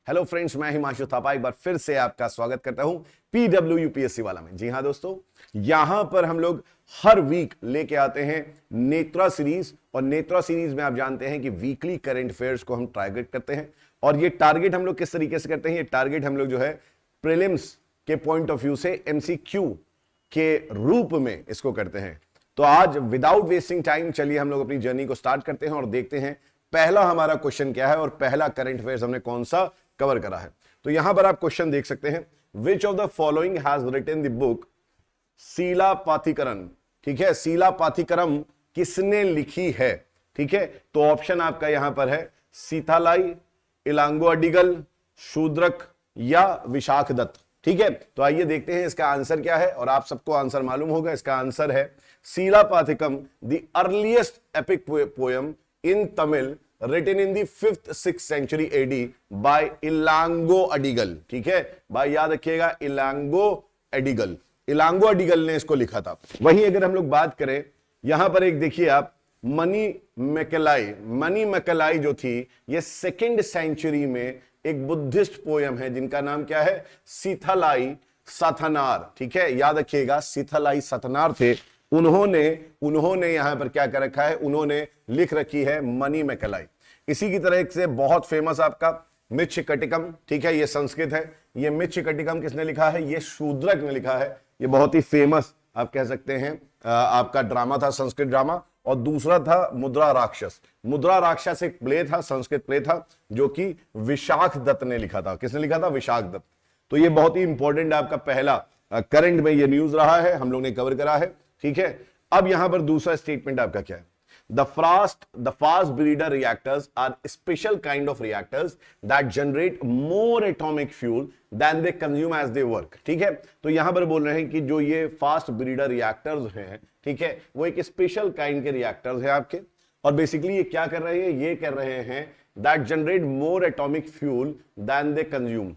Hello friends, मैं हिमांशु थापा एक बार फिर से आपका स्वागत करता हूं पीडब्ल्यू यूपीएससी वाला में। जी हां दोस्तों, यहां पर हम लोग हर वीक लेके आते हैं नेत्रा सीरीज, और नेत्रा सीरीज में आप जानते हैं कि वीकली करंट अफेयर्स को हम टारगेट करते हैं। और ये टारगेट हम लोग किस तरीके से करते हैं, ये टारगेट हम लोग जो है प्रीलिम्स के पॉइंट ऑफ व्यू से एमसीक्यू के रूप में इसको करते हैं। तो आज विदाउट वेस्टिंग टाइम चलिए हम लोग अपनी जर्नी को स्टार्ट करते हैं और देखते हैं पहला हमारा क्वेश्चन क्या है और पहला करंट अफेयर्स हमने कौन सा कवर करा है। तो यहां पर आप क्वेश्चन देख सकते हैं, which of the following has written the book Silappatikaram. ठीक है, शिलापाथीकरम किसने लिखी है। ठीक है, तो ऑप्शन आपका यहां पर है सीथालाई, इलांगो अडिगल, शूद्रक या विशाखदत्त। ठीक है, तो आइए देखते हैं इसका आंसर क्या है, और आप सबको आंसर मालूम होगा। इसका आंसर है Silappatikaram, the earliest epic poem in Tamil written in the 5th-6th century AD by Ilango Adigal. ठीक है भाई, याद रखिएगा इलांगो अडिगल, इलांगो अडिगल ने इसको लिखा था। वहीं अगर हम लोग बात करें यहां पर एक देखिए आप मनी मैकेलाई जो थी, ये 2nd सेंचुरी में एक बुद्धिस्ट पोयम है जिनका नाम क्या है, सीथालाई साथनार। ठीक है, याद रखिएगा सीथालाई साथनार थे, उन्होंने यहां पर क्या कर रखा है, उन्होंने लिख रखी है मनी मैकेलाई। इसी की तरह से बहुत फेमस आपका मिच्छकटिकम। ठीक है, ये संस्कृत है, ये मिच्छकटिकम किसने लिखा है, ये शूद्रक ने लिखा है। ये बहुत ही फेमस आप कह सकते हैं आपका ड्रामा था, संस्कृत ड्रामा। और दूसरा था मुद्रा राक्षस। मुद्रा राक्षस एक प्ले था, संस्कृत प्ले था, जो कि विशाखदत्त ने लिखा था। किसने लिखा था, विशाखदत्त। तो ये बहुत ही इंपॉर्टेंट आपका पहला करंट में ये न्यूज रहा है, हम लोग ने कवर करा है। ठीक है, अब यहां पर दूसरा स्टेटमेंट आपका क्या है, the fast breeder reactors are special kind of reactors that generate more atomic fuel than they consume as they work। ठीक है, तो यहां पर बोल रहे हैं कि जो ये फास्ट ब्रीडर रिएक्टर्स हैं, ठीक है, वो एक स्पेशल काइंड के रिएक्टर्स हैं आपके। और बेसिकली ये क्या कर रहे हैं, ये कर रहे हैं that generate more atomic fuel than they consume।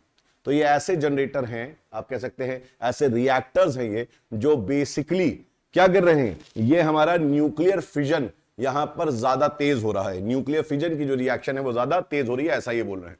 तो ये ऐसे जनरेटर हैं, आप कह सकते हैं ऐसे रिएक्टर्स हैं ये, जो बेसिकली क्या कर रहे हैं, ये हमारा न्यूक्लियर फिजन यहां पर ज्यादा तेज हो रहा है। न्यूक्लियर फिजन की जो रिएक्शन है वो ज्यादा तेज हो रही है, ऐसा ये बोल रहे हैं।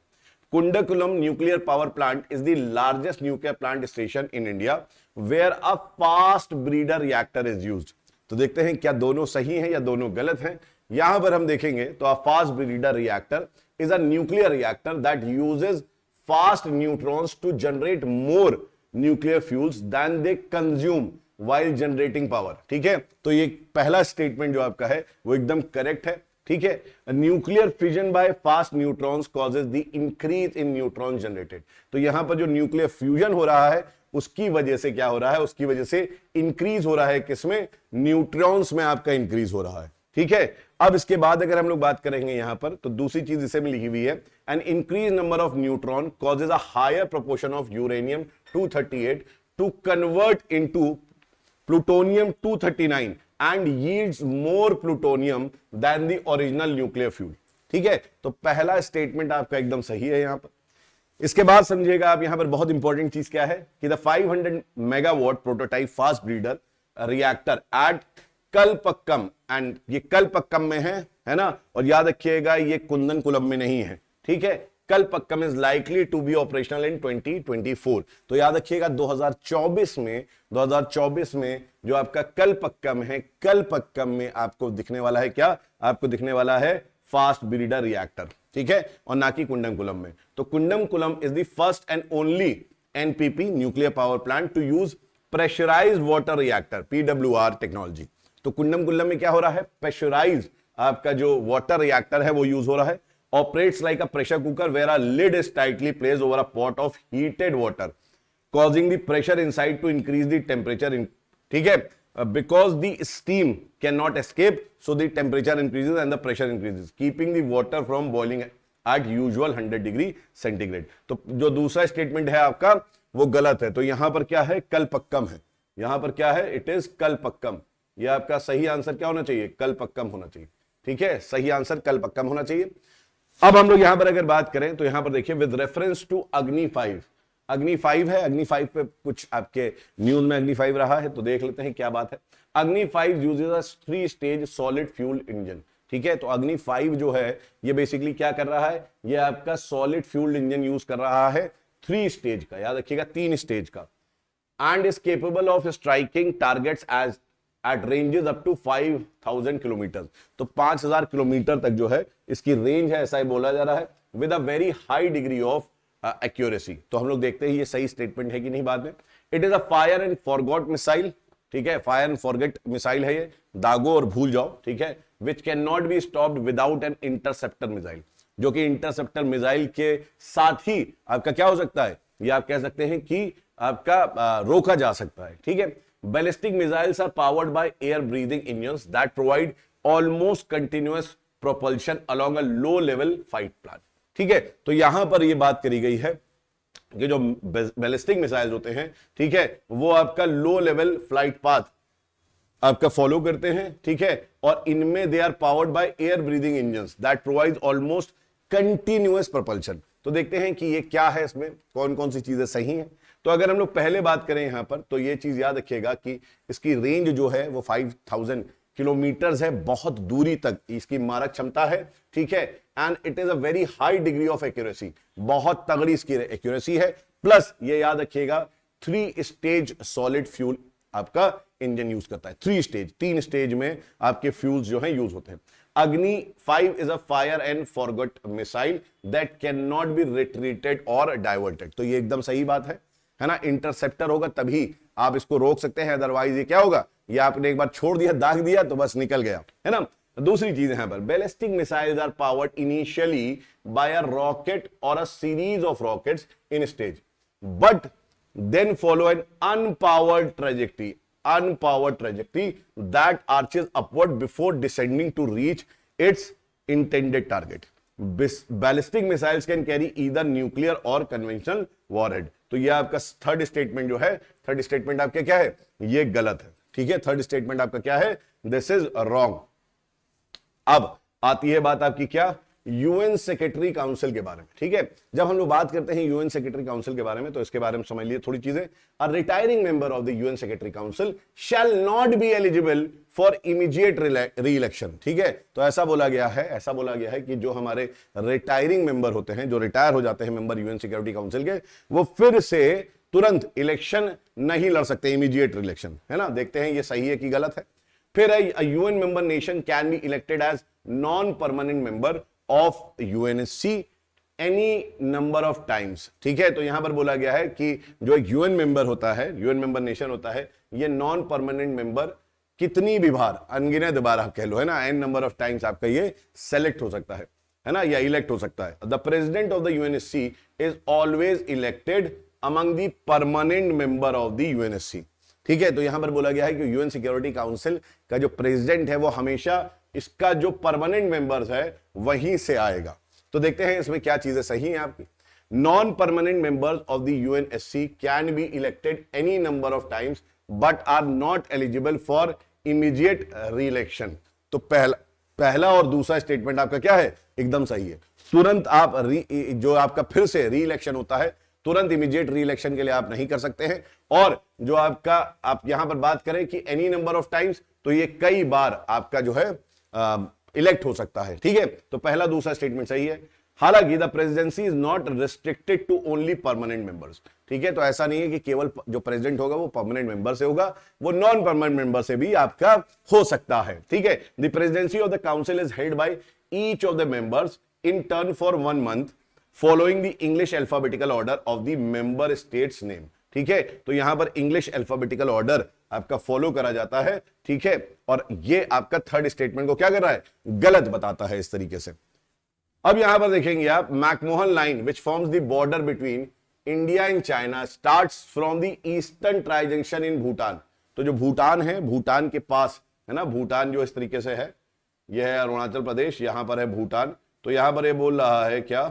Kudankulam nuclear power plant is the largest nuclear plant station in India where a fast breeder reactor is used. तो देखते हैं क्या दोनों सही हैं या दोनों गलत हैं। यहां पर हम देखेंगे तो a fast breeder reactor is a nuclear reactor that uses fast neutrons to generate more nuclear fuels than they consume while generating power. ठीक है, तो ये पहला स्टेटमेंट जो आपका है वो एकदम करेक्ट है। ठीक है, nuclear fusion by fast neutrons causes the increase in neutron generated. तो यहां पर जो न्यूक्लियर फ्यूजन हो रहा है उसकी वजह से क्या हो रहा है, उसकी वजह से इंक्रीज हो रहा है किसमें, न्यूट्रॉन्स में आपका इंक्रीज हो रहा है। ठीक है, अब इसके बाद अगर हम लोग बात करेंगे यहां पर, तो दूसरी चीज इसे में लिखी हुई है, an increase number of neutron causes a higher proportion of uranium 238 to convert into plutonium 239 and yields more plutonium than the original nuclear fuel। ठीक है, तो पहला स्टेटमेंट आपका एकदम सही है यहां पर। इसके बाद समझिएगा आप यहां पर बहुत इंपॉर्टेंट चीज क्या है कि the 500 megawatt prototype fast breeder reactor at Kalpakkam, and ये कलपक्कम में है ना, और याद रखिएगा ये कुंदनकुलम में नहीं है। ठीक है, Kalpakkam is likely to be operational in 2024। तो याद रखिएगा 2024 में जो आपका कलपक्कम है, कलपक्कम में आपको दिखने वाला है क्या, आपको दिखने वाला है फास्ट ब्रीडर रिएक्टर। ठीक है, और ना कि कुंडमकुलम में। तो Kudankulam is the first and only NPP nuclear power plant to use pressurised water reactor, PWR technology. तो कुंडमकुलम में क्या हो रहा है, प्रेशराइज्ड आपका जो वाटर रिएक्टर है वो यूज हो रहा है। Operates like a pressure cooker where a lid is tightly placed over a pot of heated water, causing the pressure inside to increase the temperature in, ठीक है, because the steam cannot escape, so the temperature increases and the pressure increases, keeping the water from boiling at usual 100 degree centigrade. तो जो दूसरा statement है आपका वो गलत है। तो यहां पर क्या है, कलपक्कम है, यहां पर क्या है, इट इज कलपक्कम। ये आपका सही आंसर क्या होना चाहिए, कलपक्कम होना चाहिए। ठीक है, सही आंसर कलपक्कम होना चाहिए। अब हम लोग यहां पर अगर बात करें तो यहां पर देखिए विद रेफरेंस टू अग्नि 5, अग्नि 5 है, अग्नि 5 पे कुछ आपके न्यूज में अग्नि 5 रहा है, तो देख लेते हैं क्या बात है। अग्नि 5 uses a 3 stage solid fuel engine. ठीक है। तो अग्नि 5 जो है ये बेसिकली क्या कर रहा है, ये आपका सॉलिड फ्यूल्ड इंजन यूज कर रहा है 3 स्टेज का, याद रखिएगा 3 स्टेज का, and is capable of striking targets as at ranges up to 5000 kilometre. तो 5000 किलोमीटर तक जो है इसकी रेंज है, ऐसा ही बोला जा रहा है, with a very high degree of accuracy. तो हम लोग देखते हैं ये सही स्टेटमेंट है कि नहीं बाद में। It is a fire and forgot missile, ठीक है, फायर एंड फॉरगेट मिसाइल है ये, दागो और भूल जाओ, ठीक है, which can not be stopped without an interceptor missile, जो कि इंटरसेप्टर मिसाइल के साथ ही आपका क्या हो सकता है, ये आप कह सकते हैं कि आपका रोका जा सकता है, ठीक है। Ballistic missiles are powered by air breathing engines that provide almost continuous propulsion along a low level flight plan, ठीक है। तो यहां पर यह बात करी गई है कि जो बैलिस्टिक मिसाइल्स होते हैं, ठीक है, वो आपका लो लेवल फ्लाइट पाथ आपका फॉलो करते हैं, ठीक है, और इनमें they are powered by air breathing engines that provide almost continuous propulsion. तो देखते हैं कि ये क्या है, इसमें कौन कौन सी चीजें सही हैं। तो अगर हम लोग पहले बात करें यहां पर, तो ये चीज याद रखिएगा कि इसकी रेंज जो है वो 5000 किलोमीटर है, बहुत दूरी तक इसकी मारक क्षमता है, ठीक है, and it is a very high degree of accuracy, बहुत तगड़ी इसकी एक्यूरेसी है, प्लस ये याद रखिएगा 3 स्टेज सॉलिड फ्यूल आपका इंजन यूज करता है, 3 स्टेज, 3 स्टेज में आपके फ्यूल्स जो है यूज होते हैं। अग्नि 5 is a fire and forgot missile that can not B retreated और डाइवर्टेड। तो ये एकदम सही बात है ना, इंटरसेप्टर होगा तभी आप इसको रोक सकते हैं, अदरवाइज ये क्या होगा, ये आपने एक बार छोड़ दिया, दाग दिया तो बस निकल गया, है ना। दूसरी चीज यहां पर, ballistic missiles are powered initially by a rocket और a series of rockets in stage, but then follow an unpowered trajectory that arches upward before descending to reach its intended target. Ballistic missiles can carry either nuclear or conventional warhead. तो ये आपका third statement जो है, third statement आपका क्या है, ये गलत है, ठीक है, थर्ड स्टेटमेंट आपका क्या है, दिस इज रॉन्ग। अब आती है बात आपकी क्या, यूएन सेक्रेटरी काउंसिल के बारे में, ठीक है। जब हम लोग बात करते हैं यूएन सेक्रेटरी काउंसिल के बारे में, तो इसके बारे में समझ लिए थोड़ी चीजें। A retiring member of the UN secretary council shall not be eligible for immediate re-election, ठीक है। तो ऐसा बोला गया है कि जो हमारे रिटायरिंग मेंबर होते हैं, जो रिटायर हो जाते हैं मेंबर यूएन सिक्योरिटी काउंसिल के, वो फिर से तुरंत इलेक्शन नहीं लड़ सकते, इमीडिएट इलेक्शन, है ना। देखते हैं ये सही है कि गलत है। फिर UN member nation can be elected as non permanent member of UNSC any number of times, ठीक है। तो यहां पर बोला गया है कि जो एक यूएन मेंबर होता है, यूएन मेंबर नेशन होता है, ये नॉन परमानेंट मेंबर कितनी भी बार, अनगिनत बार आप कह लो, है ना, एन नंबर ऑफ टाइम्स आपका ये सेलेक्ट हो सकता है ना, या इलेक्ट हो सकता है। The president of the UNSC is always elected among the permanent member of the UNSC, ठीक है। तो यहां पर बोला गया है कि यूएन सिक्योरिटी काउंसिल का जो प्रेसिडेंट है वो हमेशा इसका जो परमानेंट मेंबर्स है वहीं से आएगा। तो देखते हैं इसमें क्या चीजें सही हैं आपकी। Non permanent members of the UNSC can be elected any number of times but are not eligible for immediate re-election. तो पहला और दूसरा स्टेटमेंट आपका क्या है, एकदम सही है। तुरंत आप जो आपका फिर से री इलेक्शन होता है, तुरंत इमीडिएट री इलेक्शन के लिए आप नहीं कर सकते हैं। और जो आपका, आप यहां पर बात करें कि एनी नंबर ऑफ टाइम्स, तो ये कई बार आपका जो है इलेक्ट हो सकता है, ठीक है। तो पहला दूसरा स्टेटमेंट सही है। हालांकि the presidency is not restricted to only permanent members, ठीक है। तो ऐसा नहीं है कि केवल जो प्रेसिडेंट होगा वो परमानेंट मेंबर से होगा, वो नॉन परमानेंट मेंबर से भी आपका हो सकता है, ठीक है। The presidency of the council is held by each of the members in turn for 1 month following the English alphabetical order of the member states name, ठीक है। तो यहां पर इंग्लिश अल्फाबेटिकल ऑर्डर आपका फॉलो करा जाता है, ठीक है। और ये आपका थर्ड स्टेटमेंट को क्या कर रहा है, गलत बताता है इस तरीके से। अब यहां पर देखेंगे आप, McMahon line which forms the border between India and China starts from the eastern tri junction in Bhutan. तो जो भूटान है, भूटान के पास है ना, भूटान जो इस तरीके से है, यह है अरुणाचल प्रदेश, यहां पर है भूटान। तो यहां पर ये बोल रहा है क्या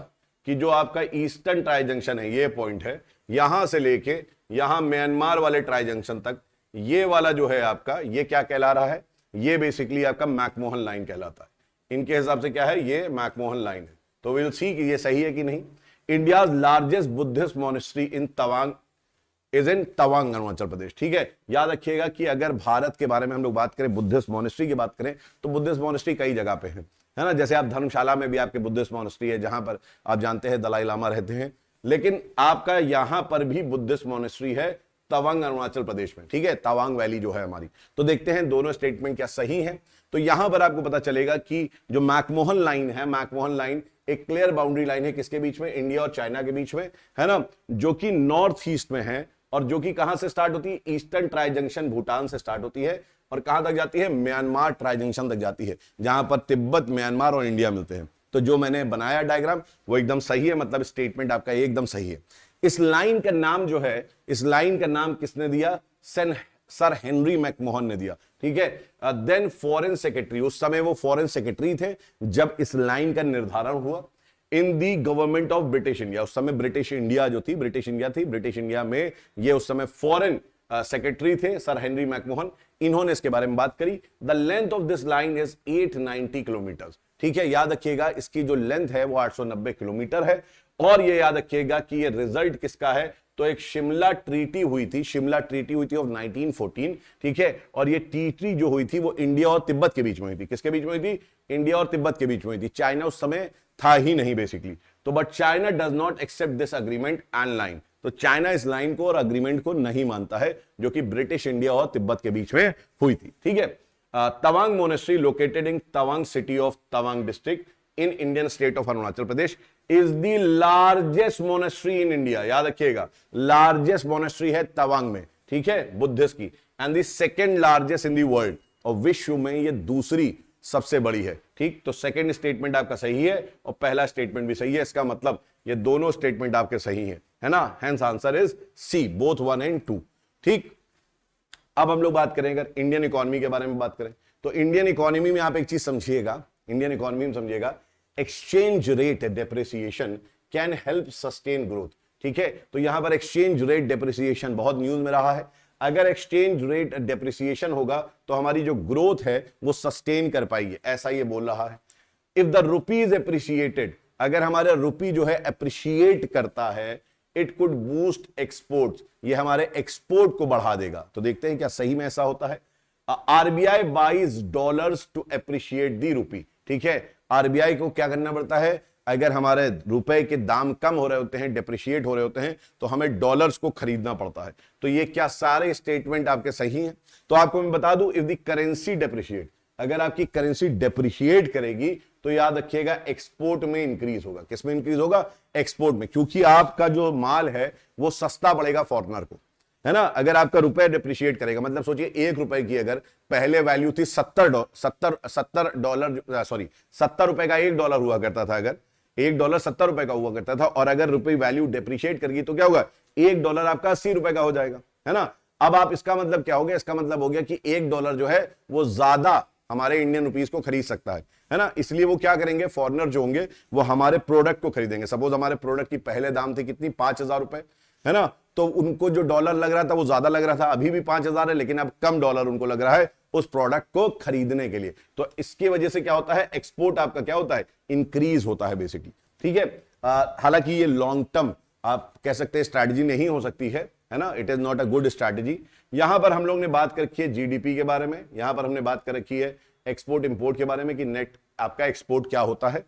कि जो आपका ईस्टर्न ट्राई जंक्शन है, ये पॉइंट है, यहां से लेके यहां म्यांमार वाले ट्राई जंक्शन तक, ये वाला जो है आपका, ये क्या कहला रहा है, ये बेसिकली आपका मैकमोहन लाइन कहलाता है। इनके हिसाब से क्या है, ये मैकमोहन लाइन है। तो विल सी कि ये सही है कि नहीं। India's largest Buddhist monastery in Tawang is in Tawang Arunachal Pradesh. ठीक है, याद रखिएगा कि अगर भारत के बारे में हम लोग बात करें, बुद्धिस्ट मॉनेस्ट्री की बात करें, तो बुद्धिस्ट मॉनेस्ट्री कई जगह पे है ना। जैसे आप धर्मशाला में भी आपके बुद्धिस्ट मॉनेस्ट्री है, जहां पर आप जानते हैं दलाई लामा रहते हैं, लेकिन आपका यहां पर भी बुद्धिस्ट मॉनेस्ट्री है तवांग अरुणाचल प्रदेश में। ठीक है, तवांग वैली जो है हमारी। तो देखते हैं दोनों स्टेटमेंट क्या सही है। तो यहां पर आपको पता चलेगा कि जो मैकमोहन लाइन है, मैकमोहन लाइन एक क्लियर बाउंड्री लाइन है किसके बीच में, इंडिया और चाइना के बीच में, है ना, जो कि नॉर्थ ईस्ट में है और जो कि कहां से स्टार्ट होती है, ईस्टर्न ट्राई जंक्शन भूटान से स्टार्ट होती है और कहां तक जाती है, म्यांमार ट्राई जंक्शन तक जाती है, जहां पर तिब्बत, म्यांमार और इंडिया मिलते हैं। तो जो मैंने बनाया डायग्राम वो एकदम सही है, मतलब स्टेटमेंट आपका एकदम सही है। इस लाइन का नाम जो है, इस लाइन का नाम किसने दिया, सर हेनरी मैकमोहन ने दिया। ठीक है, देन फॉरेन सेक्रेटरी, उस समय वो फॉरेन सेक्रेटरी थे जब इस लाइन का निर्धारण हुआ इन दी गवर्नमेंट ऑफ ब्रिटिश इंडिया। उस समय ब्रिटिश इंडिया जो थी, ब्रिटिश इंडिया थी, ब्रिटिश इंडिया में ये उस समय फॉरेन सेक्रेटरी थे सर हेनरी मैकमोहन, इन्होंने इसके बारे में बात करी। The length of this line is 890 kilometre. ठीक है, याद रखिएगा इसकी जो लेंथ है वो 890 किलोमीटर है। और ये याद रखिएगा कि ये रिजल्ट किसका है, तो एक शिमला ट्रीटी हुई थी, शिमला ट्रीटी हुई थी ऑफ 1914। ठीक है, और ये ट्रीटी जो हुई थी वो इंडिया और तिब्बत के बीच में हुई थी। किसके बीच में हुई थी, इंडिया और तिब्बत के बीच में हुई थी। चाइना उस समय था ही नहीं बेसिकली। तो but China does not accept this agreement and line, तो चाइना इस लाइन को और अग्रीमेंट को नहीं मानता है जो कि ब्रिटिश इंडिया और तिब्बत के बीच में हुई थी। ठीक है, Tawang monastery located in Tawang city of Tawang district in Indian state of Arunachal Pradesh is the largest monastery in India. याद रखिएगा लार्जेस्ट मोनेस्ट्री है तवांग में, ठीक है, बुद्धिस्ट की, and the second largest in the world, और विश्व में ये दूसरी सबसे बड़ी है। ठीक, तो सेकंड स्टेटमेंट आपका सही है और पहला स्टेटमेंट भी सही है। इसका मतलब ये दोनों स्टेटमेंट आपके सही हैं, है ना। Hence answer is C, both 1 and 2। ठीक, अब हम लोग बात करें अगर इंडियन इकोनॉमी के बारे में बात करें, तो इंडियन इकोनॉमी में आप एक चीज समझिएगा, इंडियन इकोनॉमी में समझिएगा, exchange rate depreciation can help sustain growth. ठीक है, तो यहां पर एक्सचेंज रेट डेप्रिसिएशन बहुत न्यूज में रहा है। अगर एक्सचेंज रेट डेप्रिसिएशन होगा तो हमारी जो ग्रोथ है वो सस्टेन कर पाएगी, ऐसा ये बोल रहा है। If the rupee is appreciated, अगर हमारा रुपी जो है एप्रिशिएट करता है, इट कुड बूस्ट एक्सपोर्ट्स, ये हमारे एक्सपोर्ट को बढ़ा देगा। तो देखते हैं क्या सही में ऐसा होता है। RBI buys dollars to appreciate the rupee. ठीक है, आरबीआई को क्या करना पड़ता है, अगर हमारे रुपए के दाम कम हो रहे होते हैं, डेप्रिशिएट हो रहे होते हैं, तो हमें डॉलर्स को खरीदना पड़ता है। तो ये क्या सारे स्टेटमेंट आपके सही हैं। तो आपको मैं बता दूं, इफ द करेंसी डेप्रिशिएट, अगर आपकी करेंसी डेप्रिशिएट करेगी तो याद रखिएगा एक्सपोर्ट में इंक्रीज होगा। किस में इंक्रीज होगा, एक्सपोर्ट में, क्योंकि आपका जो माल है वो सस्ता पड़ेगा फॉरेनर को, है ना। अगर आपका रुपए डिप्रिशिएट करेगा, मतलब सोचिए 1 रुपए की अगर पहले वैल्यू थी 70 डॉलर, सॉरी 70 रुपए का $1 हुआ करता था, अगर $1 70 रुपए का हुआ करता था, और अगर रुपए वैल्यू डिप्रिशिएट करेगी तो क्या होगा, $1 आपका 80 रुपए का हो जाएगा, है ना। अब आप इसका मतलब क्या हो गया, इसका मतलब हो गया कि $1 जो है वो ज्यादा हमारे इंडियन रुपीस को खरीद सकता है ना। इसलिए वो क्या करेंगे, फॉरेनर जो होंगे वो हमारे प्रोडक्ट को खरीदेंगे। सपोज हमारे प्रोडक्ट की पहले दाम थी कितनी, 5,000 रुपए, है ना। तो उनको जो डॉलर लग रहा था वो ज्यादा लग रहा था, अभी भी 5,000 है, लेकिन अब कम डॉलर उनको लग रहा है उस प्रोडक्ट को खरीदने के लिए। तो इसकी वजह से क्या होता है, एक्सपोर्ट आपका क्या होता है, इंक्रीज होता है बेसिकली। ठीक है, हालांकि ये लॉन्ग टर्म आप कह सकते हैं स्ट्रैटेजी नहीं हो सकती है ना, it is not a good strategy. यहां पर हम लोग ने बात कर रखी है जीडीपी के बारे में, यहां पर हमने बात कर रखी है एक्सपोर्ट इंपोर्ट के बारे में कि नेट आपका एक्सपोर्ट क्या होता है।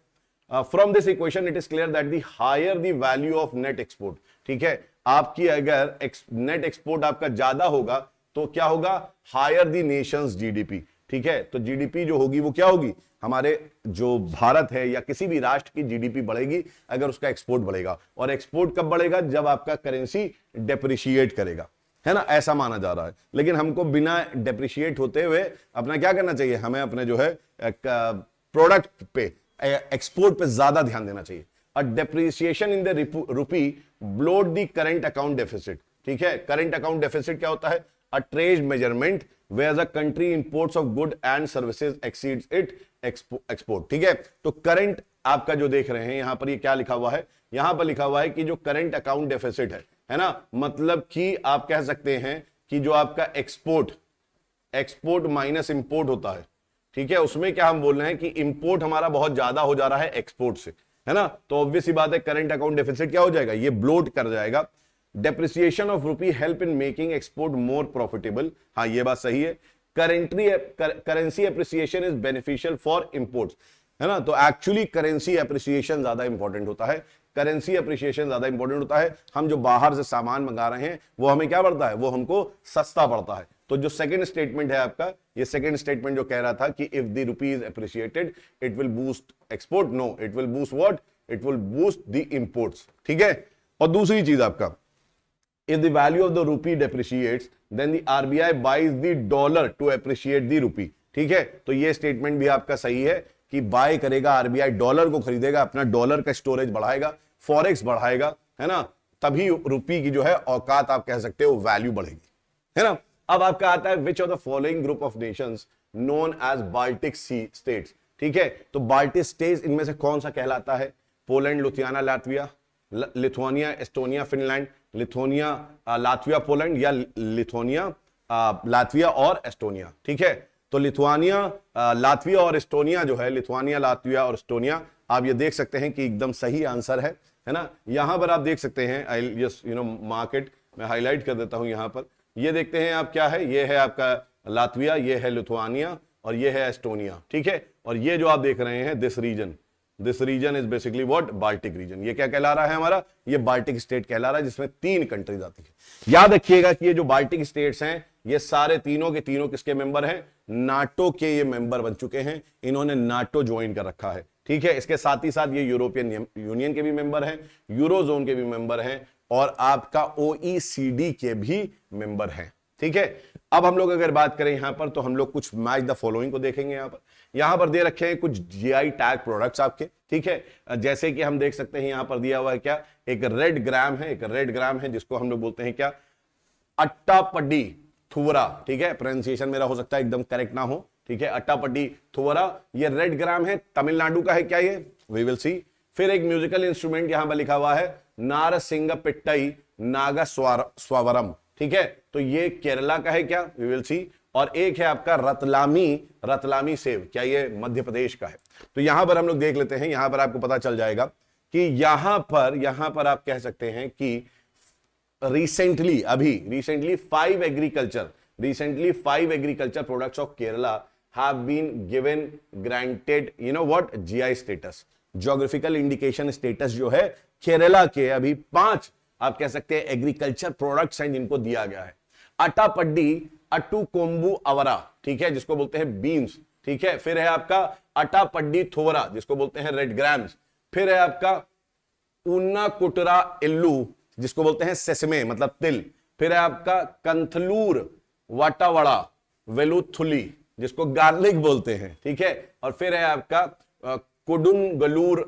From this equation it is clear that the higher the value of net export, ठीक है, आपकी अगर नेट एक्सपोर्ट आपका ज्यादा होगा तो क्या होगा, हायर द नेशंस जीडीपी। ठीक है, तो जीडीपी जो होगी वो क्या होगी, हमारे जो भारत है या किसी भी राष्ट्र की जीडीपी बढ़ेगी अगर उसका एक्सपोर्ट बढ़ेगा। और एक्सपोर्ट कब बढ़ेगा, जब आपका करेंसी डेप्रिशिएट करेगा, है ना, ऐसा माना जा रहा है। लेकिन हमको बिना डेप्रिशिएट होते हुए अपना क्या करना चाहिए, हमें अपने जो है प्रोडक्ट पे, एक्सपोर्ट पे ज्यादा ध्यान देना चाहिए। A depreciation in the rupee blowed the current account deficit. ठीक है, करंट अकाउंट डेफिसिट क्या होता है, a trade measurement where the country imports of good and services exceeds it export. ठीक है, तो करंट आपका जो देख रहे हैं यहां पर, ये क्या लिखा हुआ है, यहां पर लिखा हुआ है कि जो करंट अकाउंट डेफिसिट है ना, मतलब कि आप कह सकते हैं कि जो आपका एक्सपोर्ट माइनस इंपोर्ट होता है, ठीक है, उसमें क्या हम बोल रहे हैं कि इंपोर्ट हमारा बहुत ज्यादा हो जा रहा है एक्सपोर्ट से, है ना। तो ऑब्वियस ही बात है करंट अकाउंट डेफिसिट क्या हो जाएगा, ये ब्लोट कर जाएगा। डेप्रिसिएशन ऑफ रूपी help in making export more profitable, हाँ ये बात सही है। Currency appreciation is beneficial for imports, है ना, तो एक्चुअली करेंसी एप्रिसिएशन ज्यादा इंपॉर्टेंट होता है, करेंसी एप्रिसिएशन ज्यादा इंपॉर्टेंट होता है। हम जो बाहर से सामान मंगा रहे हैं वो हमें क्या पड़ता है, वो हमको सस्ता पड़ता है। तो जो सेकंड स्टेटमेंट है आपका, ये सेकंड स्टेटमेंट जो कह रहा था कि if the rupee is appreciated it will boost export, no it will boost what, it will boost the imports, ठीक है। और दूसरी चीज आपका, if the value of the rupee depreciates then the RBI buys the dollar to appreciate the rupee, ठीक है। तो ये स्टेटमेंट भी आपका सही है कि बाय करेगा आरबीआई, डॉलर को खरीदेगा, अपना डॉलर का स्टोरेज बढ़ाएगा, फॉरेक्स बढ़ाएगा, है ना, तभी रुपी की जो है औकात आप कह सकते हो वैल्यू बढ़ेगी, है ना। अब आपका आता है which of the following group of nations known as Baltic Sea states, ठीक है। तो बाल्टिक स्टेट्स इनमें से कौन सा कहलाता है, Poland, Lithuania, Latvia, Lithuania, Estonia, Finland, Lithuania, Latvia, Poland, या लिथुआनिया, लातविया और एस्टोनिया, ठीक है। तो लिथुआनिया, लातविया और एस्टोनिया जो है, लिथुआनिया, लातविया और एस्टोनिया, आप ये देख सकते हैं कि एकदम सही आंसर है ना। यहां पर आप देख सकते हैं, आई जस्ट मार्केट मैं हाईलाइट कर देता हूं यहां पर, ये देखते हैं आप क्या है, ये है आपका लातविया, ये है लिथुआनिया और ये है एस्टोनिया, ठीक है। और ये जो आप देख रहे हैं this region is basically what, Baltic region. ये क्या कहला रहा है हमारा, ये बाल्टिक स्टेट कहला रहा है, जिसमें 3 कंट्रीज आती है। याद रखिएगा कि ये जो बाल्टिक स्टेट्स हैं ये सारे तीनों के तीनों किसके मेंबर हैं, नाटो के ये मेंबर बन चुके हैं, इन्होंने नाटो ज्वाइन कर रखा है, ठीक है। इसके साथ ही साथ ये यूरोपियन यूनियन के भी मेंबर हैं, यूरोजोन के भी मेंबर हैं और आपका ओईसीडी के भी मेंबर हैं, ठीक है। अब हम लोग अगर बात करें यहां पर, तो हम लोग कुछ मैच द फॉलोइंग को देखेंगे। यहां पर दे रखे हैं कुछ जीआई टैग प्रोडक्ट्स आपके, ठीक है। जैसे कि हम देख सकते हैं यहां पर दिया हुआ है क्या, एक रेड ग्राम है जिसको हम लोग बोलते हैं क्या, अट्टापडी थुवरा, ठीक है। प्रोनाउंसिएशन मेरा हो सकता है एकदम करेक्ट ना हो, ठीक है। अट्टापडी थुवरा, ये रेड ग्राम है, तमिलनाडु का है क्या ये, वी विल सी। फिर एक म्यूजिकल इंस्ट्रूमेंट यहां पर लिखा हुआ है नारसिंग पिट्टई नागा स्वावरम, ठीक है। तो ये केरला का है क्या, वी विल सी। और एक है आपका रतलामी सेव, क्या ये मध्य प्रदेश का है। तो यहां पर हम लोग देख लेते हैं, यहां पर आपको पता चल जाएगा कि यहां पर आप कह सकते हैं कि recently 5 agriculture products of Kerala have been given granted GI status, geographical indication status जो है केरला के अभी 5 आप कह सकते हैं एग्रीकल्चर प्रोडक्ट्स हैं जिनको दिया गया है। अटापड्डी अटू कोम्बू अवरा, ठीक है, जिसको बोलते हैं बीन्स, ठीक है। फिर है आपका अटापड्डी थोवरा जिसको बोलते हैं रेड ग्राम्स। फिर है आपका उन्ना कुटरा इल्लू जिसको बोलते हैं सेसमे मतलब तिल। फिर है आपका कंथलूर वाटावड़ा वेलुथुली जिसको गार्लिक बोलते हैं, ठीक है। और फिर है आपका कुडुनगलूर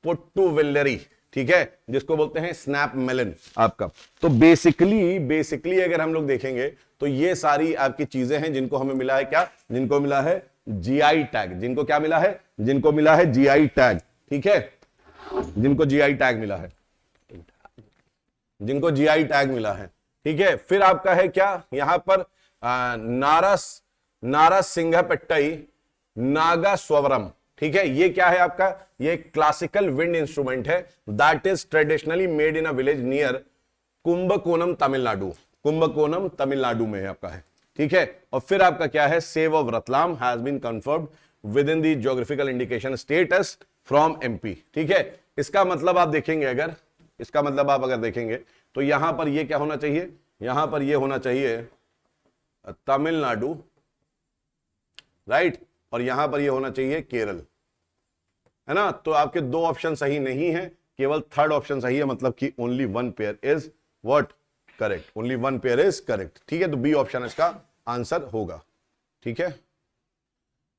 पोट्टुवेल्लरी, ठीक है, जिसको बोलते हैं स्नैप मेलन आपका। तो बेसिकली अगर हम लोग देखेंगे तो ये सारी आपकी चीजें हैं जिनको हमें मिला है क्या, जिनको मिला है जीआई टैग, जिनको क्या मिला है, जिनको मिला है जीआई टैग, ठीक है, जिनको जीआई टैग मिला है, जिनको जीआई टैग मिला है, ठीक है। फिर आपका है क्या यहां पर नारासिंगपेट्टई नागा स्वरम, ठीक है। ये क्या है आपका, ये क्लासिकल विंड इंस्ट्रूमेंट है that is traditionally made in a village near Kumbakonam Tamil Nadu में है आपका है, ठीक है। और फिर आपका क्या है, sev of Ratlam has been confirmed within the geographical indication status from MP, ठीक है। इसका मतलब आप देखेंगे अगर देखेंगे तो यहां पर ये क्या होना चाहिए, यहां पर ये होना चाहिए तमिलनाडु, राइट, और यहां पर ये होना चाहिए केरल, है ना। तो आपके 2 ऑप्शन सही नहीं है, केवल 3rd ऑप्शन सही है, मतलब कि only 1 pair is what correct, only 1 pair is correct, ठीक है। तो बी ऑप्शन इसका आंसर होगा, ठीक है।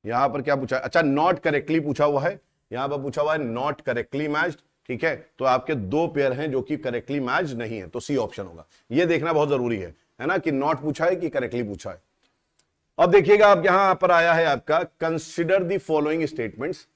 यहां पर क्या पूछा है, अच्छा नॉट करेक्टली पूछा हुआ है, यहां पर पूछा हुआ है नॉट करेक्टली मैच्ड, ठीक है। तो आपके 2 पेयर हैं जो कि करेक्टली मैच नहीं है, तो सी ऑप्शन होगा। यह देखना बहुत जरूरी है ना, कि नॉट पूछा है कि करेक्टली पूछा है। अब देखिएगा आप यहां पर आया है आपका consider the following statements,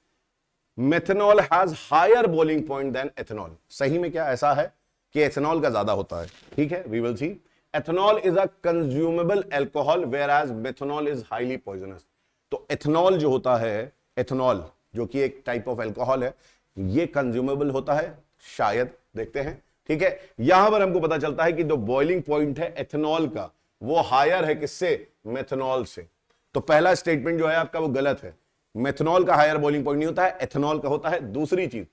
methanol has higher boiling point than ethanol. सही में क्या ऐसा है कि एथेनॉल का ज्यादा होता है, ठीक है, we will see. Ethanol is a consumable alcohol whereas methanol is highly poisonous. तो एथेनॉल जो होता है, एथेनॉल जो कि एक टाइप ऑफ एल्कोहल है, ये कंज्यूमेबल होता है शायद, देखते हैं, ठीक है, यहां पर हमको पता चलता है कि जो बॉइलिंग पॉइंट है एथेनॉल का वो हायर है किससे, मेथनॉल से। तो पहला स्टेटमेंट जो है आपका वो गलत है, मेथनॉल का हायर बॉइलिंग पॉइंट नहीं होता है, एथेनॉल का होता है। दूसरी चीज,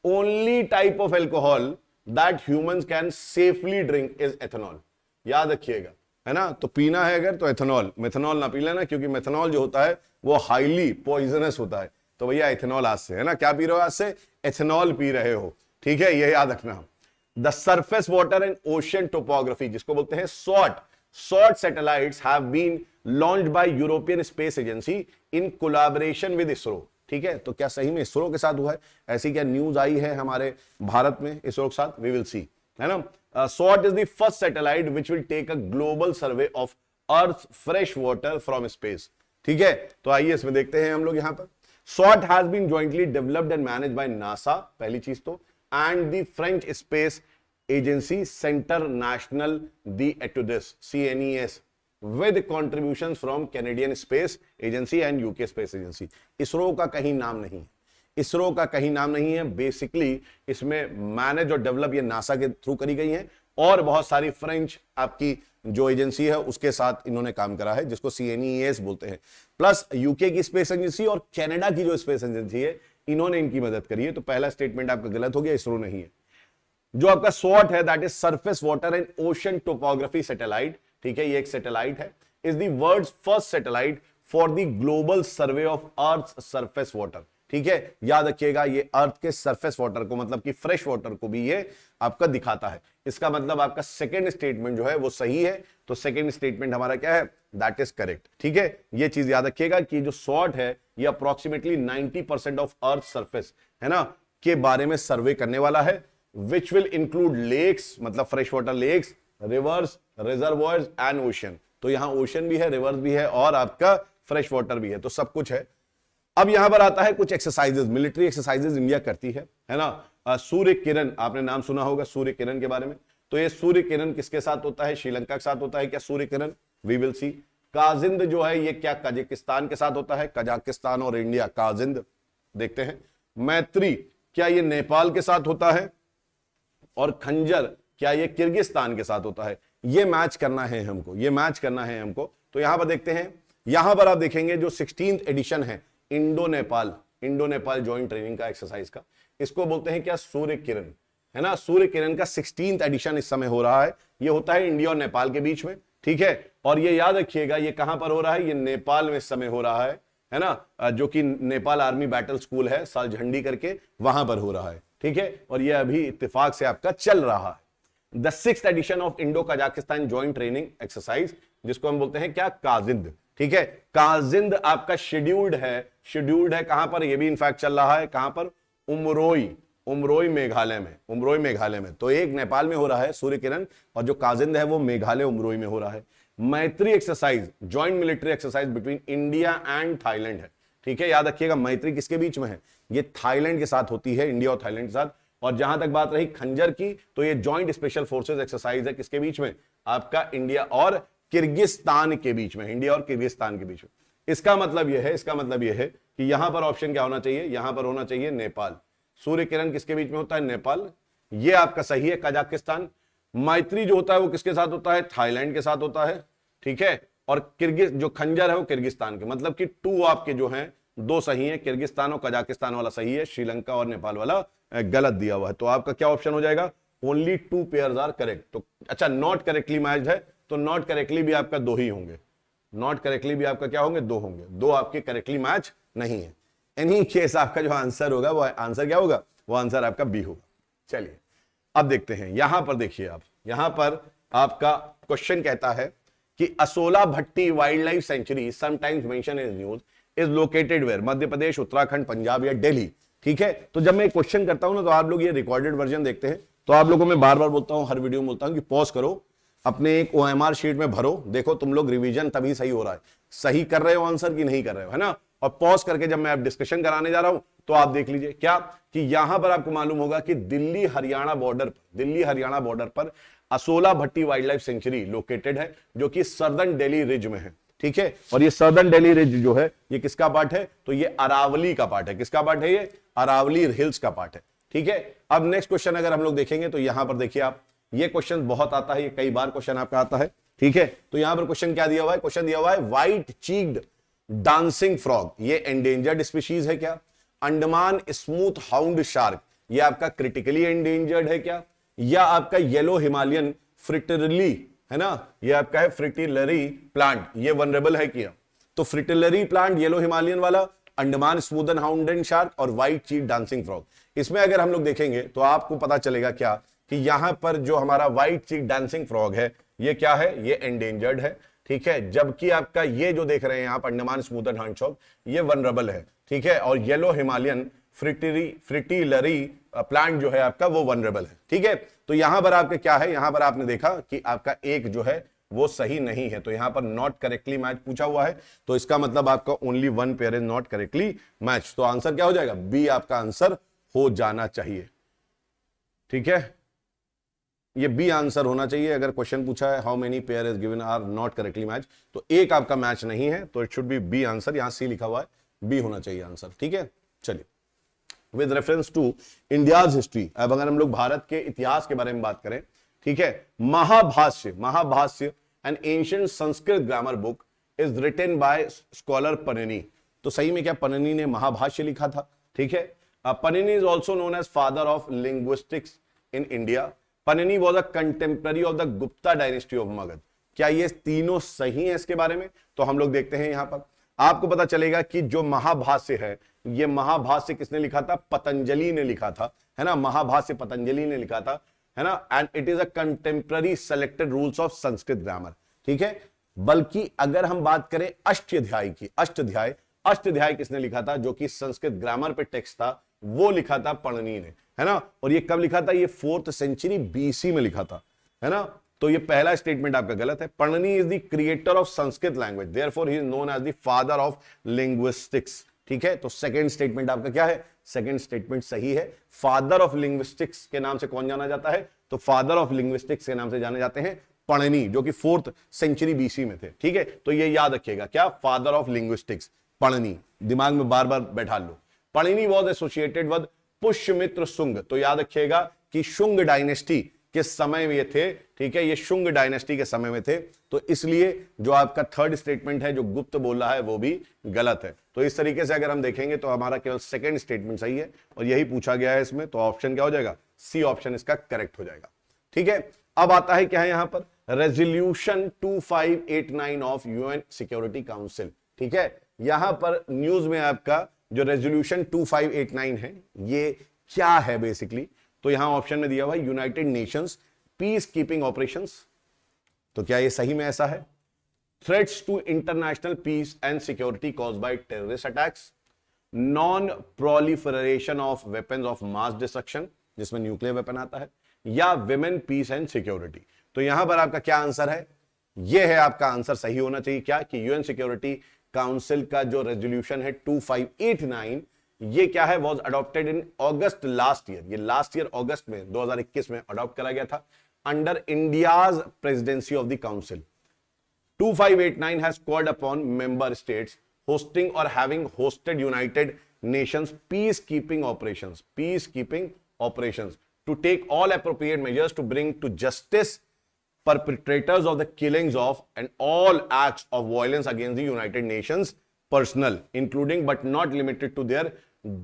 only type of alcohol that humans can safely drink is ethanol, याद रखिएगा, है ना। तो पीना है अगर तो एथेनॉल, मेथनॉल ना पी लेना, क्योंकि मेथनॉल जो होता है वो हाईली पॉइजनस होता है। तो भैया एथेनॉल आज से, है ना, क्या पी रहे हो आज से, एथेनॉल पी रहे हो, ठीक है, ये याद रखना। The surface water and ocean topography, जिसको बोलते हैं short, short satellites have been launched bye European space agency in collaboration with ISRO. ठीक है, तो क्या सही में इसरो के साथ हुआ है, ऐसी क्या न्यूज आई है हमारे भारत में इसरो के साथ, वी विल सी, है ना। SWOT is the first satellite which will take a global survey of Earth's fresh water from space. ठीक है, तो आइए इसमें देखते हैं हम लोग यहां पर। SWOT has been jointly developed and managed by NASA, पहली चीज तो, and the French space agency Centre National d'Etudes, CNES, with contributions from Canadian Space Agency and UK Space Agency. ISRO का कहीं नाम नहीं है, इसरो का कहीं नाम नहीं है। बेसिकली इसमें मैनेज और डेवलप ये नासा के थ्रू करी गई है, और बहुत सारी फ्रेंच आपकी जो एजेंसी है उसके साथ इन्होंने काम करा है, जिसको CNES बोलते हैं, प्लस यूके की स्पेस एजेंसी और कनाडा की जो स्पेस एजेंसी है, इन्होंने इनकी मदद करी है। तो पहला स्टेटमेंट आपका गलत हो गया, इसरो नहीं है। जो आपका SWOT है, that is surface water and ocean topography satellite, ठीक है, ये एक सैटेलाइट है, is the world's first satellite for the global survey of earth surface water. ठीक है, याद रखिएगा, ये अर्थ के सरफेस वाटर को, मतलब कि फ्रेश वाटर को भी ये आपका दिखाता है। इसका मतलब आपका सेकंड स्टेटमेंट जो है वो सही है, तो सेकंड स्टेटमेंट हमारा क्या है, दैट इज करेक्ट। ठीक है, ये चीज याद रखिएगा कि जो SWOT है ये अप्रोक्सीमेटली 90% ऑफ अर्थ सरफेस, है ना, के बारे में सर्वे करने वाला है, विच विल इंक्लूड लेक्स, मतलब fresh water lakes, rivers, reservoirs and ocean. तो यहां ओशन भी है, रिवर्स भी है, और आपका फ्रेश वाटर भी है, तो सब कुछ है। अब यहां पर आता है कुछ एक्सरसाइजेस, मिलिट्री एक्सरसाइजेस इंडिया करती है ना। सूर्य किरण, आपने नाम सुना होगा सूर्य किरण के बारे में। तो ये सूर्य किरण किसके साथ होता है, श्रीलंका के साथ होता है क्या सूर्य किरण, वी विल सी। काजिंद जो है ये क्या कजाकिस्तान के साथ होता है, कजाकिस्तान और इंडिया, काजिंद देखते हैं। मैत्री क्या ये नेपाल के साथ होता है, और खंजर क्या ये किर्गिस्तान के साथ होता है। ये मैच करना है हमको, ये मैच करना है हमको। तो यहां पर देखते हैं, यहां पर आप देखेंगे जो 16th एडिशन है इंडो नेपाल जॉइंट ट्रेनिंग का एक्सरसाइज का, इसको बोलते हैं क्या, सूर्य किरण, है ना। सूर्य किरण का 16th एडिशन इस समय हो रहा है, ये होता है इंडिया और नेपाल के बीच में। ठीक है, और ये याद रखिएगा ये कहां पर हो रहा है, ये नेपाल में इस समय हो रहा है ना, जो कि नेपाल आर्मी बैटल स्कूल है सालझंडी करके, वहां पर हो रहा है। ठीक है, और ये अभी इत्तेफाक से आपका चल रहा है। The 6th edition of Indo Kazakhstan joint training exercise, जिसको हम बोलते हैं क्या, काजिंद। ठीक है, काजिंद आपका शेड्यूल्ड है कहां पर, ये भी इनफैक्ट चल रहा है कहां पर, उमरोई मेघालय में। तो एक नेपाल में हो रहा है सूर्य किरण, और जो काजिंद है वो मेघालय उमरोई में हो रहा है। मैत्री exercise, joint military exercise between India and Thailand है। ठीक है, याद रखिएगा मैत्री किसके बीच में है, ये थाईलैंड के साथ होती है, इंडिया और थाईलैंड के साथ। और जहां तक बात रही खंजर की, तो ये जॉइंट स्पेशल फोर्सेज एक्सरसाइज है किसके बीच में, आपका इंडिया और किर्गिस्तान के बीच में, इंडिया और किर्गिस्तान के बीच में। इसका मतलब यह है कि यहां पर ऑप्शन क्या होना चाहिए, यहां पर होना चाहिए नेपाल। सूर्य किरण किसके बीच में होता है, नेपाल, ये आपका सही है, कजाकिस्तान। मैत्री जो होता है वो किसके साथ होता है, थाईलैंड के साथ होता है। ठीक है, और किर्गिज जो खंजर है वो किर्गिस्तान के, मतलब कि 2 आपके जो हैं 2 सही है, किर्गिस्तान और कजाकिस्तान वाला सही है, श्रीलंका और नेपाल वाला गलत दिया हुआ है। तो आपका क्या ऑप्शन हो जाएगा, ओनली 2 पेयर्स आर करेक्ट। तो अच्छा, नॉट करेक्टली मैच्ड है, तो नॉट करेक्टली भी आपका 2 ही होंगे, नॉट करेक्टली भी आपका क्या होंगे, 2 होंगे, 2 आपके करेक्टली मैच नहीं है। एनी केस आपका जो आंसर होगा वो आंसर क्या होगा, वो आंसर आपका बी होगा। चलिए अब देखते हैं, यहां पर देखिए आप, यहां पर आपका क्वेश्चन कहता है कि Asola Bhatti wild life sanctuary sometimes mention in news is located where, Madhya Pradesh, Uttarakhand, Punjab या दिल्ली। ठीक है, तो जब मैं क्वेश्चन करता हूं ना, तो आप लोग ये रिकॉर्डेड वर्जन देखते हैं, तो आप लोगों को मैं बार बार बोलता हूं, हर वीडियो में बोलता हूं कि पॉज करो, अपने एक OMR शीट में भरो, देखो तुम लोग रिवीजन तभी सही हो रहा है, सही कर रहे हो आंसर की नहीं कर रहे हो, है ना। और पॉज करके जब मैं अब डिस्कशन कराने जा रहा हूं, तो आप देख लीजिए क्या, कि यहां पर आपको मालूम होगा कि दिल्ली हरियाणा बॉर्डर पर Asola Bhatti wild life sanctuary located है, जो कि सर्दर्न दिल्ली रिज में है। ठीक है, और ये सर्दर्न दिल्ली रिज जो है ये किसका पार्ट है, तो ये अरावली का पार्ट है। किसका पार्ट है, ये अरावली हिल्स का पार्ट है। ठीक है, अब नेक्स्ट क्वेश्चन अगर हम लोग देखेंगे तो यहां पर देखिए आप, ये क्वेश्चन बहुत आता है, ये कई बार क्वेश्चन आपका आता है, ठीक है। तो यहां पर क्वेश्चन क्या दिया हुआ है, क्वेश्चन दिया हुआ है व्हाइट चीक्ड डांसिंग फ्रॉग, ये एंडेंजर्ड स्पीशीज है क्या? अंडमान स्मूथ हाउंड शार्क, ये आपका क्रिटिकली एंडेंजर्ड है क्या? या आपका येलो हिमालयन फ्रिटिलरी है ना, ये आपका है फ्रिटिलरी प्लांट, ये वनरेबल है क्या? तो फ्रिटिलरी प्लांट, येलो हिमालयन वाला, अंडमान स्मूथ हाउंड शार्क और व्हाइट चीक डांसिंग फ्रॉग। इसमें अगर हम लोग देखेंगे तो आपको पता चलेगा क्या कि यहां पर जो हमारा व्हाइट चीक डांसिंग फ्रॉग है ये क्या है, ये एंडेंजर्ड है, ठीक है। जबकि आपका ये जो देख रहे हैं आप अंडमान स्मूथ हाउंड शार्क, ये वनरेबल है, ठीक है। और येलो हिमालयन फ्रिटिलरी प्लांट जो है आपका वो वनरेबल है, ठीक है। तो यहां पर आपके क्या है, यहां पर आपने देखा कि आपका एक जो है वो सही नहीं है, तो यहां पर नॉट करेक्टली मैच पूछा हुआ है, तो इसका मतलब आपका only one pair is not correctly match. तो आंसर क्या हो जाएगा, बी आपका आंसर हो जाना चाहिए, ठीक है। ये बी आंसर होना चाहिए। अगर क्वेश्चन पूछा है how many pair is given are not correctly match, तो एक आपका मैच नहीं है, तो it should be B answer. यहां सी लिखा हुआ है, बी होना चाहिए आंसर, ठीक है। चलिए, with reference to India's history, अब अगर हम लोग भारत के इतिहास के बारे में बात करें, ठीक है, Mahabhashya an ancient Sanskrit grammar book is written by scholar Panini. तो सही में क्या पनिनी ने महाभाष्य लिखा था, ठीक है। Panini is also known as father of linguistics in India. Panini was a contemporary of the Gupta dynasty of Magadha. क्या ये तीनों सही है इसके बारे में? तो हम लोग देखते हैं यहां पर आपको पता चलेगा कि जो महाभाष्य है, ये महाभाष्य किसने लिखा था, पतंजलि ने लिखा था, है ना। महाभाष्य पतंजलि ने लिखा था, है ना। And it is a contemporary selected rules of Sanskrit grammar, ठीक है। बल्कि अगर हम बात करें अष्टाध्यायी की, अष्टाध्याय किसने लिखा था, जो कि संस्कृत ग्रामर पे टेक्स्ट था, वो लिखा था पणनी ने, है ना। और ये कब लिखा था, ये 4th सेंचुरी बीसी में लिखा था, है ना। तो ये पहला स्टेटमेंट आपका गलत है। Panini is the creator of Sanskrit language, therefore he is known as the father of linguistics, ठीक है। तो सेकंड स्टेटमेंट आपका क्या है, सेकंड स्टेटमेंट सही है। फादर ऑफ लिंग्विस्टिक्स के नाम से कौन जाना जाता है, तो फादर ऑफ लिंग्विस्टिक्स के नाम से जाने जाते हैं पणनी, जो कि 4th सेंचुरी बीसी में थे, ठीक है। तो ये याद रखिएगा, क्या, फादर ऑफ लिंग्विस्टिक्स पणनी, दिमाग में बार बार बैठा लो। Panini was associated with Pushyamitra Shunga, तो याद रखिएगा कि शुंग डायनेस्टी के समय में ये थे, ठीक है, ये शुंग डायनेस्टी के समय में थे। तो इसलिए जो आपका थर्ड स्टेटमेंट है जो गुप्त बोल रहा है वो भी गलत है। तो इस तरीके से अगर हम देखेंगे तो हमारा केवल सेकंड स्टेटमेंट सही है और यही पूछा गया है इसमें, तो ऑप्शन क्या हो जाएगा, सी ऑप्शन इसका करेक्ट हो जाएगा, ठीक है। अब आता है क्या है यहां पर, resolution 2589 of UN security council, ठीक है। यहां पर न्यूज में आपका जो रेजोल्यूशन 2589 है ये क्या है बेसिकली, तो यहां ऑप्शन में दिया हुआ है United Nations peace keeping operations. तो क्या ये सही में ऐसा है? Threats to international peace and security caused by terrorist attacks, non proliferation of weapons of mass destruction, जिसमें न्यूक्लियर वेपन आता है, या विमेन पीस एंड सिक्योरिटी। तो यहां पर आपका क्या आंसर है, यह है आपका आंसर सही होना चाहिए, क्या कि यूएन सिक्योरिटी काउंसिल का जो रेजोल्यूशन है 2589, ये क्या है, was adopted in August last year, ये लास्ट ईयर अगस्त में 2021 में अडॉप्ट करा गया था under India's presidency of the council. 2589 has called upon member states hosting or having hosted United Nations peacekeeping operations to take all appropriate measures to bring to justice perpetrators of the killings of and all acts of violence against the United Nations personnel, including but not limited to their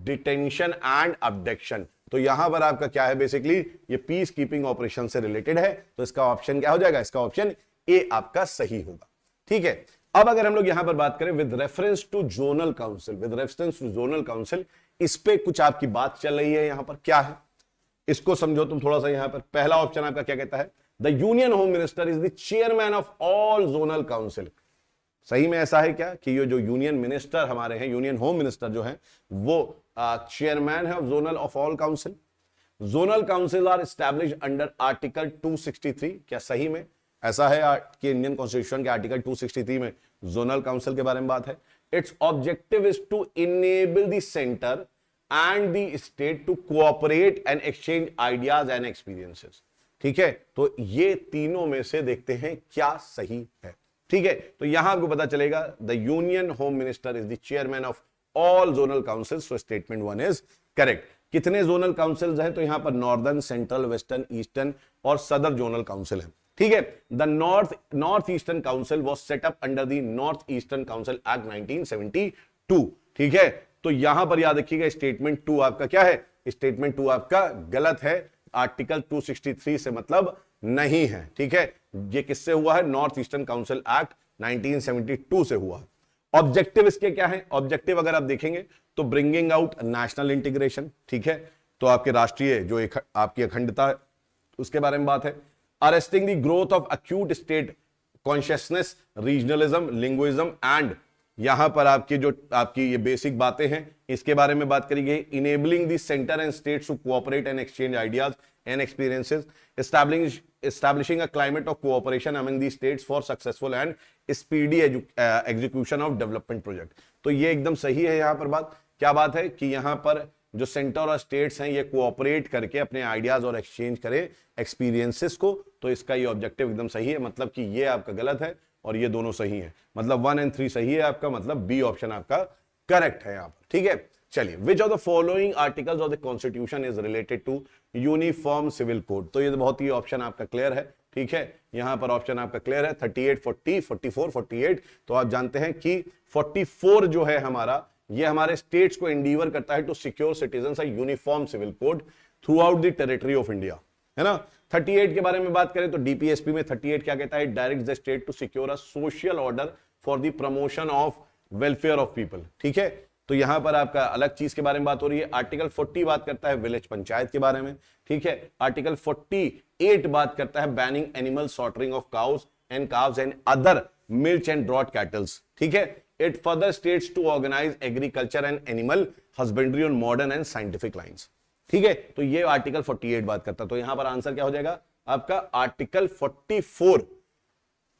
detention and abduction। तो यहां पर आपका क्या है, basically ये peace keeping operation से related है, तो इसका ऑप्शन क्या हो जाएगा, इसका ऑप्शन ए आपका सही होगा, ठीक है। अब अगर हम लोग यहां पर बात करें with reference to zonal council, with reference to zonal council, इस पे कुछ आपकी बात चल रही है, यहां पर क्या है इसको समझो तुम थोड़ा सा। यहां पर पहला ऑप्शन आपका क्या कहता है, the union home minister is the chairman of all zonal council. सही में ऐसा है क्या कि ये जो यूनियन मिनिस्टर हमारे हैं, यूनियन होम मिनिस्टर जो है वो चेयरमैन है zonal of all council. Zonal council are established under article 263, क्या सही में ऐसा है कि इंडियन कॉन्स्टिट्यूशन के आर्टिकल 263 में जोनल काउंसिल के बारे में बात है। Its objective is to enable the centre and the state to cooperate and exchange ideas and experiences, ठीक है। तो ये तीनों में से देखते हैं क्या सही है, ठीक है। तो यहां आपको पता चलेगा the union home minister is the chairman of all zonal council, so statement 1 is correct. कितने जोनल काउंसिल्स हैं, तो यहां पर नॉर्दर्न, सेंट्रल, वेस्टर्न, ईस्टर्न और सदर जोनल काउंसिल है। ठीक है, the north eastern council was set up under the north eastern council act 1972। ठीक है, तो यहां पर याद रखिएगा स्टेटमेंट 2 आपका क्या है, स्टेटमेंट 2 आपका गलत है, आर्टिकल 263 से मतलब नहीं है। ठीक है, ये किससे हुआ है, नॉर्थ ईस्टर्न काउंसिल एक्ट 1972 से हुआ है। ऑब्जेक्टिव इसके क्या है, ऑब्जेक्टिव अगर आप देखेंगे तो ब्रिंगिंग आउट नेशनल इंटीग्रेशन। ठीक है, तो आपके राष्ट्रीय जो आपकी अखंडता है उसके बारे में बात है। Arresting the growth of acute state consciousness, regionalism, linguism and यहां पर आपकी जो आपकी ये बेसिक बातें हैं इसके बारे में बात करी गई। Enabling the centre and states to cooperate and exchange ideas and experiences, establishing a climate of cooperation among the states for successful and speedy execution of development project। तो ये एकदम सही है। यहां पर बात क्या बात है कि यहां पर जो सेंटर और स्टेट्स हैं ये कोऑपरेट करके अपने आइडियाज और एक्सचेंज करें एक्सपीरियंसेस को, तो इसका ये ऑब्जेक्टिव एकदम सही है। मतलब कि ये आपका गलत है और ये दोनों सही है, मतलब 1 और 3 सही है आपका, मतलब बी ऑप्शन आपका करेक्ट है यहां पर। ठीक है, चलिए, which of the following articles of the constitution is related to uniform civil code. तो ये बहुत ही ऑप्शन आपका क्लियर है। ठीक है, यहां पर ऑप्शन आपका क्लियर है 38, 40, 44, 48। तो आप जानते हैं कि 44 जो है हमारा, ये हमारे स्टेट्स को एंडीवर करता है to secure citizens a uniform civil code throughout the territory of India, है ना। 38 के बारे में बात करें तो डीपीएसपी में 38 क्या कहता है, direct the state to secure a social order for the promotion of welfare of people. ठीक है, तो यहां पर आपका अलग चीज के बारे में बात हो रही है। आर्टिकल 40 बात करता है विलेज पंचायत के बारे में। ठीक है, आर्टिकल 48 बात करता है banning animal slaughtering of cows and other milk and draught cattles. ठीक है, it further states to organise agriculture and animal husbandry on modern and scientific lines. ठीक है, तो ये आर्टिकल 48 बात करता है। तो यहां पर आंसर क्या हो जाएगा आपका, आर्टिकल 44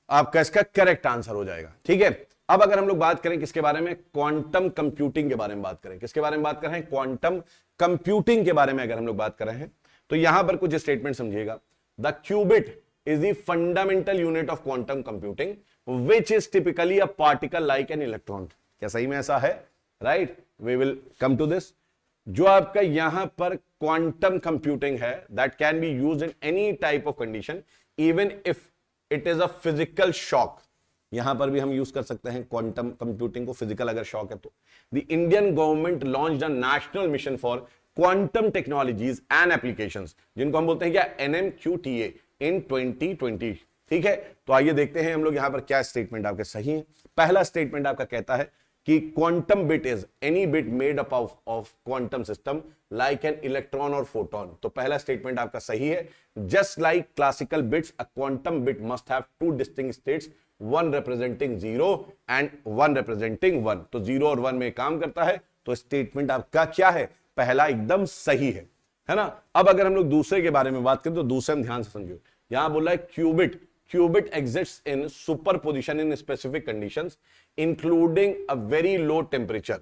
आपका इसका करेक्ट आंसर हो जाएगा। ठीक है, अब अगर हम लोग बात करें किसके बारे में, क्वांटम कंप्यूटिंग के बारे में बात करें, किसके बारे में बात कर रहे हैं, क्वांटम कंप्यूटिंग के बारे में अगर हम लोग बात कर रहे हैं तो यहां पर कुछ स्टेटमेंट समझिएगा। The qubit is the fundamental unit of quantum computing which is typically a particle like an electron। क्या सही में ऐसा है, right, we will come to this. जो आपका यहां पर क्वांटम कंप्यूटिंग है that can be used in any type of condition even if it is a physical shock. यहां पर भी हम यूज कर सकते हैं क्वांटम कंप्यूटिंग को, फिजिकल अगर शॉक है तो। The Indian government launched a national mission for quantum technologies and applications, जिनको हम बोलते हैं क्या, NMQTA इन 2020। ठीक है, तो आइए देखते हैं हम लोग यहां पर क्या स्टेटमेंट आपके सही है। पहला स्टेटमेंट आपका कहता है कि quantum bit is any bit made up of quantum system like an electron और फोटोन। तो पहला स्टेटमेंट आपका सही है। Just like classical bits a quantum bit must have 2 distinct states, 1 representing 0 and 1 representing 1। तो 0 और 1 में काम करता है। तो स्टेटमेंट आपका क्या है, पहला एकदम सही है ना। अब अगर हम लोग दूसरे के बारे में बात करें तो दूसरे में ध्यान से समझो। यहां बोला है qubit exists in superposition in specific conditions including a very low temperature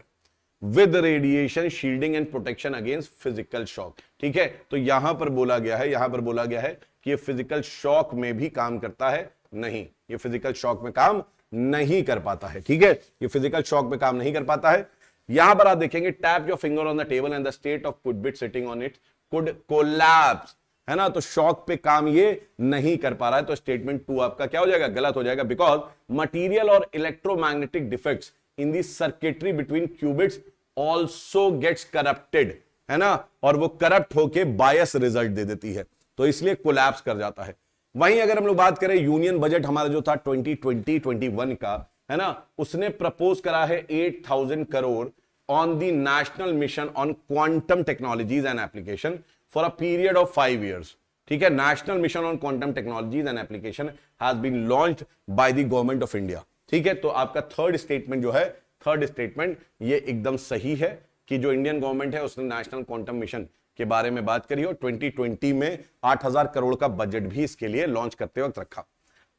with radiation shielding and protection against physical shock. ठीक है, तो यहां पर बोला गया है कि ये फिजिकल शॉक में भी काम करता है, नहीं, ये फिजिकल शॉक में काम नहीं कर पाता है। ठीक है, ये फिजिकल शॉक में काम नहीं कर पाता है। यहां पर आप देखेंगे tap your finger on the table and the state of bit sitting on it could collapse, है ना। तो शॉक पे काम ये नहीं कर पा रहा है। तो स्टेटमेंट 2 आपका क्या हो जाएगा, गलत हो जाएगा। बिकॉज मटीरियल और electromagnetic defects in the circuitry between qubits also gets corrupted, है ना, और वो करप्ट होके बायस रिजल्ट दे देती है, तो इसलिए कोलैप्स कर जाता है। वहीं अगर हम लोग बात करें यूनियन बजट हमारा जो था 2020-21 का, है ना, उसने प्रपोज करा है 8,000 crore on the national mission on quantum technologies and application for a period of 5 years। ठीक है, national mission on quantum technologies and application has been launched by the government of India. ठीक है, तो आपका थर्ड स्टेटमेंट जो है, third statement ये एकदम सही है कि जो इंडियन गवर्नमेंट है उसने नेशनल क्वांटम मिशन के बारे में बात करी और 2020 में 8,000 करोड़ का बजट भी इसके लिए लॉन्च करते वक्त रखा।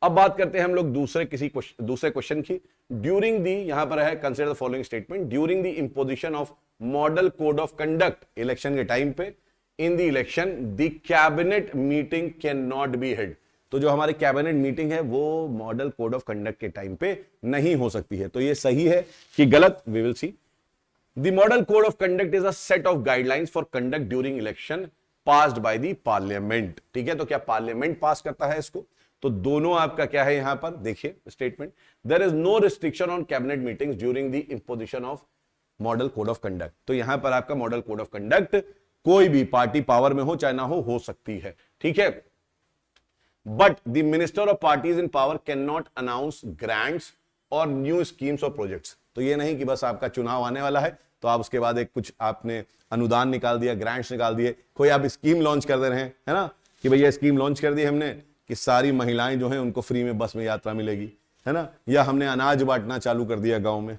अब बात करते हैं हम लोग दूसरे क्वेश्चन की। ड्यूरिंग दी, यहां पर है consider the following statement, during the imposition of model code of conduct election के टाइम पे in the election the cabinet meeting can not be held. तो जो हमारी कैबिनेट मीटिंग है वो मॉडल कोड ऑफ कंडक्ट के टाइम पे नहीं हो सकती है। तो ये सही है कि गलत, we will see. The model code of conduct is a set of guidelines for conduct during election passed by the parliament. ठीक है, तो क्या पार्लियामेंट पास करता है इसको? तो दोनों आपका क्या है यहां पर देखिए statement, there is no restriction on cabinet meetings during the imposition of model code of conduct. तो यहां पर आपका मॉडल कोड ऑफ कंडक्ट कोई भी पार्टी पावर में हो चाहे ना हो सकती है। ठीक है, but the minister of parties in power can not announce grants और न्यू स्कीम्स और प्रोजेक्ट्स। तो ये नहीं कि बस आपका चुनाव आने वाला है तो आप उसके बाद एक कुछ आपने अनुदान निकाल दिया, ग्रांट्स निकाल दिए, कोई आप स्कीम लॉन्च कर दे रहे हैं, है ना, कि भैया स्कीम लॉन्च कर दी हमने कि सारी महिलाएं जो हैं उनको फ्री में बस में यात्रा मिलेगी, है ना, या हमने अनाज बांटना चालू कर दिया गांव में,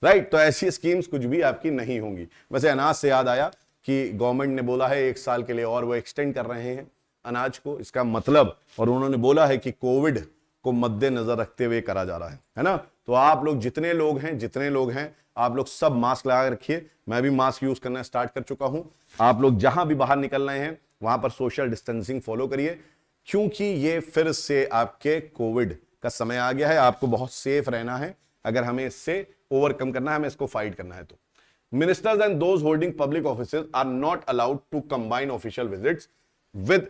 राइट। तो ऐसी स्कीम्स कुछ भी आपकी नहीं होंगी। वैसे अनाज से याद आया कि गवर्नमेंट ने बोला है 1 साल के लिए और वो एक्सटेंड कर रहे हैं अनाज को, इसका मतलब, और उन्होंने बोला है कि कोविड को मद्देनजर रखते हुए करा जा रहा है ना। तो आप लोग जितने लोग हैं आप लोग सब मास्क लगा के रखिए। मैं भी मास्क यूज करना स्टार्ट कर चुका हूं। आप लोग जहां भी बाहर निकल रहे हैं वहां पर सोशल डिस्टेंसिंग फॉलो करिए, क्योंकि ये फिर से आपके कोविड का समय आ गया है। आपको बहुत सेफ रहना है अगर हमें इससे ओवरकम करना है, हमें इसको फाइट करना है। तो ministers and those holding public offices are not allowed to combine official visits with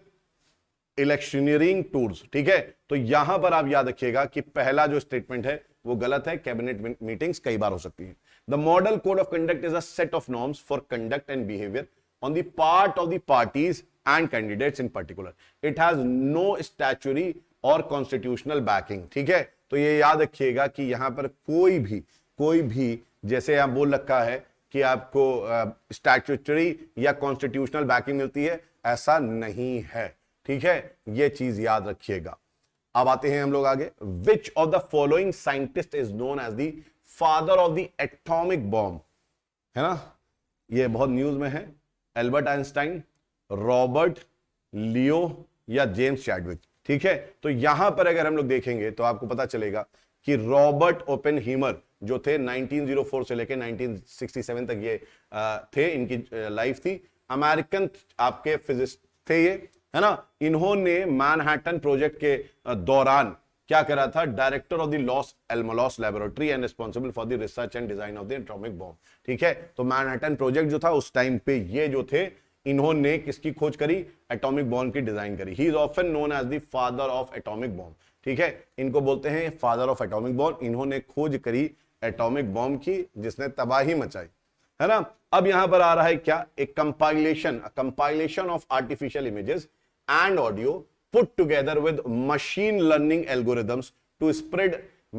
electioneering tours. ठीक है, तो यहां पर आप याद रखिएगा कि पहला जो स्टेटमेंट है वो गलत है। कैबिनेट मीटिंग्स कई बार हो सकती है। The model code of conduct is a set of norms for conduct and behaviour on the part of the parties and candidates in particular. It has no statutory और constitutional backing. ठीक है, तो ये याद रखिएगा कि यहां पर कोई भी जैसे यहां बोल रखा है कि आपको स्टैट्यूटरी या कॉन्स्टिट्यूशनल बैकिंग मिलती है, ऐसा नहीं है। ठीक है, ये चीज याद रखिएगा। अब आते हैं हम लोग आगे। Which of the following scientist is known as the father of the atomic bomb, है ना, ये बहुत न्यूज में है। एल्बर्ट आइंस्टाइन, रॉबर्ट लियो या जेम्स चैडविक। ठीक है, तो यहां पर अगर हम लोग देखेंगे तो आपको पता चलेगा कि रॉबर्ट ओपेनहीमर जो थे 1904 से लेकर 1967 तक ये थे, इनकी लाइफ थी। अमेरिकन आपके फिजिसिस्ट थे ये, है ना। इन्होंने मैनहट्टन प्रोजेक्ट के दौरान क्या करा था, director of the Los Alamos laboratory and responsible for the research and design of the atomic bomb. ठीक है, तो मैनहट्टन प्रोजेक्ट जो था उस टाइम पे ये जो थे इन्होंने किसकी खोज करी, एटॉमिक बॉम्ब की डिजाइन करी। He is often known as the father of atomic bomb. ठीक है, इनको बोलते हैं फादर ऑफ एटॉमिक बॉम्ब। इन्होंने खोज करी एटॉमिक बॉम्ब की जिसने तबाही मचाई, है ना। अब यहां पर आ रहा है क्या, एक compilation of artificial images and audio put together with machine learning algorithms to spread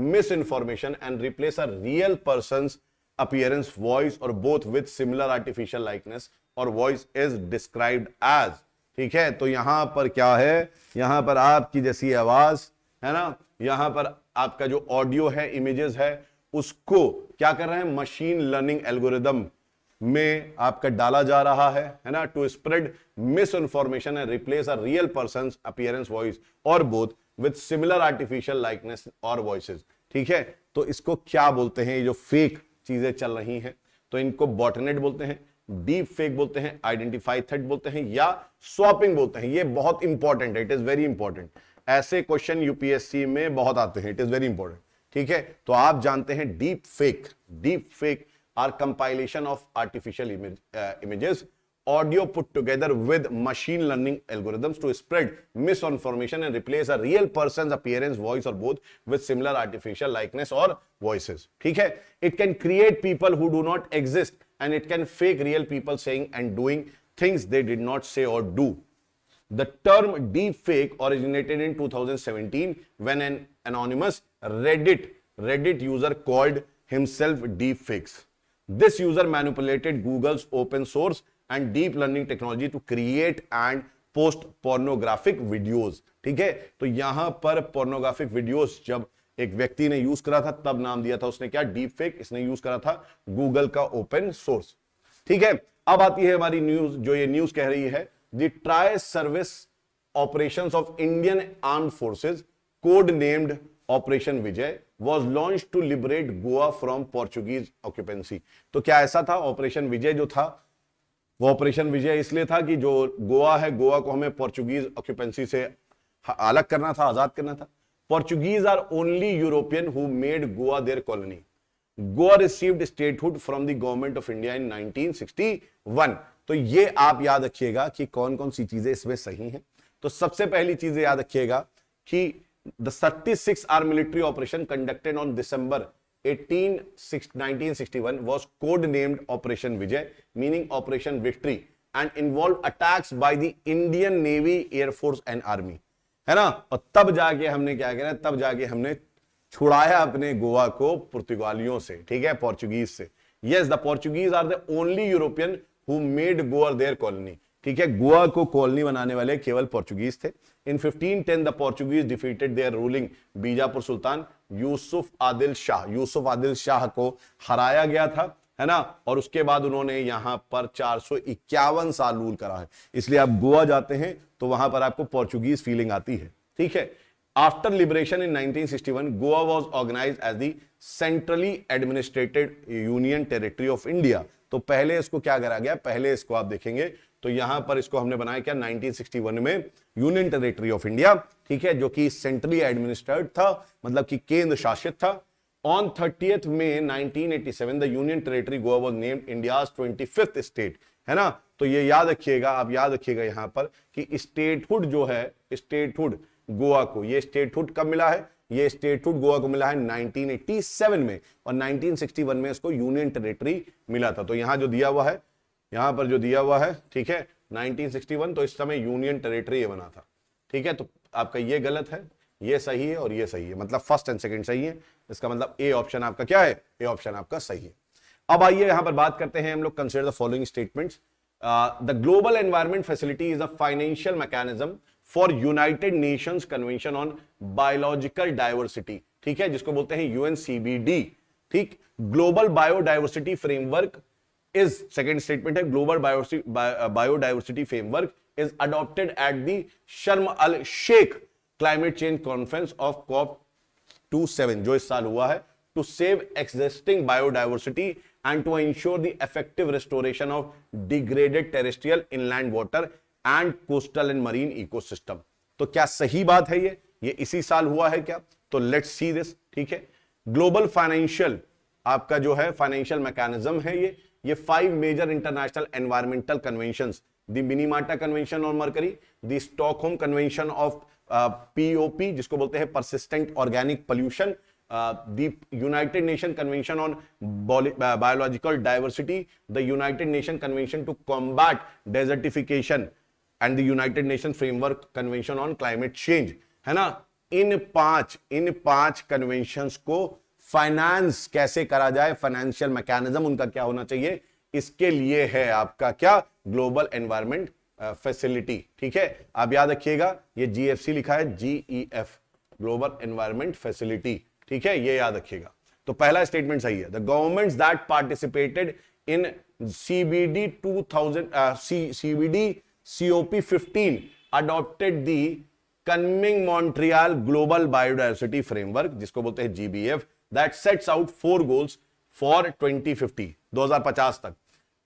misinformation and replace a real person's appearance, voice or both with similar artificial likeness or voice is described as। ठीक है, तो यहां पर क्या है, यहां पर आपकी जैसी आवाज है ना, यहां पर आपका जो ऑडियो है, इमेजेस है, उसको क्या कर रहे हैं, मशीन लर्निंग एल्गोरिदम में आपका डाला जा रहा है ना, to spread misinformation and replace a real person appearance, voice और both with similar artificial likeness और वॉइसेस। ठीक है, तो इसको क्या बोलते हैं, ये जो फेक चीजें चल रही हैं तो इनको बॉटनेट बोलते हैं, डीप फेक बोलते हैं, आइडेंटिफाई थ्रेट बोलते हैं या स्वैपिंग बोलते हैं। ये बहुत इंपॉर्टेंट है, इट इज वेरी इंपॉर्टेंट। ऐसे क्वेश्चन यूपीएससी में बहुत आते हैं, इट इज वेरी इंपॉर्टेंट। ठीक है, तो आप जानते हैं deep fake are compilation of artificial images, audio put together with machine learning algorithms to spread misinformation and replace a real person's appearance, voice or both with similar artificial likeness or voices। ठीक है, it can create people who do not exist and it can fake real people saying and doing things they did not say or do। The term deepfake originated in 2017 when an anonymous Reddit user called himself deepfakes। This user manipulated Google's open source and deep learning technology to create and post pornographic videos। ठीक है, तो यहां पर pornographic videos जब एक व्यक्ति ने use करा था तब नाम दिया था उसने क्या, डीप फेक। इसने यूज करा था गूगल का ओपन सोर्स। ठीक है, अब आती है हमारी न्यूज, जो ये न्यूज कह रही है, the tri service operations of Indian armed forces code named operation Vijay was launched to liberate Goa from Portuguese occupancy. तो क्या ऐसा था, ऑपरेशन विजय जो था वो ऑपरेशन विजय इसलिए था कि जो गोवा है, गोवा को हमें पोर्चुगीज ऑक्यूपेंसी से अलग करना था, आजाद करना था। Portuguese are only European who made Goa their colony. Goa received statehood from the government of India in 1961। तो ये आप याद रखिएगा कि कौन कौन सी चीजें इसमें सही हैं। तो सबसे पहली चीज याद रखिएगा कि the 36 hour military operation conducted on December 1961 was codenamed Operation Vijay, meaning Operation Victory, and involved attacks by the Indian Navy, Air Force and Army, है ना। और तब जाके हमने क्या करा, तब जाके हमने छुड़ाया अपने गोवा को पुर्तगालियों से, ठीक है, पोर्चुगीज से। Yes, the Portuguese are the only European who made Goa their colony, ठीक है, गोवा को कॉलोनी बनाने वाले केवल पोर्चुगीज थे। In 1510 the Portuguese defeated their ruling Bijapur sultan Yusuf Adil Shah को हराया गया था, है ना। और उसके बाद उन्होंने यहां पर 451 साल रूल करा है। इसलिए आप गोवा जाते हैं तो वहां पर आपको पोर्चुगीज फीलिंग आती है, ठीक है। After liberation in 1961 Goa was organised as the centrally administered union territory of India. तो पहले इसको क्या करा गया, पहले इसको आप देखेंगे तो यहां पर इसको हमने बनाया क्या 1961 में यूनियन टेरिटरी ऑफ इंडिया, ठीक है, जो कि सेंट्रली एडमिनिस्ट्रेटेड था, मतलब कि केंद्र शासित था। On 30th May 1987 the union territory Goa was named India's 25th state, है ना। तो ये याद रखिएगा, आप याद रखिएगा यहां पर कि स्टेटहुड जो है, स्टेटहुड गोवा को, ये स्टेटहुड कब मिला है, ये स्टेटहुड गोवा को मिला है 1987 में, और 1961 में इसको यूनियन टेरिटरी मिला था। तो यहां जो दिया हुआ है, यहां पर जो दिया हुआ है, ठीक है, 1961, तो इस समय यूनियन टेरिटरी ये बना था, ठीक है। तो आपका ये गलत है, ये सही है और ये सही है, मतलब फर्स्ट एंड सेकंड सही है। इसका मतलब ए ऑप्शन आपका क्या है, ए ऑप्शन आपका सही है। अब आइए यहां पर बात करते हैं हम लोग, consider the following statements. The global environment facility is a financial mechanism for United Nations convention on biological diversity, ठीक है, जिसको बोलते हैं यूएनसीबीडी, ठीक। Global biodiversity framework is, second statement है, global biodiversity framework is adopted at the Sharm El Sheikh climate change conference of COP27, जो इस साल हुआ है, to save existing biodiversity and to ensure the effective restoration of degraded terrestrial inland water and coastal and marine ecosystem. तो क्या सही बात है ये इसी साल हुआ है क्या? तो लेट्स सी दिस, ठीक है। ग्लोबल फाइनेंशियल आपका जो है फाइनेंशियल मैकेनिज्म है ये 5 major international environmental conventions, the Minamata convention on mercury, the Stockholm convention of POP जिसको बोलते हैं persistent organic pollution, the United Nation convention on biological diversity, the United Nation convention to combat desertification and the United Nation framework convention on climate change, है ना। इन पांच conventions को finance कैसे करा जाए, फाइनेंशियल मैकेनिज्म उनका क्या होना चाहिए, इसके लिए है आपका क्या, ग्लोबल एनवायरमेंट फैसिलिटी, ठीक है। आप याद रखिएगा ये GFC लिखा है, GEF ग्लोबल एनवायरमेंट फैसिलिटी, ठीक है, ये याद रखिएगा। तो पहला स्टेटमेंट सही है। The governments that participated in CBD COP15 adopted the Kunming Montreal Global Biodiversity Framework, जिसको बोलते हैं GBF, that sets out 4 goals for 2050 2050 तक,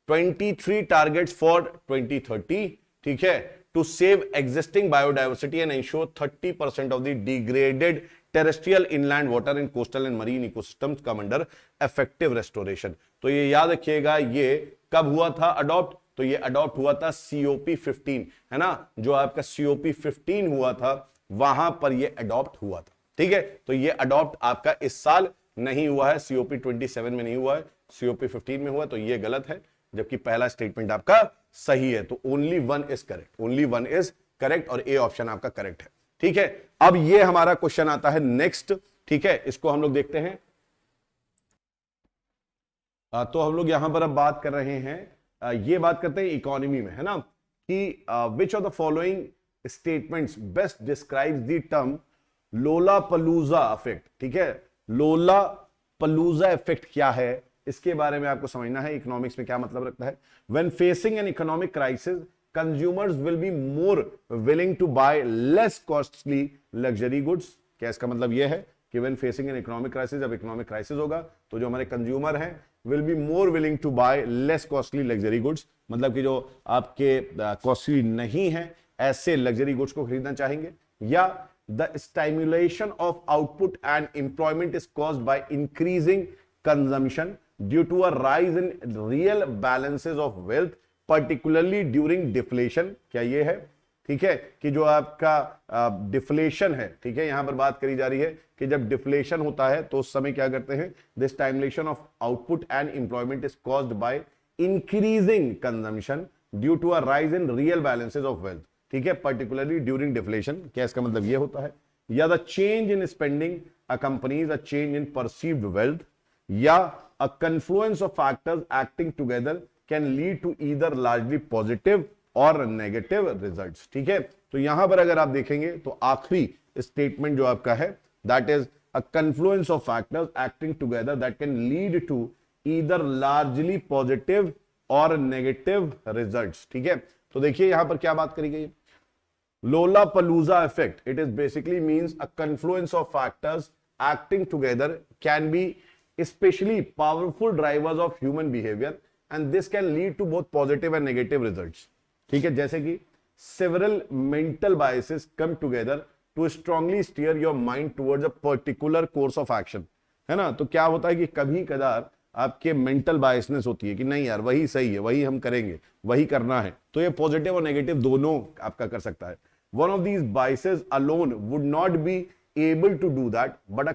23 targets for 2030, ठीक है, to save existing biodiversity and ensure 30% of the degraded terrestrial inland water and coastal and marine ecosystems come under effective restoration। तो ये याद रखिएगा, ये कब हुआ था अडॉप्ट, तो ये अडॉप्ट हुआ था COP15, है ना, जो आपका COP15 हुआ था वहां पर ये अडॉप्ट हुआ था, ठीक है। तो ये अडॉप्ट आपका इस साल नहीं हुआ है, COP27 में नहीं हुआ है, COP15 में हुआ, तो ये गलत है, जबकि पहला स्टेटमेंट आपका सही है। तो only one is correct, only one is correct, और ए ऑप्शन आपका करेक्ट है, ठीक है। अब ये हमारा क्वेश्चन आता है नेक्स्ट, ठीक है, इसको हम लोग देखते हैं। तो हम लोग यहां पर अब बात कर रहे हैं, ये बात करते हैं इकोनॉमी में, है ना, कि which of the following statements best describes the term lollapalooza effect, ठीक है। लोलापलूजा इफेक्ट क्या है, इसके बारे में आपको समझना है, इकोनॉमिक्स में क्या मतलब रखता है। When facing an economic crisis consumers will be more willing to buy less costly luxury goods. क्या इसका मतलब यह है कि when facing an economic crisis, जब इकोनॉमिक क्राइसिस होगा तो जो हमारे कंज्यूमर हैं will be more willing to buy less costly luxury goods, मतलब कि जो आपके कॉस्टली नहीं है ऐसे लग्जरी गुड्स को खरीदना चाहेंगे। या the stimulation of output and employment is caused by increasing consumption due to a rise in real balances of wealth particularly during deflation. क्या ये है? ठीक है, कि जो आपका डिफ्लेशन है, ठीक है, यहां पर बात करी जा रही है कि जब डिफ्लेशन होता है तो उस समय क्या करते हैं, this stagnation of output and employment is caused by increasing consumption due to a rise in real balances of wealth. ठीक है, पर्टिकुलरली ड्यूरिंग डिफ्लेशन। क्या इसका मतलब ये होता है? या the change in spending accompanies a change in perceived wealth, या a confluence of factors acting together can lead to either largely positive or negative results। ठीक है, तो यहां पर अगर आप देखेंगे तो आखिरी स्टेटमेंट जो आपका है, that is a confluence of factors acting together that can lead to either largely positive or negative results। ठीक है, तो देखिए यहां पर क्या बात करी गई, Lollapalooza effect, it is basically means a confluence of factors acting together can be especially powerful drivers of human behavior and this can lead to both positive and negative results। ठीक है, जैसे कि several mental biases come together to strongly steer your mind towards a particular course of action। है ना, तो क्या होता है कि कभी कदार आपके मेंटल बायसनेस होती है कि नहीं यार वही सही है, वही हम करेंगे, वही करना है, तो ये पॉजिटिव और नेगेटिव दोनों आपका कर सकता है। One of these biases alone would not be able to do that, but a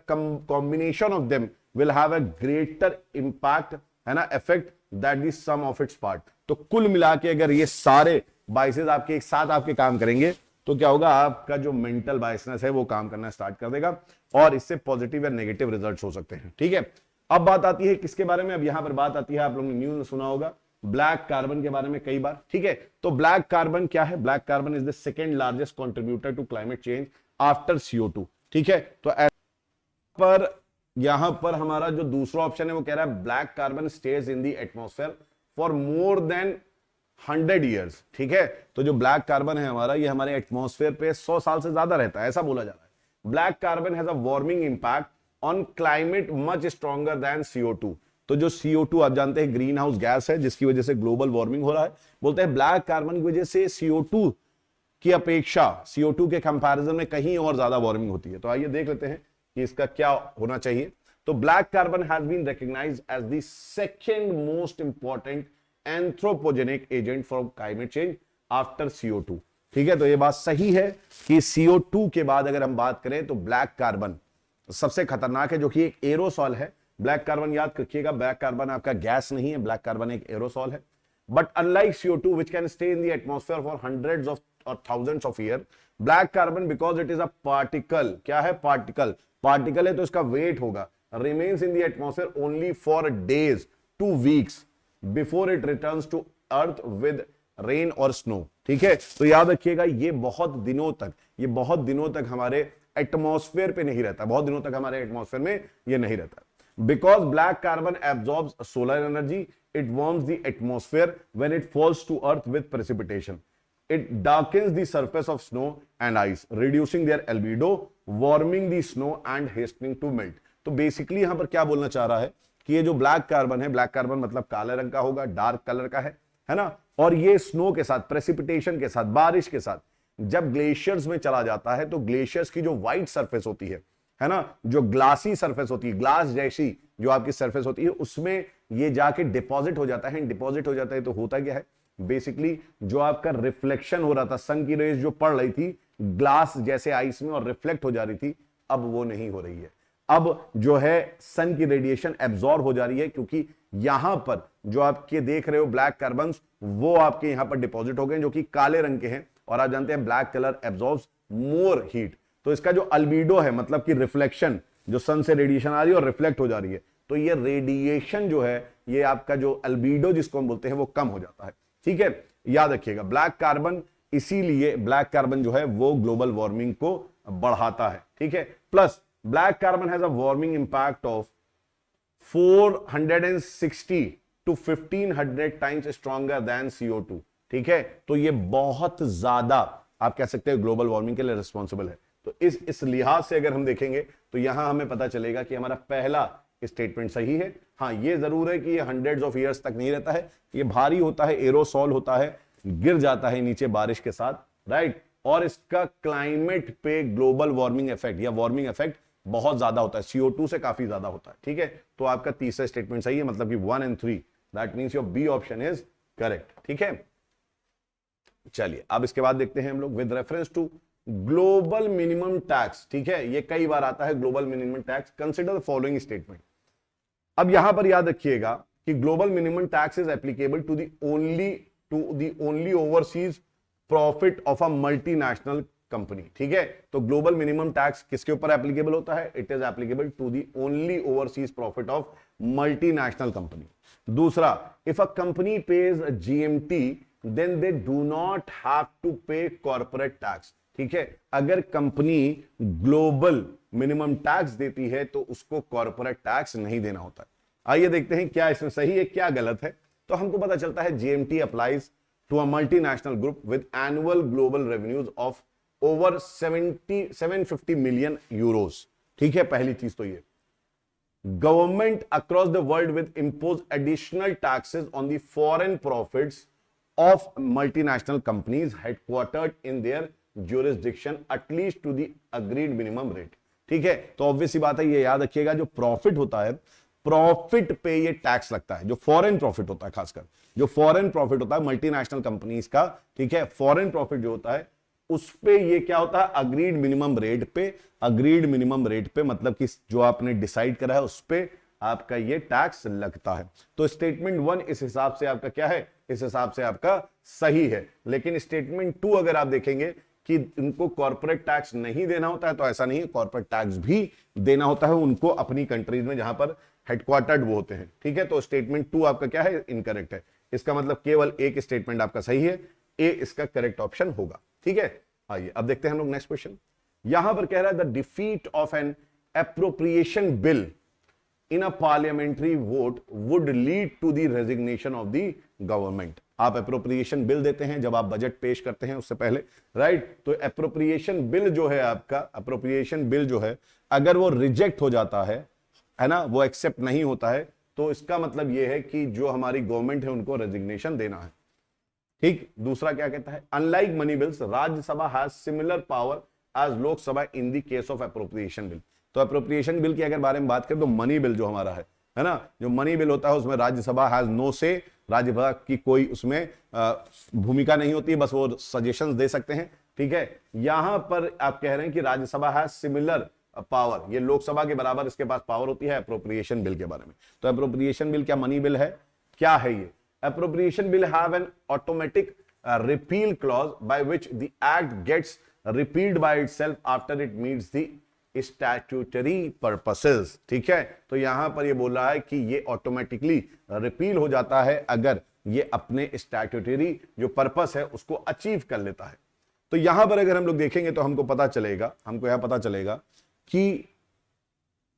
combination of them will have a greater impact है ना, effect that the sum of its part। तो कुल मिला के अगर ये सारे biases आपके एक साथ आपके काम करेंगे तो क्या होगा, आपका जो मेंटल बायसनेस है वो काम करना स्टार्ट कर देगा और इससे पॉजिटिव या नेगेटिव रिजल्ट्स हो सकते हैं। ठीक है, अब बात आती है किसके बारे में, अब यहां पर बात आती है, आप लोगों ने न्यूज में सुना होगा ब्लैक कार्बन के बारे में कई बार। ठीक है, तो ब्लैक कार्बन क्या है, black carbon is the second largest contributor to climate change after CO2। ठीक है, तो पर यहां पर हमारा जो दूसरा ऑप्शन है वो कह रहा है black carbon stage in the atmosphere for more than 100 years. ठीक है, तो जो ब्लैक कार्बन है हमारा, ये हमारे एटमॉस्फेयर पे 100 साल से ज्यादा रहता है, ऐसा बोला जा रहा है। Black carbon has a warming impact on climate much stronger than CO2। तो जो CO2 आप जानते हैं ग्रीन हाउस गैस है जिसकी वजह से ग्लोबल वार्मिंग हो रहा है, बोलते हैं ब्लैक कार्बन की वजह से CO2 की अपेक्षा, CO2 के कंपैरिजन में कहीं और ज्यादा वार्मिंग होती है। तो आइए देख लेते हैं कि इसका क्या होना चाहिए। तो black carbon has been recognised as the second most important anthropogenic agent for climate change after CO2। ठीक है, तो ये बात सही है कि CO2 के बाद अगर हम बात करें तो ब्लैक कार्बन सबसे खतरनाक है, जो कि एक एरोसॉल है। ब्लैक कार्बन याद रखिएगा, ब्लैक कार्बन आपका गैस नहीं है, ब्लैक कार्बन एक एरोसॉल है। But unlike CO2 which can stay in the atmosphere for hundreds of or thousands of years, black carbon because it is a particle, क्या है, particle, particle है तो इसका वेट होगा, remains in the atmosphere only for days to weeks before it returns to earth with rain or snow। ठीक है, तो याद रखिएगा ये बहुत दिनों तक हमारे एटमॉस्फेयर पे नहीं रहता, बहुत दिनों तक हमारे एटमॉस्फेयर में ये नहीं रहता। Because black carbon absorbs solar energy, it warms the atmosphere when it falls to earth with precipitation. It darkens the surface of snow and ice, reducing their albedo, warming the snow and hastening to melt। तो basically यहां पर क्या बोलना चाह रहा है कि ये जो ब्लैक कार्बन है, ब्लैक कार्बन मतलब काले रंग का होगा, डार्क कलर का है ना, और ये स्नो के साथ, प्रेसिपिटेशन के साथ, बारिश के साथ जब ग्लेशियर्स में चला जाता है तो ग्लेशियर्स की जो व्हाइट सरफेस होती है ना, जो ग्लासी सरफेस होती है, ग्लास जैसी जो आपकी सरफेस होती है, उसमें ये जाके डिपॉजिट हो जाता है। डिपॉजिट हो जाता है तो होता क्या है, बेसिकली जो आपका रिफ्लेक्शन हो रहा था, सन की रेज जो पड़ रही थी ग्लास जैसे आइस में और रिफ्लेक्ट हो जा रही थी, अब वो नहीं हो रही है। अब जो है सन की रेडिएशन एब्जॉर्ब हो जा रही है, क्योंकि यहां पर जो आपके देख रहे हो ब्लैक कार्बन, वो आपके यहां पर डिपॉजिट हो गए जो कि काले रंग के हैं, और आप जानते हैं black colour absorbs more heat. तो इसका जो अल्बीडो है, मतलब कि रिफ्लेक्शन, जो सन से रेडिएशन आ रही है और रिफ्लेक्ट हो जा रही है, तो ये रेडिएशन जो है, ये आपका जो अल्बीडो जिसको हम बोलते हैं वो कम हो जाता है। ठीक है, याद रखिएगा ब्लैक कार्बन, इसीलिए ब्लैक कार्बन जो है वो ग्लोबल वार्मिंग को बढ़ाता है। ठीक है, plus black carbon has a warming impact of 460 to 1500 times stronger than CO2। ठीक है, तो ये बहुत ज्यादा आप कह सकते हैं ग्लोबल वार्मिंग के लिए रिस्पॉन्सिबल है। तो इस लिहाज से अगर हम देखेंगे तो यहां हमें पता चलेगा कि हमारा पहला स्टेटमेंट सही है। हाँ, ये जरूर है कि ये हंड्रेड्स ऑफ ईयर्स तक नहीं रहता है, ये भारी होता है, एरोसॉल होता है, गिर जाता है नीचे बारिश के साथ, राइट, और इसका क्लाइमेट पे ग्लोबल वार्मिंग इफेक्ट या वार्मिंग इफेक्ट बहुत ज्यादा होता है, CO2 से काफी ज्यादा होता है, ठीक है। तो आपका तीसरा स्टेटमेंट सही है, मतलब कि 1 and 3, that means your B option is correct, ठीक है। चलिए अब इसके बाद देखते हैं हम लोग, with reference to global minimum tax, ठीक है, ये कई बार आता है global minimum tax, consider the following statement. अब यहां पर याद रखिएगा कि global minimum tax is applicable to the only overseas profit of a multinational company, ठीक है। तो ग्लोबल मिनिमम टैक्स किसके ऊपर एप्लीकेबल होता है? It is applicable to the only overseas profit of multinational company. दूसरा, if a company pays GMT then they do not have to pay corporate tax, ठीक है। अगर कंपनी ग्लोबल मिनिमम टैक्स देती है तो उसको कॉर्पोरेट टैक्स नहीं देना होता है। आइए देखते हैं क्या इसमें सही है क्या गलत है। तो हमको पता चलता है GMT applies to a multinational group with annual global revenues of over 750 million euros, ठीक है। पहली चीज तो ये, government across the world with impose additional taxes on the foreign profits of multinational companies headquartered in their jurisdiction at least to the agreed minimum rate, ठीक है। तो obvious सी बात है, ये याद रखिएगा, जो प्रॉफिट होता है, प्रॉफिट पे ये टैक्स लगता है, जो फॉरेन प्रॉफिट होता है, खासकर जो फॉरेन प्रॉफिट होता है मल्टीनेशनल कंपनीज का, ठीक है, फॉरेन प्रॉफिट जो होता है उस पे ये क्या होता है, अग्रीड मिनिमम रेट पे, अग्रीड मिनिमम रेट पे, मतलब कि जो आपने डिसाइड करा है उस पे आपका ये टैक्स लगता है। तो स्टेटमेंट 1 इस हिसाब से आपका क्या है, इस हिसाब से आपका सही है। लेकिन स्टेटमेंट 2 अगर आप देखेंगे कि उनको कॉर्पोरेट टैक्स नहीं देना होता है, तो ऐसा नहीं है, कॉर्पोरेट टैक्स भी देना होता है उनको अपनी कंट्रीज में जहां पर हेडक्वार्टर्ड वो होते हैं, ठीक है। तो स्टेटमेंट 2 आपका क्या है, इनकरेक्ट है। इसका मतलब केवल एक स्टेटमेंट आपका सही है, ए इसका करेक्ट ऑप्शन होगा, ठीक है। आइए अब देखते हैं हम लोग नेक्स्ट क्वेश्चन। यहां पर कह रहा है the defeat of an appropriation bill in a parliamentary vote would lead to the resignation of the government। आप एप्रोप्रिएशन बिल देते हैं जब आप बजट पेश करते हैं उससे पहले, राइट। तो एप्रोप्रिएशन बिल जो है आपका, एप्रोप्रिएशन बिल जो है अगर वो रिजेक्ट हो जाता है ना, वो एक्सेप्ट नहीं होता है, तो इसका मतलब ये है कि जो हमारी गवर्नमेंट है उनको रेजिग्नेशन देना है, ठीक। दूसरा क्या कहता है, unlike money bills Rajya Sabha has similar power as Lok Sabha in the case of appropriation bill. तो एप्रोप्रिएशन बिल की अगर बारे में बात करें तो मनी बिल जो हमारा है ना, जो मनी बिल होता है उसमें राज्यसभा हैज नो से, राज्यसभा की कोई उसमें भूमिका नहीं होती है, बस वो सजेशंस दे सकते हैं, ठीक है। यहां पर आप कह रहे हैं कि राज्यसभा हैज सिमिलर पावर, ये लोकसभा के बराबर इसके पास पावर होती है एप्रोप्रिएशन बिल के बारे में। तो एप्रोप्रिएशन बिल क्या मनी बिल है, क्या है ये? Appropriation bill have an automatic repeal clause by which the act gets repealed by itself after it meets the statutory purposes, ठीक है। तो यहां पर ये बोल रहा है कि ये ऑटोमेटिकली रिपील हो जाता है अगर ये अपने स्टैट्यूटरी जो पर्पस है उसको अचीव कर लेता है। तो यहां पर अगर हम लोग देखेंगे तो हमको यह पता चलेगा कि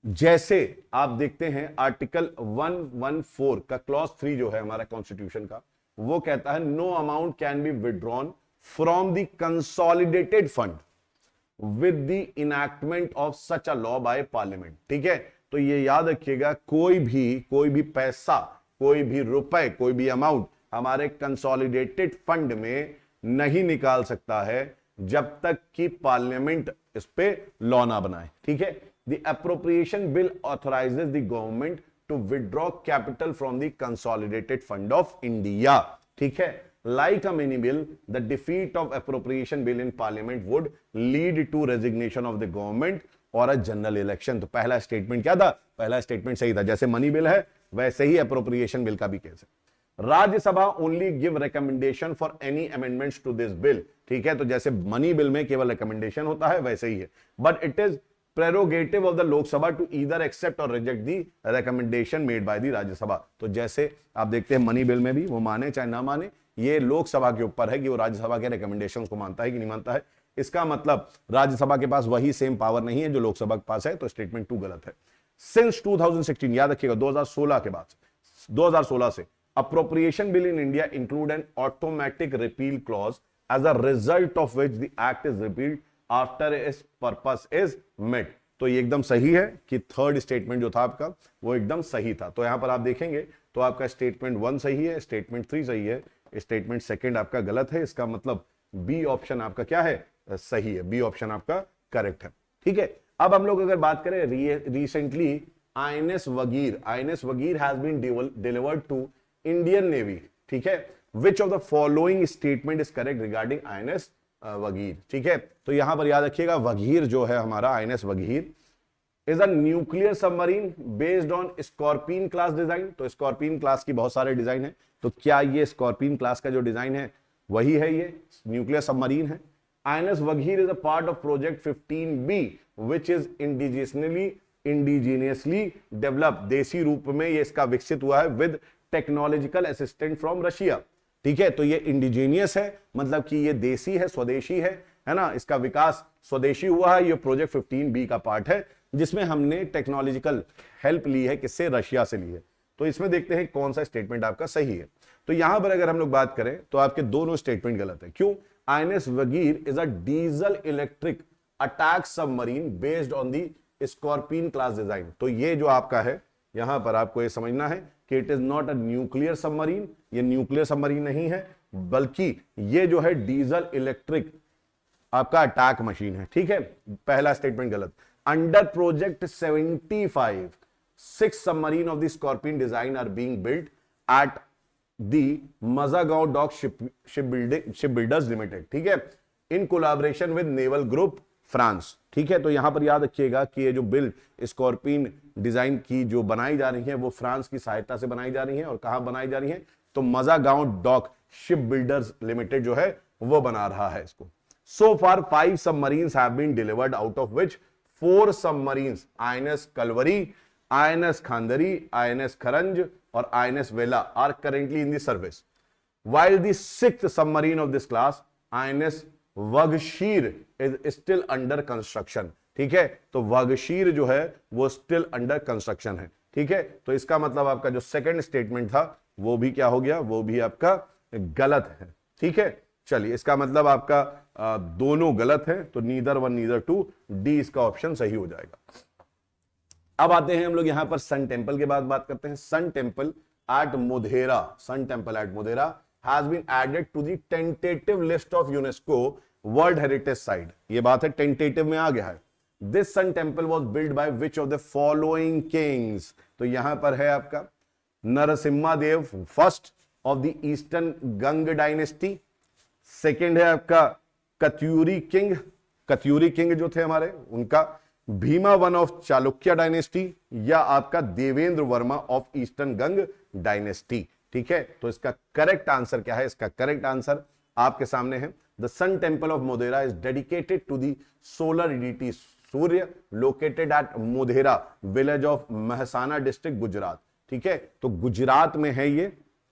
जैसे आप देखते हैं आर्टिकल 114 का क्लॉज 3 जो है हमारा कॉन्स्टिट्यूशन का, वो कहता है no amount can be withdrawn from the consolidated fund with the enactment of such a law by parliament, ठीक है। तो ये याद रखिएगा, कोई भी पैसा, कोई भी रुपए, कोई भी अमाउंट हमारे कंसोलिडेटेड फंड में नहीं निकाल सकता है जब तक कि पार्लियामेंट इस पे लॉ ना बनाए, ठीक है। The appropriation bill authorises the government to withdraw capital from the consolidated fund of India, ठीक है। Like a mini bill, the defeat of appropriation bill in parliament would lead to resignation of the government or a general election। तो पहला statement क्या था? पहला statement सही था, जैसे मनी बिल है वैसे ही एप्रोप्रिएशन बिल का भी केस है। Rajya Sabha only give recommendation for any amendments to this bill, ठीक है। तो जैसे मनी बिल में केवल रिकमेंडेशन होता है वैसे ही है, but it is prerogative of the Lok Sabha to either accept और reject the recommendation made by the Rajya Sabha. तो जैसे आप देखते हैं मनी बिल में भी वो माने चाहे ना माने, ये लोकसभा के ऊपर है कि वो राज्यसभा के रिकमेंडेशंस को मानता है कि नहीं मानता है। इसका मतलब राज्यसभा के पास वही सेम पावर नहीं है जो लोकसभा के पास है, तो स्टेटमेंट 2 गलत है। सिंस 2016, याद रखिएगा 2016 के बाद, 2016 से appropriation bill in India include an automatic repeal clause as a result of which the act is repealed after its purpose is met. तो ये एकदम सही है कि थर्ड स्टेटमेंट जो था आपका वो एकदम सही था। तो यहां पर आप देखेंगे तो आपका स्टेटमेंट 1 सही है, स्टेटमेंट 3 सही है, स्टेटमेंट सेकंड आपका गलत है। इसका मतलब बी ऑप्शन आपका क्या है, सही है, बी ऑप्शन आपका करेक्ट है, ठीक है। अब हम लोग अगर बात करें recently INS Vagir has been delivered to Indian navy, ठीक है। Which of the following statement is correct regarding INS Vagir, ठीक है। तो यहां पर याद रखिएगा वगीर जो है हमारा INS Vagir is a nuclear submarine based on scorpion class design. तो स्कॉर्पियन क्लास की बहुत सारे डिजाइन है, तो क्या ये स्कॉर्पियन क्लास का जो डिजाइन है वही है, ये न्यूक्लियर सबमरीन है। INS Vagir is a part of project 15B which is indigenously develop, देसी रूप में ये इसका विकसित हुआ है with technological assistant from Russia, ठीक है। तो ये इंडिजीनियस है, मतलब कि ये देसी है, स्वदेशी है ना, इसका विकास स्वदेशी हुआ है। ये प्रोजेक्ट 15B का पार्ट है जिसमें हमने टेक्नोलॉजिकल हेल्प ली है, किससे, रशिया से ली है। तो इसमें देखते हैं कौन सा स्टेटमेंट आपका सही है। तो यहां पर अगर हम लोग बात करें तो आपके दोनों स्टेटमेंट गलत है। क्यों? INS Vagir is a diesel electric attack submarine based on the scorpion class design. तो ये जो आपका है यहां पर आपको ये समझना है कि it is not a nuclear submarine, ये न्यूक्लियर सबमरीन नहीं है, बल्कि ये जो है डीजल इलेक्ट्रिक आपका अटैक मशीन है, ठीक है। पहला स्टेटमेंट गलत। Under project 75 6 submarine of the Scorpene design are being built at the Mazagon dock shipbuilders limited, ठीक है, in collaboration with naval group France, ठीक है। तो यहां पर याद रखिएगा कि ये जो बिल्ड स्कॉर्पियन डिजाइन की जो बनाई जा रही है वो फ्रांस की सहायता से बनाई जा रही है। और कहां बनाई जा रही है? तो Mazagon dock shipbuilders limited जो है वो बना रहा है इसको। So far 5 submarines have been delivered, out of which 4 submarines INS Kalvari, INS Khanderi, INS Karanj और INS Vela are currently in the service, while the 6th submarine of this class INS Vagsheer is still under construction, ठीक है। तो वगशीर जो है वो still under construction है, ठीक है। तो इसका मतलब आपका जो सेकंड स्टेटमेंट था वो भी क्या हो गया, वो भी आपका गलत है, ठीक है। चलिए, इसका मतलब आपका दोनों गलत है, तो neither one neither two, D इसका ऑप्शन सही हो जाएगा। अब आते हैं हम लोग यहां पर सन टेम्पल के बाद बात करते हैं। Sun temple at Modhera, sun temple at Modhera has been added to the tentative list of UNESCO World Heritage Site। ये बात है टेंटेटिव में आ गया है। This sun temple was built by which of the following kings? तो यहां पर है आपका Narasimha Deva first of the eastern Ganga dynasty, second है आपका कत्यूरी किंग जो थे हमारे उनका, Bhima one of Chalukya dynasty, या आपका Devendra Varma of eastern Ganga dynasty, ठीक है। तो इसका करेक्ट आंसर क्या है? इसका करेक्ट आंसर आपके सामने है। The sun temple of Modhera is dedicated to the solar deity Surya, located at Modhera village of Mehsana district Gujarat, ठीक है। तो गुजरात में है ये,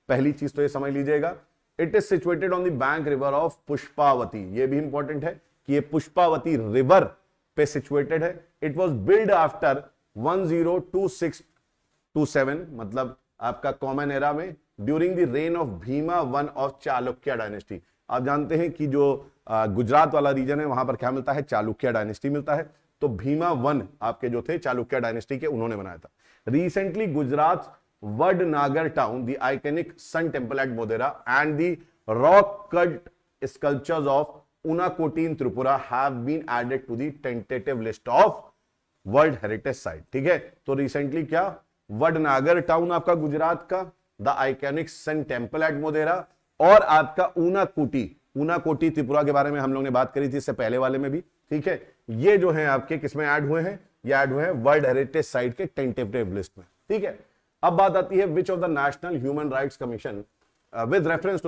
पहली चीज तो ये समझ लीजिएगा। It is situated on the bank river of Pushpavati, ये भी इंपॉर्टेंट है कि ये पुष्पावती रिवर पे सिचुएटेड है। इट वॉज बिल्ड आफ्टर 102627, मतलब आपका कॉमन एरा में, during the rain of Bhima one of Chalukya dynasty. आप जानते हैं कि जो गुजरात वाला रीजन है वहां पर क्या मिलता है? चालुक्य डायनेस्टी मिलता है। तो भीमा वन आपके जो थे चालुक्य डायनेस्टी के, उन्होंने बनाया था। Recently Gujarat Vadnagar town, the iconic sun temple at Modhera and the rock cut sculptures of Unakoti in Tripura have been added to the tentative list of world heritage site, ठीक है। तो रिसेंटली क्या, वडनागर टाउन आपका गुजरात का, the iconic sun temple at Modhera, और आपका ऊनाकोटी त्रिपुरा के बारे में हम लोग ने बात करी थी इससे पहले वाले में भी, ठीक है। ये जो है आपके किसमें ऐड हुए हैं? ये ऐड हुए हैं वर्ल्ड हेरिटेज साइट के टेंटेटिव लिस्ट में, ठीक है। अब बात आती है which of the National Human Rights commission with reference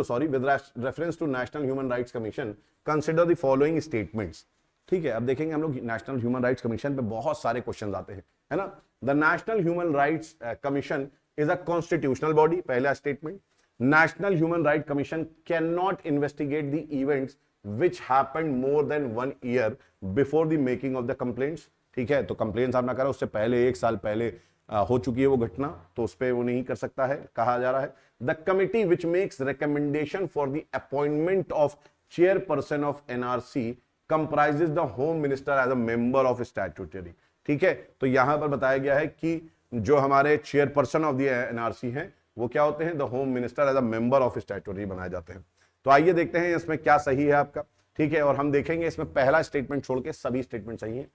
to National Human Rights Commission consider the following statements, ठीक है। अब देखेंगे हम लोग नेशनल ह्यूमन राइट्स कमीशन पे बहुत सारे क्वेश्चन आते हैं, है ना। The National Human Rights Commission is a constitutional body, पहला स्टेटमेंट। National Human Right Commission can not investigate the events which happened more than 1 year before the making of the complaints, ठीक है। तो कंप्लेंट्स आप ना करो, उससे पहले 1 साल पहले हो चुकी है वो घटना, तो उस पर वो नहीं कर सकता है, कहा जा रहा है। The committee which makes recommendation for the appointment of chairperson of NRC comprises the home minister as a member of statutory, ठीक है। तो यहां पर बताया गया है कि जो हमारे चेयरपर्सन ऑफ द एनआरसी हैं वो क्या होते हैं? The home minister as a member of statutory बनाए जाते हैं। तो आइए देखते हैं इसमें क्या सही है आपका, ठीक है। और हम देखेंगे इसमें पहला स्टेटमेंट छोड़ के सभी स्टेटमेंट सही है।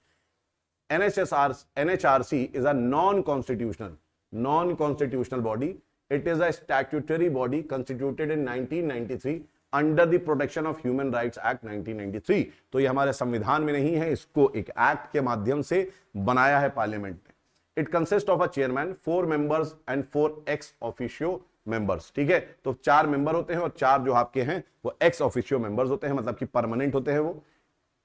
NHRC is a non-constitutional body. It is a statutory body constituted in 1993 under the protection of human rights act 1993। तो ये हमारे संविधान में नहीं है, इसको एक एक्ट के माध्यम से बनाया है पार्लियामेंट ने। It consist of a chairman, 4 members and 4 ex officio members. ठीक है, तो 4 मेंबर होते हैं और 4 जो आपके हैं वो एक्स ऑफिशियो मेंबर्स होते हैं, मतलब कि परमानेंट होते हैं वो।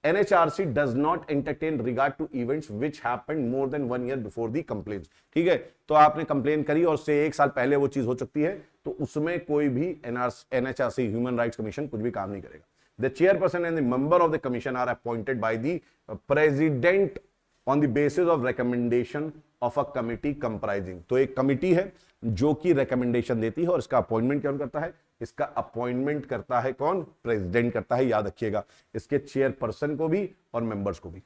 NHRC does not entertain regard to events which happened more than 1 year before the complaints। ठीक है, तो आपने कंप्लेन करी और से 1 साल पहले वो चीज हो सकती है, तो उसमें कोई भी NHRC ह्यूमन राइट्स कमीशन कुछ भी काम नहीं करेगा। The chairperson and the member of the commission are appointed by the president on the basis of recommendation of a committee comprising. तो एक कमिटी है जो कि रिकमेंडेशन देती है और इसका अपॉइंटमेंट कौन करता है? इसका अपॉइंटमेंट करता है कौन? प्रेसिडेंट करता है, याद रखिएगा, इसके चेयरपर्सन को भी और मेंबर्स को भी।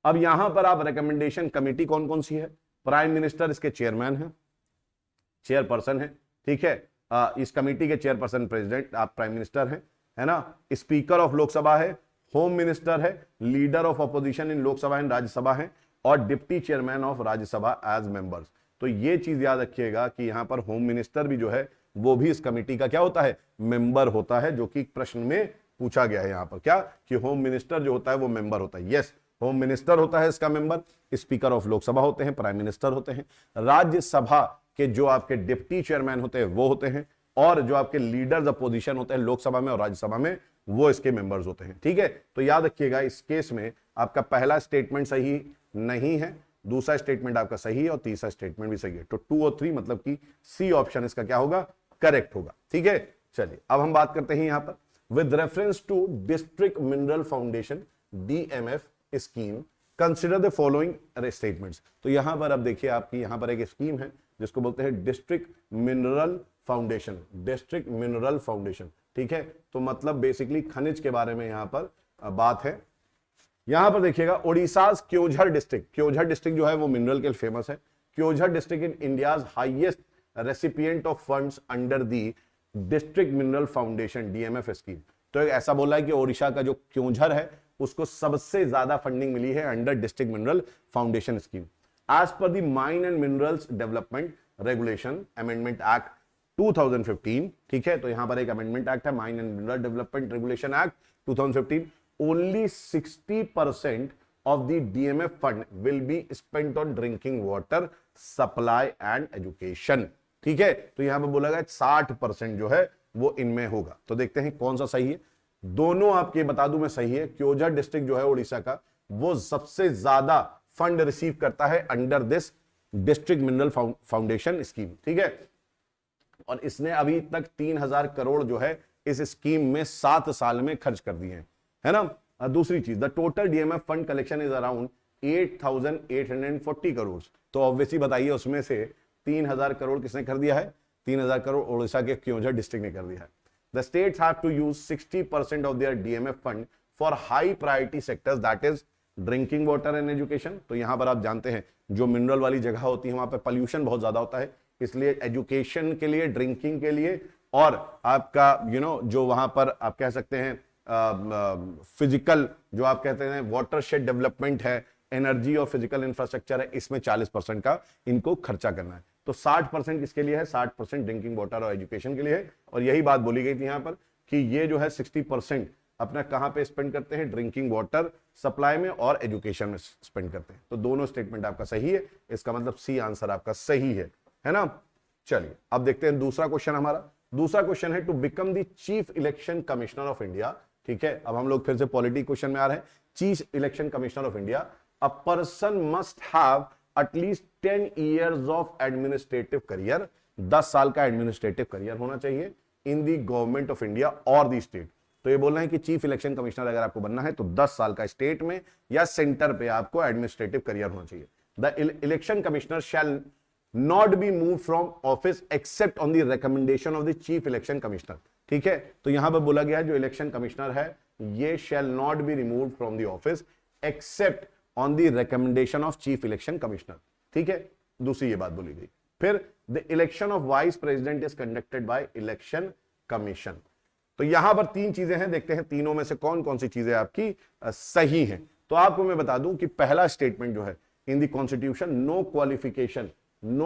अब यहां पर आप रिकमेंडेशन कमेटी कौन कौन सी है? प्राइम मिनिस्टर इसके चेयरमैन है, चेयरपर्सन है। ठीक है, इस कमेटी के चेयरपर्सन प्रेसिडेंट, आप प्राइम मिनिस्टर हैं, है ना। स्पीकर ऑफ लोकसभा है, होम मिनिस्टर है, leader of opposition in Lok Sabha and Rajya Sabha है, और deputy chairman of Rajya Sabha as members. तो ये चीज याद रखिएगा कि यहां पर होम मिनिस्टर भी जो है वो भी इस कमेटी का क्या होता है? मेंबर होता है, जो कि प्रश्न में पूछा गया है यहां पर, क्या कि होम मिनिस्टर जो होता है वो मेंबर होता है। यस, होम मिनिस्टर होता है इसका मेंबर। स्पीकर ऑफ लोकसभा होते हैं, प्राइम मिनिस्टर होते हैं, राज्यसभा के जो आपके डिप्टी चेयरमैन होते हैं वो होते हैं, और जो आपके लीडर्स अपोजिशन होते हैं लोकसभा में और राज्यसभा में वो इसके मेंबर्स होते हैं। ठीक है, तो याद रखिएगा इस केस में आपका पहला स्टेटमेंट सही नहीं है, दूसरा स्टेटमेंट आपका सही है और तीसरा स्टेटमेंट भी सही है। तो 2 और 3 मतलब कि सी ऑप्शन इसका क्या होगा? करेक्ट होगा। ठीक है, चलिए अब हम बात करते हैं यहां पर with reference to district mineral foundation DMF scheme consider the following statements. तो यहां पर अब देखिए आपकी यहां पर एक स्कीम है जिसको बोलते हैं district mineral foundation, district mineral foundation. ठीक है, तो मतलब बेसिकली खनिज के बारे में यहां पर बात है। यहां पर देखिएगा ओडिशा क्योंझर डिस्ट्रिक्ट, क्योंझर डिस्ट्रिक्ट जो है वो मिनरल के लिए फेमस है। Keonjhar district in India's highest recipient of funds under the district mineral foundation DMF scheme. तो ऐसा बोला है कि ओडिशा का जो क्योंझर है उसको सबसे ज्यादा फंडिंग मिली है under district mineral foundation scheme. As per the mine and minerals development regulation amendment act 2015। ठीक है, तो यहां पर एक अमेंडमेंट एक्ट है, mine and mineral development regulation act 2015। Only 60% of the DMF fund will be spent on drinking water supply and education। ठीक है, तो यहां पर बोला गया 60% जो है वो इनमें होगा। तो देखते हैं कौन सा सही है। दोनों आपके बता दूं मैं सही है। क्योंझर डिस्ट्रिक्ट जो है उड़ीसा का वो सबसे ज्यादा फंड रिसीव करता है under this district mineral foundation scheme. ठीक है, और इसने अभी तक 3000 करोड़ जो है इस स्कीम में 7 साल में खर्च कर दिए हैं, है ना। दूसरी चीज, the total DMF fund collection is around 8840 crore. तो ऑब्वियसली बताइए उसमें से 3000 करोड़ किसने कर दिया है? 3000 करोड़ उड़ीसा के क्योंझर डिस्ट्रिक्ट ने कर दिया है। The states have to use 60% of their DMF fund for high priority sectors that is drinking water and education. तो यहां पर आप जानते हैं जो मिनरल वाली जगह होती है वहां पर पॉल्यूशन बहुत ज्यादा होता है, इसलिए एजुकेशन के लिए, ड्रिंकिंग के लिए, और आपका जो वहां पर आप कह सकते हैं फिजिकल जो आप कहते हैं वाटरशेड डेवलपमेंट है, एनर्जी और फिजिकल इंफ्रास्ट्रक्चर है, इसमें 40% का इनको खर्चा करना है। तो 60% किसके लिए है? 60% ड्रिंकिंग वाटर और एजुकेशन के लिए है। और यही बात बोली गई थी यहां पर कि ये जो है 60% अपना कहां पे स्पेंड करते हैं? ड्रिंकिंग वाटर सप्लाई में और एजुकेशन में स्पेंड करते हैं। तो दोनों स्टेटमेंट आपका सही है, इसका मतलब सी आंसर आपका सही है ना। चलिए अब देखते हैं दूसरा क्वेश्चन हमारा। दूसरा क्वेश्चन है to become the chief election commissioner of India. ठीक है, अब हम लोग फिर से पॉलिटी क्वेश्चन में आ रहे हैं। Chief election commissioner of India, a person must have at least 10 years of administrative career, 10 साल का एडमिनिस्ट्रेटिव करियर होना चाहिए इन दी गवर्नमेंट ऑफ इंडिया और दी स्टेट। तो ये बोलना है कि चीफ इलेक्शन कमिश्नर अगर आपको बनना है तो 10 साल का स्टेट में या सेंटर पे आपको एडमिनिस्ट्रेटिव करियर होना चाहिए। The election commissioner shall not B move from office except on the recommendation of the chief election commissioner. ठीक है, तो यहां पर बोला गया है जो इलेक्शन कमिश्नर है ये शैल not be remove from the office except on the recommendation of chief election commissioner. ठीक है, दूसरी ये बात बोली गई। फिर the election of vice president is conducted by election commission. तो यहां पर 3 चीजें हैं, देखते हैं तीनों में से कौन कौन सी चीजें आपकी सही हैं। तो आपको मैं बता दूं कि पहला स्टेटमेंट जो है in the constitution, no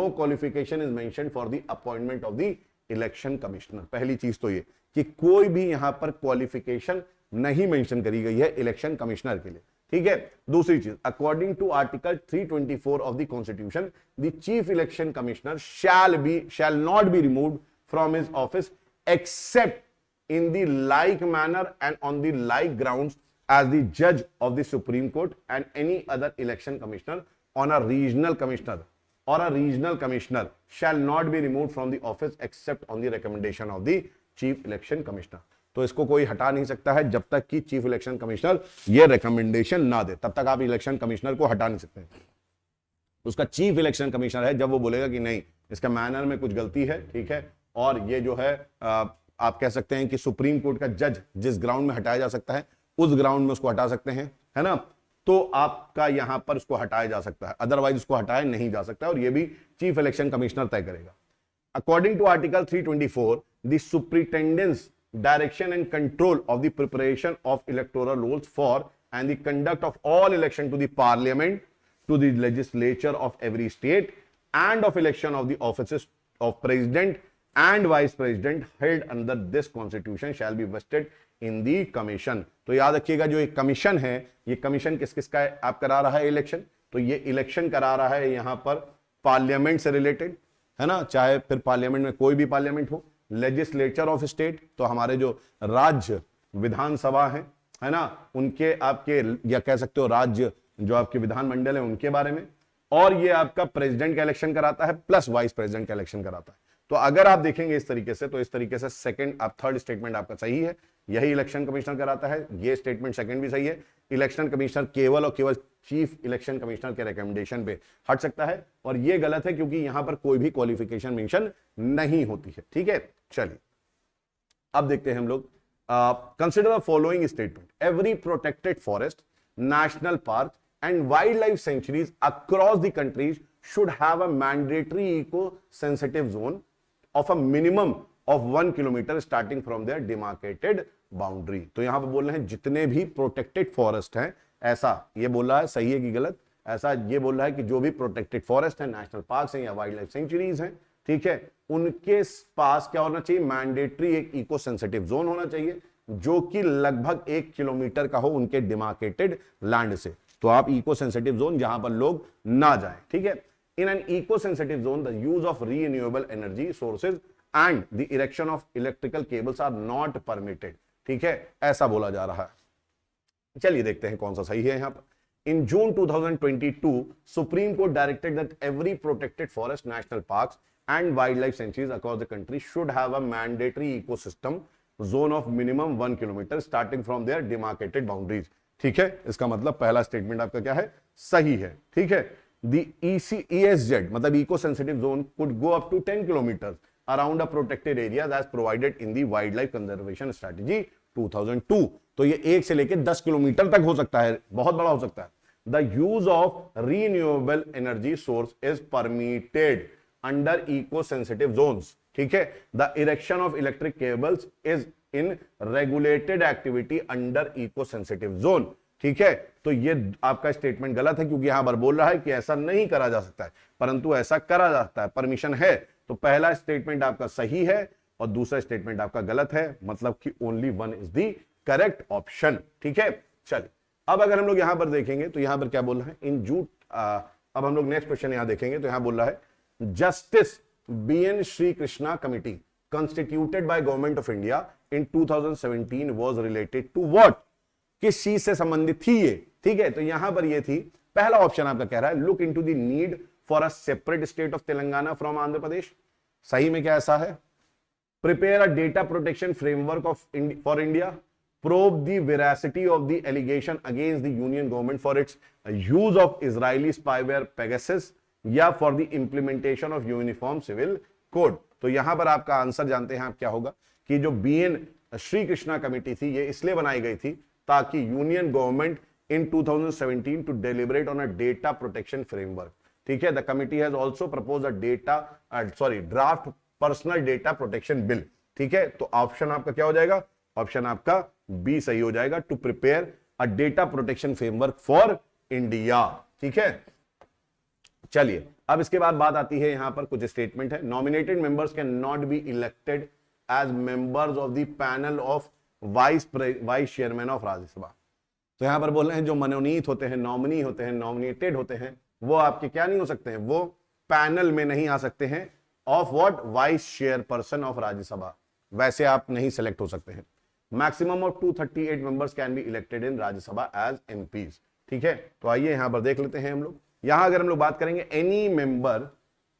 qualification is mentioned for the appointment of the election commissioner. पहली चीज तो ये कि कोई भी यहां पर क्वालिफिकेशन नहीं मेंशन करी गई है इलेक्शन कमिश्नर के लिए, ठीक है। दूसरी चीज, according to article 324 of the constitution, the chief election commissioner shall not be removed from his office except in the like manner and on the like grounds as the judge of the Supreme Court and any other election commissioner or a regional commissioner shall not be removed from the office except on the recommendation of the chief election commissioner। तो इसको कोई हटा नहीं सकता है जब तक कि चीफ इलेक्शन कमिश्नर ये रिकमेंडेशन ना दे, तब तक आप इलेक्शन कमिश्नर को हटा नहीं सकते। उसका चीफ इलेक्शन कमिश्नर है, जब वो बोलेगा कि नहीं इसका मैनर में कुछ गलती है, ठीक है, और ये जो है आप कह सकते हैं कि सुप्रीम कोर्ट का जज जिस ग्राउंड में हटाया जा सकता है उस ग्राउंड में उसको हटा सकते हैं, है ना, तो आपका यहां पर उसको हटाया जा सकता है, अदरवाइज उसको हटाया नहीं जा सकता, और ये भी चीफ इलेक्शन कमिश्नर तय करेगा। According to article 324, the superintendence direction and control of the preparation of electoral rolls for and the conduct of all election to the parliament, to the legislature of every state and of election of the offices of president and vice president held under this constitution shall be vested in the commission। तो याद रखिएगा जो एक commission है, ये commission किस किस का है, आप करा रहा है इलेक्शन, तो ये इलेक्शन करा रहा है यहां पर पार्लियामेंट से रिलेटेड, है ना, चाहे फिर पार्लियामेंट में कोई भी पार्लियामेंट हो, लेजिस्लेचर ऑफ स्टेट तो हमारे जो राज्य विधानसभा है ना, उनके आपके या कह सकते हो राज्य जो आपके विधानमंडल है उनके बारे में, और ये आपका प्रेसिडेंट का इलेक्शन कराता है प्लस वाइस प्रेसिडेंट का इलेक्शन कराता है। तो अगर आप देखेंगे इस तरीके से, तो इस तरीके से सेकंड आप थर्ड स्टेटमेंट आपका सही है, यही इलेक्शन कमिश्नर कराता है, ये स्टेटमेंट सेकंड भी सही है। इलेक्शन कमिश्नर केवल और केवल चीफ इलेक्शन कमिश्नर के रिकमेंडेशन पे हट सकता है, और ये गलत है क्योंकि यहां पर कोई भी क्वालिफिकेशन मेंशन नहीं होती है, ठीक है। चलिए अब देखते हैं हम लोग, consider the following statement, every protected forest, national park and wildlife sanctuaries across the countries should have a mandatory eco-sensitive zone of a minimum of 1 kilometer starting from their demarcated boundary। तो यहां पर बोल रहे हैं जितने भी protected forest हैं, ऐसा ये बोल रहा है, सही है कि गलत, ऐसा ये बोल रहा है कि जो भी प्रोटेक्टेड फॉरेस्ट है, नेशनल पार्क हैं या वाइल्ड लाइफ सेंचुरीज हैं, ठीक है, उनके पास क्या होना चाहिए, मैंडेटरी एक इको सेंसिटिव जोन होना चाहिए जो कि लगभग 1 किलोमीटर का हो उनके डिमार्केटेड लैंड से। तो आप इको सेंसिटिव जोन जहां पर लोग ना जाएं, ठीक है। In an eco sensitive zone the use of renewable energy sources and the erection of electrical cables are not permitted, ठीक है, ऐसा बोला जा रहा है। चलिए देखते हैं कौन सा सही है यहां पर। In June 2022 supreme court directed that every protected forest, national parks and wild life sanctuaries across the country should have a mandatory ecosystem zone of minimum 1 kilometre starting from their demarcated boundaries, ठीक है। इसका मतलब पहला statement आपका क्या है, सही है, ठीक है। द ESZ मतलब eco sensitive zone could go up to 10 kilometre around a protected area as provided in the wildlife conservation strategy 2002। तो ये 1 से लेकर 10 किलोमीटर तक हो सकता है, बहुत बड़ा हो सकता है। The use of renewable energy source is permitted under eco sensitive zones, ठीक है। The erection of electric cables is in regulated activity under eco sensitive zone, ठीक है। तो ये आपका स्टेटमेंट गलत है क्योंकि यहां पर बोल रहा है कि ऐसा नहीं करा जा सकता है, परंतु ऐसा करा जा सकता है, परमिशन है। तो पहला स्टेटमेंट आपका सही है और दूसरा स्टेटमेंट आपका गलत है, मतलब कि only one is the correct option, ठीक है। चलिए अब अगर हम लोग यहां पर देखेंगे तो यहां पर क्या बोल रहा है, इन जूट अब हम लोग नेक्स्ट क्वेश्चन यहां देखेंगे तो यहां बोल रहा है justice BN Shri Krishna committee constituted by government of India in 2017 was related to what, किस चीज से संबंधित थी ये, ठीक है। तो यहां पर ये थी, पहला ऑप्शन आपका कह रहा है look into the need for a separate state of Telangana from Andhra Pradesh, सही में क्या ऐसा है। Prepare a data protection framework for India, probe the veracity of the allegation against the union government for its use of Israeli spyware Pegasus, या for the implementation of uniform civil code. तो यहां पर आपका answer जानते हैं आप क्या होगा कि जो BN श्री कृष्णा कमेटी थी ये इसलिए बनाई गई थी ताकि union government in 2017 to deliberate on a data protection framework, ठीक है। The committee has also propose a draft personal data protection bill, ठीक है। तो ऑप्शन आपका क्या हो जाएगा, ऑप्शन आपका बी सही हो जाएगा, to prepare a data protection framework for India. ठीक है, चलिए अब इसके बाद बात आती है यहां पर कुछ स्टेटमेंट है। Nominated members can not be elected as members of the panel of vice chairman of Rajya Sabha. तो यहां पर बोल रहे हैं जो मनोनीत होते हैं, नॉमिनी होते हैं, नॉमिनेटेड होते हैं, वो आपके क्या नहीं हो सकते हैं, वो पैनल में नहीं आ सकते हैं of what, vice chairperson of Rajya Sabha, वैसे आप नहीं सेलेक्ट हो सकते हैं। Maximum of 238 members can be elected in Rajya Sabha as MPs. ठीक है, तो आइए यहां पर देख लेते हैं हम लोग। यहां अगर हम लोग बात करेंगे, any member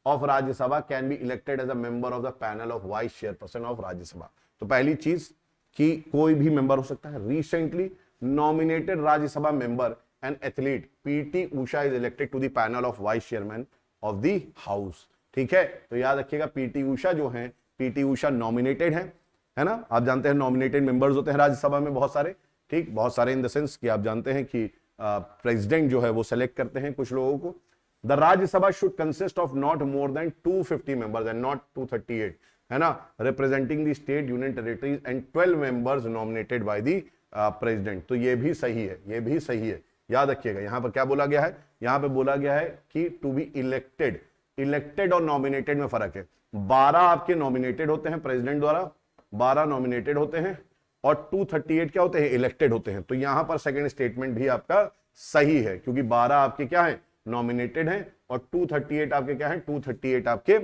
of Rajya Sabha can be elected as a member of the panel of vice chairperson of Rajya Sabha. तो पहली चीज कि कोई भी मेंबर हो सकता है। Recently nominated Rajya Sabha member and athlete PT Usha is elected to the panel of vice chairman of the house. ठीक है, तो याद रखिएगा पीटी उषा जो है, पीटी उषा नॉमिनेटेड है ना। आप जानते हैं नॉमिनेटेड मेंबर्स होते हैं राज्यसभा में बहुत सारे, ठीक, बहुत सारे इन द सेंस कि आप जानते हैं कि प्रेसिडेंट जो है वो सेलेक्ट करते हैं कुछ लोगों को। The Rajya Sabha should consist of not more than 250 members and not 238, है ना, representing the state union territories and 12 members nominated by the president. तो ये भी सही है, ये भी सही है। याद रखिएगा यहां पर क्या बोला गया है, यहां पर बोला गया है कि टू बी इलेक्टेड, इलेक्टेड और नॉमिनेटेड में फर्क है। 12 आपके नॉमिनेटेड होते हैं प्रेसिडेंट द्वारा, 12 नॉमिनेटेड होते हैं और 238 क्या होते हैं, इलेक्टेड होते हैं। तो यहां पर सेकंड स्टेटमेंट भी आपका सही है, क्योंकि 12 आपके क्या है, नॉमिनेटेड हैं, और 238 आपके क्या है, 238 आपके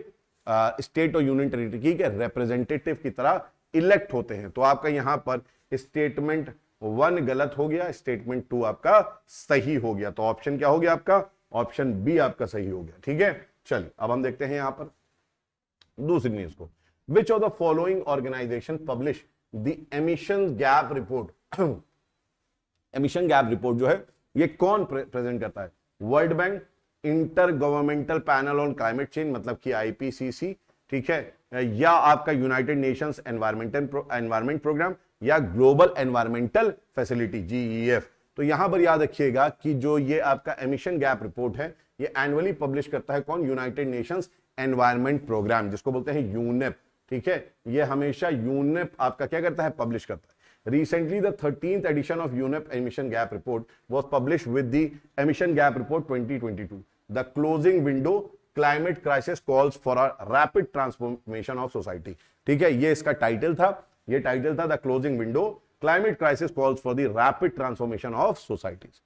स्टेट और यूनियन टेरिटरी के रिप्रेजेंटेटिव की तरह इलेक्ट होते हैं। तो आपका यहां पर स्टेटमेंट 1 गलत हो गया, स्टेटमेंट 2 आपका सही हो गया। तो ऑप्शन क्या हो गया आपका, ऑप्शन बी आपका सही हो गया। ठीक है, चलिए अब हम देखते हैं यहां पर दूसरी न्यूज को। Which of the following organisation publish the emission gap report. Emission gap report जो है ये कौन प्रेजेंट करता है, World Bank, inter governmental panel on climate change मतलब कि आईपीसीसी, ठीक है, या आपका यूनाइटेड नेशंस एनवायरमेंट प्रोग्राम, या ग्लोबल एनवायरमेंटल फैसिलिटी जीईएफ। तो यहां पर याद रखिएगा कि जो ये आपका एमिशन गैप रिपोर्ट है ये एनुअली पब्लिश करता है कौन, यूनाइटेड नेशंस एनवायरमेंट प्रोग्राम, जिसको बोलते हैं यूनेप। ठीक है, ये हमेशा यूनेप आपका क्या करता है, पब्लिश करता है। Recently, the 13th edition of UNEP emission gap report was published with the emission gap report 2022. The closing window, climate crisis calls for a rapid transformation of society. ठीक है, ये इसका टाइटल था, ये टाइटल था the closing window, climate crisis calls for the rapid transformation of societies.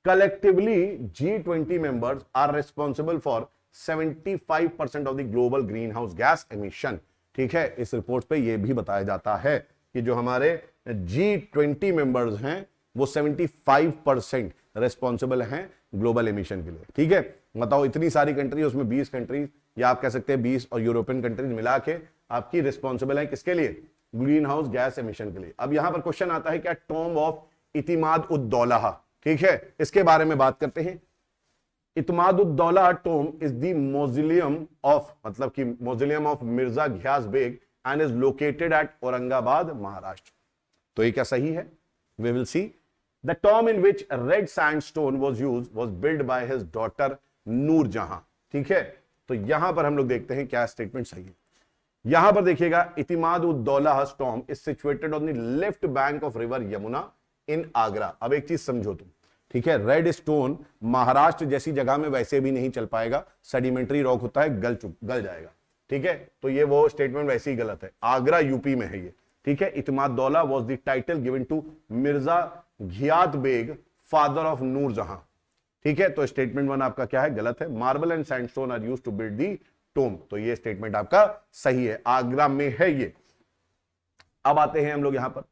Collectively, G20 members are responsible for 75% of the global greenhouse gas emission. ठीक है, इस रिपोर्ट पे ये भी बताया जाता है कि जो हमारे G20 मेंबर्स हैं वो 75% रेस्पॉन्सिबल हैं ग्लोबल एमिशन के लिए। ठीक है, बताओ इतनी सारी कंट्री, उसमें 20 कंट्रीज या आप कह सकते हैं 20 और यूरोपियन कंट्रीज मिला के आपकी रिस्पॉन्सिबल है किसके लिए, ग्रीन हाउस गैस एमिशन के लिए। अब यहां पर क्वेश्चन आता है क्या, टॉम्ब ऑफ इतिमाद उद दौला, ठीक है, इसके बारे में बात करते हैं। Itimad ud Daula tomb is the mausoleum of, मतलब कि mausoleum of Mirza Ghiyas Beg and is located at Aurangabad Maharashtra. तो ये क्या सही है, we will see. The tomb in which red sandstone was used was build by his daughter Nur Jahan. ठीक है, तो यहां पर हम लोग देखते हैं क्या स्टेटमेंट सही है। यहां पर देखिएगा, Itimad ud Daula tomb is situated on the left bank of river Yamuna in Agra. अब एक चीज समझो तुम, ठीक है, रेड स्टोन महाराष्ट्र जैसी जगह में वैसे भी नहीं चल पाएगा, सेडिमेंट्री रॉक होता है, गल जाएगा। ठीक है, तो ये वो स्टेटमेंट वैसे ही गलत है, आगरा यूपी में है ये। ठीक है, Itimad Daula was the title given to Mirza Ghiyath Beg, father of Nur Jahan. ठीक है, तो स्टेटमेंट 1 आपका क्या है, गलत है। Marble and sandstone are used to build the tomb, तो ये स्टेटमेंट आपका सही है, आगरा में है ये। अब आते हैं हम लोग यहां पर,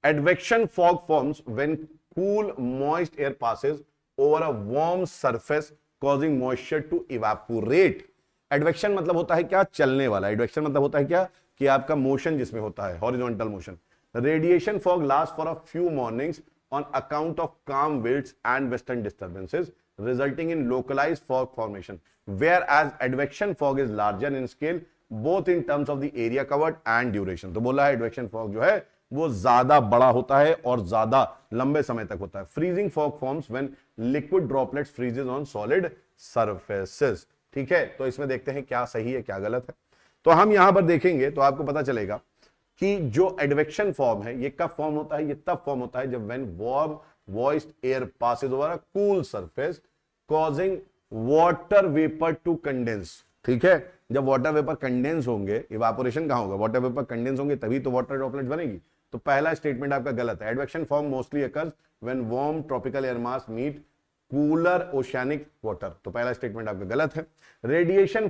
advection fog forms when cool moist air passes over a warm surface causing moisture to evaporate. Advection मतलब होता है क्या, चलने वाला। एडवेक्शन मतलब होता है क्या, कि आपका मोशन जिसमें होता है, horizontal motion. Radiation fog last for a few mornings on account of calm winds and western disturbances resulting in localised fog formation, whereas advection fog is larger in scale both in terms of the area covered and duration. तो बोला है advection fog जो है वो ज्यादा बड़ा होता है और ज्यादा लंबे समय तक होता है। Freezing fog forms when liquid droplets freezes on solid surfaces. ठीक है, तो इसमें देखते हैं क्या सही है क्या गलत है। तो हम यहां पर देखेंगे तो आपको पता चलेगा कि जो एडवेक्शन फॉर्म है ये कब फॉर्म होता है, ये तब फॉर्म होता है जब when warm moist air passes over a cool surface causing water vapor to condense। ठीक है, जब वाटर वेपर कंडेंस होंगे, इवापोरेशन कहां होगा, वाटर वेपर कंडेंस होंगे तभी तो वाटर ड्रॉपलेट बनेगी। तो पहला स्टेटमेंट आपका गलत है। Advection form mostly occurs when warm tropical air mass meet cooler oceanic water, तो पहला स्टेटमेंट आपका गलत है। Radiation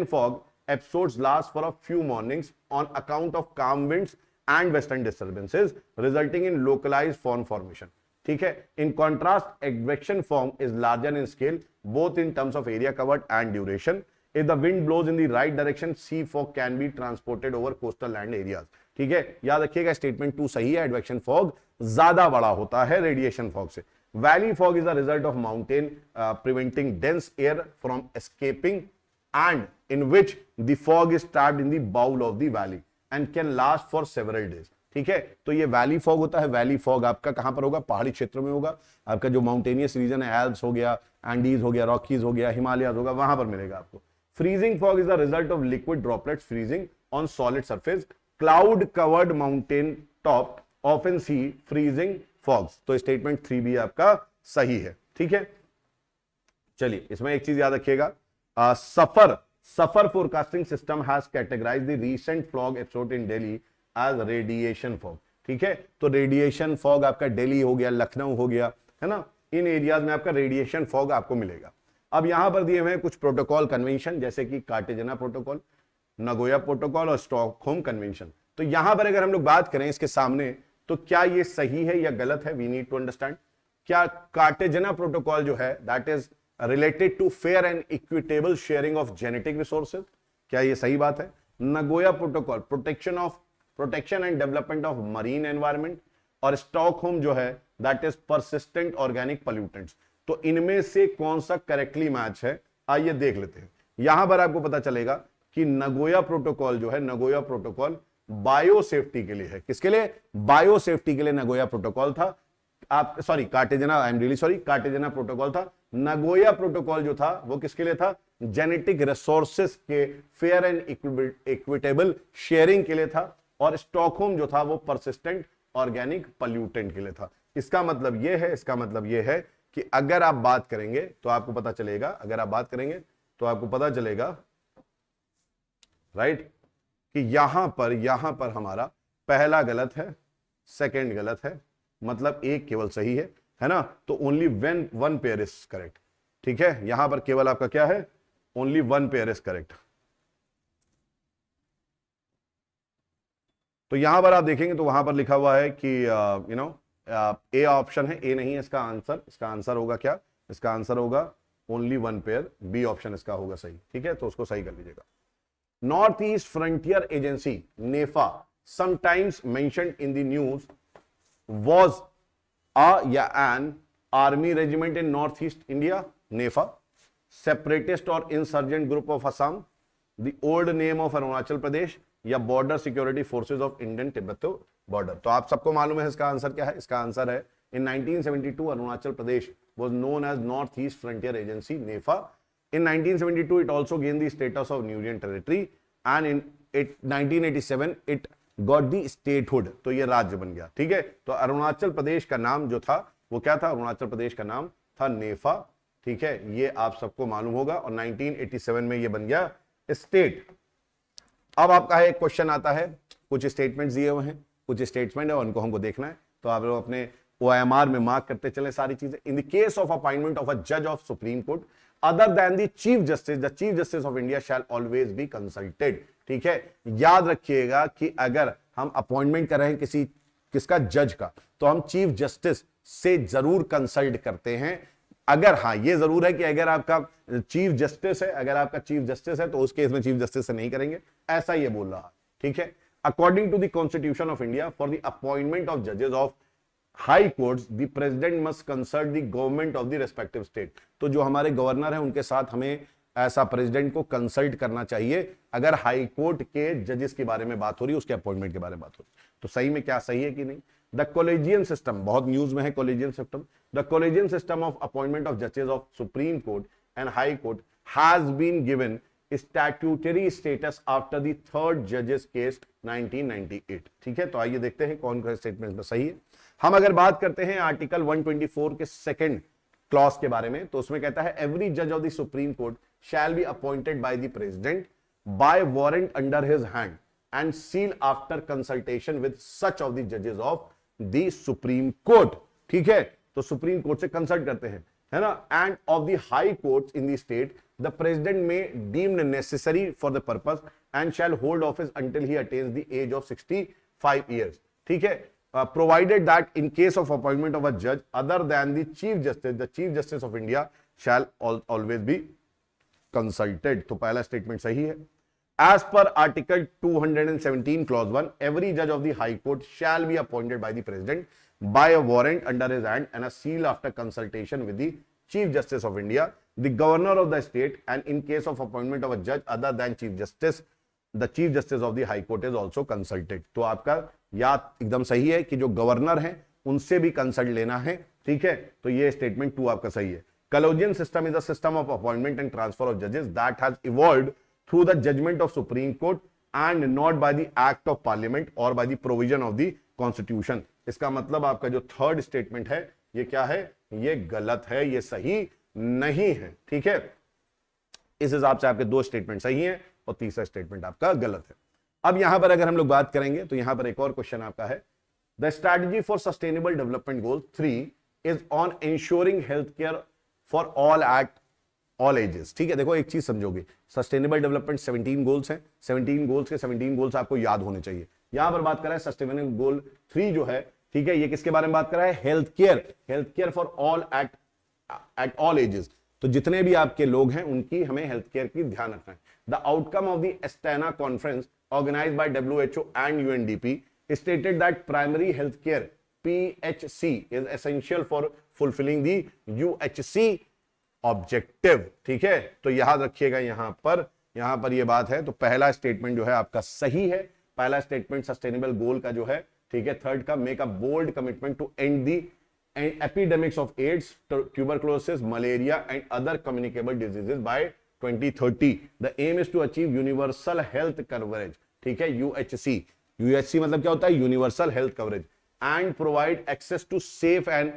fog episodes last for a few mornings on account of calm winds and western disturbances resulting in localized fog formation। ठीक है, in contrast advection fog is larger in scale both in terms of area covered and duration। if the wind blows in the right direction sea fog can be transported over coastal land areas। ठीक है, याद रखिएगा statement 2 सही है, advection fog ज्यादा बड़ा होता है रेडिएशन फॉग से। Valley fog is the result of mountain preventing dense air from escaping and in which the fog is trapped in the bowl of the valley and can last for several days। ठीक है, तो ये valley fog होता है। Valley fog आपका कहां पर होगा, पहाड़ी क्षेत्रों में होगा। आपका जो माउंटेनियस रीजन है, एल्प्स हो गया, एंडीज हो गया, रॉकीज हो गया, हिमालयस होगा, वहां पर मिलेगा आपको। Freezing fog is the result of liquid droplets freezing on solid surface cloud covered mountain top often see freezing fogs. तो स्टेटमेंट 3 भी आपका सही है। ठीक है, चलिए इसमें एक चीज याद रखिएगा, SAFAR forecasting system has categorised the recent fog episode in Delhi as radiation fog. ठीक है, तो रेडिएशन फॉग आपका दिल्ली हो गया, लखनऊ हो गया, है ना, इन एरियाज में आपका रेडिएशन फॉग आपको मिलेगा। अब यहां पर दिए हुए हैं कुछ प्रोटोकॉल कन्वेंशन, जैसे कि कार्टेजना प्रोटोकॉल, नगोया प्रोटोकॉल और स्टॉकहोम कन्वेंशन। तो यहां पर अगर हम लोग बात करें इसके सामने, तो क्या ये सही है या गलत है, वी नीड टू अंडरस्टैंड। क्या कार्टेजना प्रोटोकॉल जो है that is related to fair and equitable sharing of genetic resources, क्या ये सही बात है। Nagoya protocol protection and development of marine environment, और स्टॉकहोम जो है that is persistent organic pollutants. तो इनमें से कौन सा करेक्टली मैच है, आइए देख लेते हैं। यहां पर आपको पता चलेगा कि नगोया प्रोटोकॉल जो है, नगोया प्रोटोकॉल बायो सेफ्टी के लिए है। किसके लिए, बायो सेफ्टी के लिए नगोया प्रोटोकॉल था। आप sorry Cartagena, I am really sorry, Cartagena protocol था। नगोया प्रोटोकॉल जो था वो किसके लिए था, जेनेटिक रिसोर्सेस के फेयर एंड इक्विटेबल शेयरिंग के लिए था। और स्टॉकहोम जो था वो परसिस्टेंट ऑर्गेनिक पोल्यूटेंट के लिए था। इसका मतलब ये है कि अगर आप बात करेंगे तो आपको पता चलेगा, राइट, कि यहां पर हमारा पहला गलत है, सेकंड गलत है, मतलब एक केवल सही है ना। तो only when one pair is correct. ठीक है, यहां पर केवल आपका क्या है, only one pair is correct. तो यहां पर आप देखेंगे तो वहां पर लिखा हुआ है कि ए ऑप्शन है, ए नहीं है इसका आंसर होगा क्या, इसका आंसर होगा only one pair, B option इसका होगा सही। ठीक है, तो उसको सही कर लीजिएगा। North east frontier agency NEFA sometimes mentioned in the news was या an army regiment in northeast India, NEFA, separatist or insurgent group of Assam, the old name of Arunachal Pradesh, या border security forces of Indian Tibetan border। तो आप सबको मालूम है इसका answer क्या है, इसका आंसर है in 1972 Arunachal Pradesh was known as Northeast Frontier Agency, NEFA। in 1972 it also gained the status of Union Territory and in 1987 it got the statehood, तो ये राज्य बन गया। ठीक है, तो अरुणाचल प्रदेश का नाम जो था वो क्या था, अरुणाचल प्रदेश का नाम था नेफा। ठीक है, ये आप सबको मालूम होगा, और 1987 में ये बन गया स्टेट। अब आपका एक क्वेश्चन आता है, कुछ स्टेटमेंट्स दिए हुए हैं, कुछ स्टेटमेंट है उनको हमको देखना है, तो आप लोग अपने OMR में मार्क करते चले सारी चीजें। In the case of appointment of a जज of Supreme Court other than the chief justice of India shall always be consulted. ठीक है, याद रखिएगा कि अगर हम अपॉइंटमेंट कर रहे हैं किसका, जज का, तो हम चीफ जस्टिस से जरूर कंसल्ट करते हैं। अगर हाँ ये जरूर है कि अगर आपका चीफ जस्टिस है तो उस केस में चीफ जस्टिस से नहीं करेंगे, ऐसा ये बोल रहा है। ठीक है, according to the constitution of India for the appointment of जजेस of high courts the president must consult the government of the respective state. तो जो हमारे गवर्नर हैं उनके साथ हमें ऐसा प्रेसिडेंट को कंसल्ट करना चाहिए अगर हाई कोर्ट के जजेस के बारे में बात हो रही है, उसके अपॉइंटमेंट के बारे में बात हो रही है। तो सही में क्या सही है कि नहीं। द कॉलेजियन सिस्टम, बहुत न्यूज में है collegian system, the collegian system of appointment of जजेस of Supreme court and high court has been given statutory status after the third जजेस केस 1998। ठीक है, तो आइए देखते हैं कौन सा स्टेटमेंट में सही है। हम अगर बात करते हैं आर्टिकल 124 के सेकंड क्लॉज के बारे में, तो उसमें कहता है एवरी जज of the supreme court shall be appointed by the president bye warrant under his hand and seal after consultation with such of the जजेस ऑफ द सुप्रीम कोर्ट। ठीक है, तो सुप्रीम कोर्ट से कंसल्ट करते हैं, है ना, and of the high courts in the state the president may deemed necessary for the purpose and shall hold office until he attains the age of 65 years. ठीक है, provided that in case of appointment of a judge other than the chief justice of India shall always be consulted। तो पहला statement सही है। As per Article 217 Clause 1, every judge of the High Court shall be appointed by the President by a warrant under his hand and a seal after consultation with the Chief Justice of India, the Governor of the state, and in case of appointment of a judge other than Chief Justice, the Chief Justice of the High Court is also consulted। तो आपका याद एकदम सही है कि जो governor हैं उनसे भी कंसल्ट लेना है। ठीक है, तो ये स्टेटमेंट 2 आपका सही है। Collegium system is a system of appointment and transfer of judges that has evolved through the judgment of Supreme Court and not by the act of Parliament or by the provision of the Constitution। इसका मतलब आपका जो third statement है ये क्या है, ये गलत है, ये सही नहीं है। ठीक है, इस हिसाब से आपके 2 स्टेटमेंट सही हैं और तीसरा स्टेटमेंट आपका गलत है। अब यहां पर अगर हम लोग बात करेंगे तो यहां पर एक और क्वेश्चन आपका है, the strategy for sustainable development goal 3 is on ensuring health care for all at all ages. ठीक है, देखो एक चीज समझोगे, सस्टेनेबल डेवलपमेंट 17 गोल्स हैं, 17 गोल्स के 17 गोल्स आपको याद होने चाहिए। यहां पर बात कर रहा है सस्टेनेबल गोल 3 जो है, ठीक है, ये किसके बारे में बात कर रहा है, health care for all at all ages. तो जितने भी आपके लोग हैं उनकी हमें हेल्थ केयर की ध्यान रखना है। The outcome of the Astana conference organised by WHO and UNDP stated that primary health care PHC is essential for fulfilling the UHC objective। ठीक है, तो याद रखिएगा यहां पर ये बात है। तो पहला स्टेटमेंट जो है आपका सही है, पहला स्टेटमेंट सस्टेनेबल गोल का जो है, ठीक है, थर्ड का make a bold commitment to end the epidemics of AIDS, tuberculosis, malaria and other communicable diseases by 2030। The aim is to achieve universal health coverage। ठीक है, UHC मतलब क्या होता है, universal health coverage, and provide access to safe and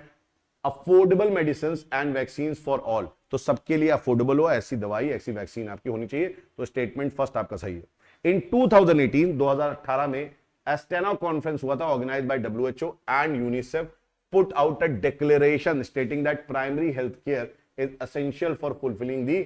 affordable medicine and vaccine for all. तो सबके लिए affordable हो ऐसी दवाई, ऐसी वैक्सीन आपकी होनी चाहिए। तो स्टेटमेंट फर्स्ट आपका सही है। इन 2018 में एस्टेना कॉन्फ्रेंस हुआ था organised by WHO and UNICEF put out a declaration stating that primary health care is essential for fulfilling the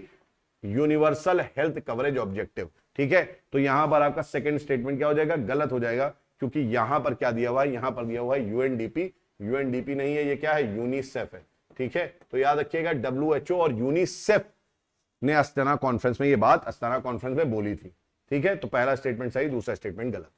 universal health coverage objective। ठीक है, तो यहां पर आपका सेकंड स्टेटमेंट क्या हो जाएगा, गलत हो जाएगा, क्योंकि यहां पर क्या दिया हुआ है, यहां पर दिया हुआ है UNDP नहीं है, ये क्या है, यूनिसेफ है। ठीक है, तो याद रखिएगा WHO और यूनिसेफ ने अस्ताना कॉन्फ्रेंस में ये बात अस्ताना कॉन्फ्रेंस में बोली थी। ठीक है, तो पहला स्टेटमेंट सही, दूसरा स्टेटमेंट गलत।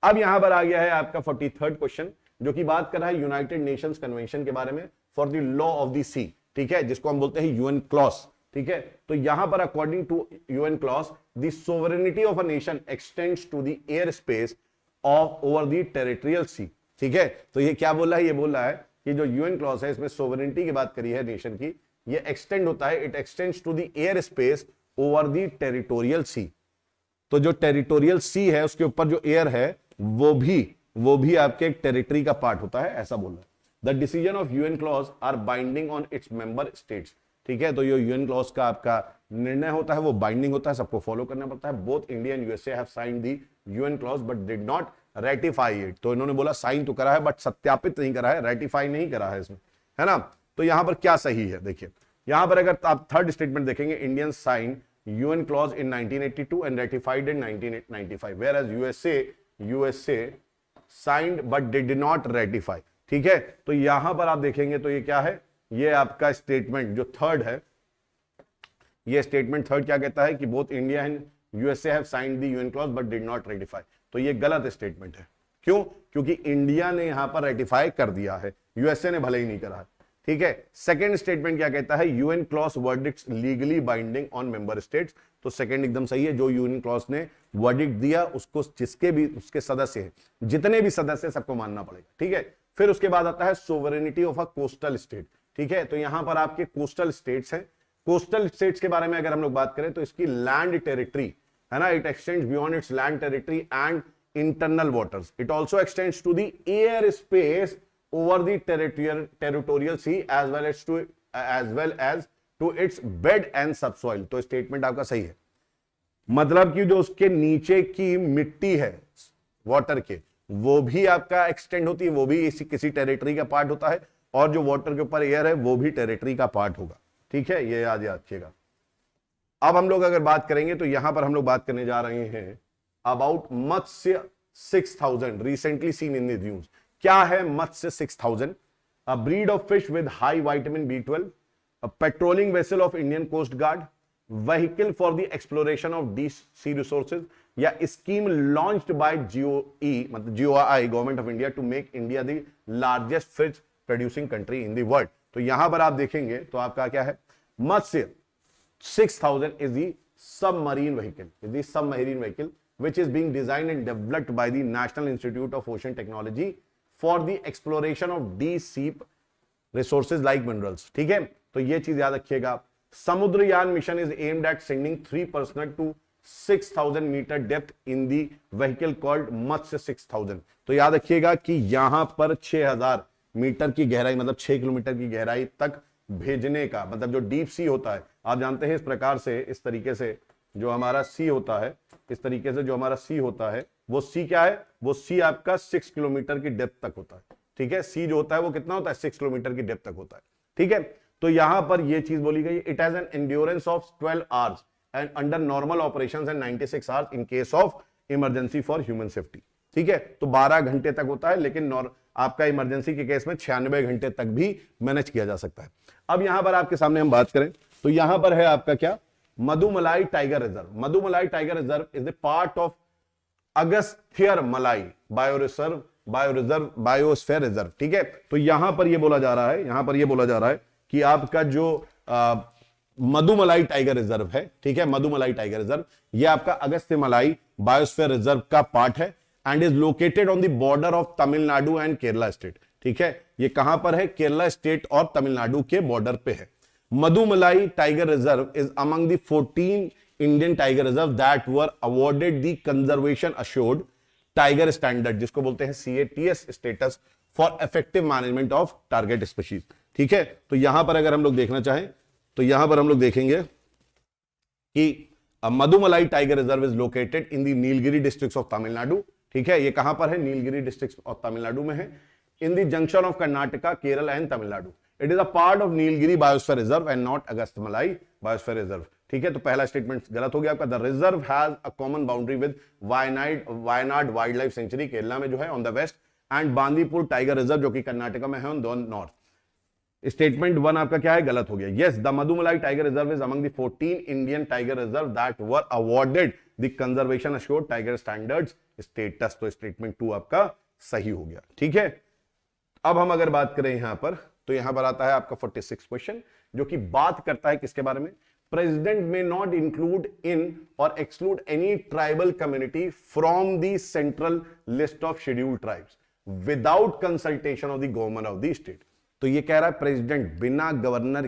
अब यहां पर आ गया है आपका 43rd क्वेश्चन, जो कि बात कर रहा है यूनाइटेड नेशंस कन्वेंशन के बारे में for the law of the sea. ठीक है, जिसको हम बोलते हैं यूएन क्लॉज। ठीक है, तो यहां पर according to UNCLOS the sovereignty of a nation extends to the air space of over the territorial sea. ठीक है, तो ये क्या बोल रहा है, ये बोल रहा है कि जो यूएन क्लॉज है इसमें सोवरेनिटी की बात करी है नेशन की, ये एक्सटेंड होता है, it extends to the air space over the territorial sea. तो जो टेरिटोरियल सी है उसके ऊपर जो एयर है वो भी आपके एक टेरिटरी का पार्ट होता है, ऐसा बोल रहा है। The decision of UNCLOS are binding on its member states. ठीक है, तो ये यूएन क्लॉज का आपका निर्णय होता है वो बाइंडिंग होता है, सबको फॉलो करना पड़ता है। Both India and USA have signed the UN clause but did not ratify it. तो इन्होंने बोला साइन तो करा है बट सत्यापित नहीं करा है, रेटिफाई नहीं करा है इसमें, है ना। तो यहां पर क्या सही है, देखिए यहां पर अगर आप थर्ड स्टेटमेंट देखेंगे, Indian sign UNCLOS in 1982 and ratified in 1995, whereas USA signed but did not ratify. ठीक है, तो यहां पर आप देखेंगे तो ये क्या है, ये आपका स्टेटमेंट जो थर्ड है, ये स्टेटमेंट थर्ड क्या कहता है कि both India and USA have signed the UN clause but did not ratify. तो ये गलत स्टेटमेंट है। क्यों, क्योंकि इंडिया ने यहां पर रेटिफाई कर दिया है, यूएसए ने भले ही नहीं करा है। ठीक है, सेकंड स्टेटमेंट क्या कहता है, UN clause verdicts legally binding on member states. तो सेकंड एकदम सही है, जो यूएन क्लॉज ने वर्डिक्ट दिया उसको जिसके भी उसके सदस्य हैं, जितने भी सदस्य सबको मानना पड़ेगा। ठीक है, फिर उसके बाद आता है sovereignty of a coastal state. ठीक है, तो यहां पर आपके कोस्टल स्टेट्स हैं। कोस्टल स्टेट्स के बारे में अगर हम लोग बात करें तो इसकी लैंड टेरिटरी है ना, it extends beyond its land territory and internal waters. It also extends to the air space over the territorial sea as well as to its bed and subsoil। तो स्टेटमेंट आपका सही है, मतलब कि जो उसके नीचे की मिट्टी है वाटर के, वो भी आपका एक्सटेंड होती है, वो भी किसी टेरिटरी का पार्ट होता है, और जो वाटर के ऊपर एयर है वो भी टेरिटरी का पार्ट होगा। ठीक है, ये याद रखिएगा। अब हम लोग अगर बात करेंगे तो यहां पर हम लोग बात करने जा रहे हैं about Matsya 6000 recently seen in the news. क्या है Matsya 6000? A breed of fish with high vitamin B12, a patrolling vessel of Indian coast guard, vehicle for the exploration of deep sea resources, या स्कीम लॉन्च्ड बाय GOE मतलब GOI government of India to make India the largest fish producing country in the world. तो यहां पर आप देखेंगे तो आपका क्या है, Matsya 6000 is the submarine vehicle which is being designed and developed by the National Institute of Ocean Technology for the exploration of deep sea resources like minerals। ठीक है, तो ये चीज याद रखिएगा। Samudrayaan mission is aimed at sending 3 personnel to 6000 meter depth in the vehicle called मत्स्य 6000। तो याद रखिएगा कि यहां पर 6000 मीटर की गहराई मतलब 6 किलोमीटर की गहराई तक भेजने का, मतलब जो डीप सी होता है, आप जानते हैं इस प्रकार से, इस तरीके से जो हमारा सी होता है, इस तरीके से जो हमारा सी होता है, वो सी क्या है, वो सी आपका 6 किलोमीटर की डेप्थ तक होता है। ठीक है, सी जो होता है वो कितना होता है, 6 किलोमीटर की डेप्थ तक होता है। ठीक है, तो यहां पर ये चीज बोली गई, it has an endurance of 12 hours and under normal operations and 96 hours in case of emergency for human safety. ठीक है, तो 12 घंटे तक होता है, लेकिन आपका इमरजेंसी के केस में 96 घंटे तक भी मैनेज किया जा सकता है। अब यहां पर आपके सामने हम बात करें तो यहां पर है आपका क्या, Mudumalai tiger reserve. Mudumalai tiger reserve is the part of Agasthyamalai biosphere reserve. ठीक है, तो यहां पर यह बोला जा रहा है, यहां पर यह बोला जा रहा है कि आपका जो मधुमलाई टाइगर रिजर्व है, ठीक है, मधुमलाई टाइगर रिजर्व यह आपका अगस्त्य मलाई बायोस्फीयर रिजर्व का पार्ट है and is located on the border of Tamil Nadu and Kerala state. ठीक है, ये कहां पर है, केरला स्टेट और तमिलनाडु के बॉर्डर पे है। Mudumalai tiger reserve is among the 14 Indian tiger reserve that were awarded the conservation assured tiger standard, जिसको बोलते हैं CATS status for effective management of target species. ठीक है, तो यहां पर अगर हम लोग देखना चाहें तो यहां पर हम लोग देखेंगे कि Mudumalai tiger reserve is located in the Nilgiri district of Tamil Nadu. ठीक है, ये कहां पर है, नीलगिरी डिस्ट्रिक्ट ऑफ तमिलनाडु में है, in the junction of Karnataka, Kerala and Tamil Nadu. It is a part of Nilgiri biosphere reserve and not Agasthyamalai biosphere reserve. ठीक है, तो पहला स्टेटमेंट गलत हो गया आपका। The reserve has a common boundary with Wayanad wild life sanctuary Kerala में जो है on the west, and Bandipur tiger reserve जो कि कर्नाटका में है ऑन द नॉर्थ। स्टेटमेंट 1 आपका क्या है, गलत हो गया। Yes, the Mudumalai tiger reserve is among the 14 Indian tiger reserve that were awarded the conservation assured tiger standards status. तो स्टेटमेंट 2 आपका सही हो गया। ठीक है, अब हम अगर बात करें यहां पर तो यहां पर आता है आपका 46 क्वेश्चन, जो कि बात करता है किसके बारे में, प्रेसिडेंट में नॉट इंक्लूड इन और exclude any tribal community from the central list of scheduled tribes without consultation of the government of the state. तो ये कह रहा है प्रेसिडेंट बिना गवर्नर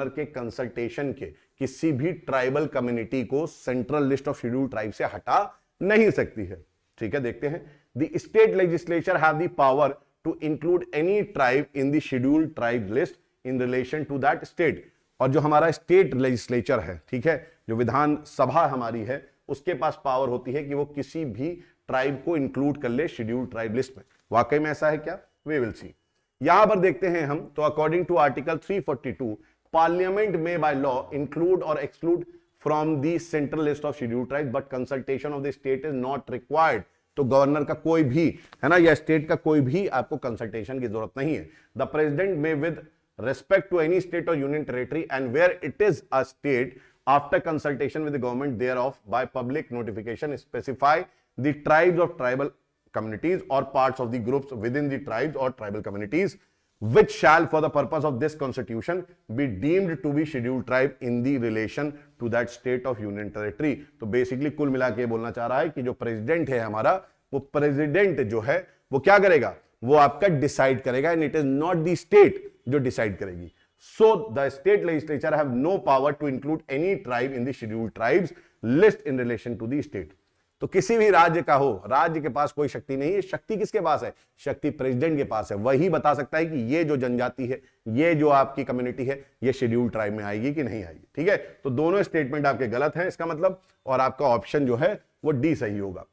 के कंसल्टेशन के किसी भी ट्राइबल कम्युनिटी को central list of scheduled tribe से हटा नहीं सकती है। ठीक है, देखते हैं। The state legislature have the power to include any tribe in the scheduled tribe list in relation to that state. और जो हमारा स्टेट लेजिस्लेचर है, ठीक है, जो विधान सभा हमारी है, उसके पास पावर होती है कि वो किसी भी ट्राइब को इंक्लूड कर ले शेड्यूल्ड ट्राइब लिस्ट में। वाकई में ऐसा है क्या, वी विल सी। यहां पर देखते हैं हम, तो अकॉर्डिंग टू आर्टिकल 342 पार्लियामेंट में बाय लॉ इंक्लूड और exclude from the central list of scheduled tribe but consultation of the state is not required. तो गवर्नर का कोई भी है ना, या स्टेट का कोई भी आपको कंसल्टेशन की जरूरत नहीं है। द प्रेसिडेंट में with respect to any state or union territory and where it is a state after consultation with the government thereof by public notification specify the tribes of tribal communities or parts of the groups within the tribes or tribal communities which shall for the purpose of this constitution be deemed to be scheduled tribe in the relation to that state of union territory। तो basically कुल मिला के बोलना चाह रहा है कि जो प्रेसिडेंट है हमारा, वो प्रेसिडेंट जो है वो क्या करेगा, वो आपका डिसाइड करेगा, and it is not the state जो डिसाइड करेगी। So the state legislature have no power to include any tribe in the scheduled tribes list in relation to the state. तो किसी भी राज्य का हो, राज्य के पास कोई शक्ति नहीं है। शक्ति किसके पास है? शक्ति प्रेसिडेंट के पास है। वही बता सकता है कि ये जो जनजाति है, ये जो आपकी कम्युनिटी है, ये शेड्यूल्ड ट्राइब में आएगी कि नहीं आएगी। ठीक है, तो दोनों स्टेटमेंट आपके गलत हैं इसका मतलब, और आपका ऑप्शन जो है वो डी सही होगा।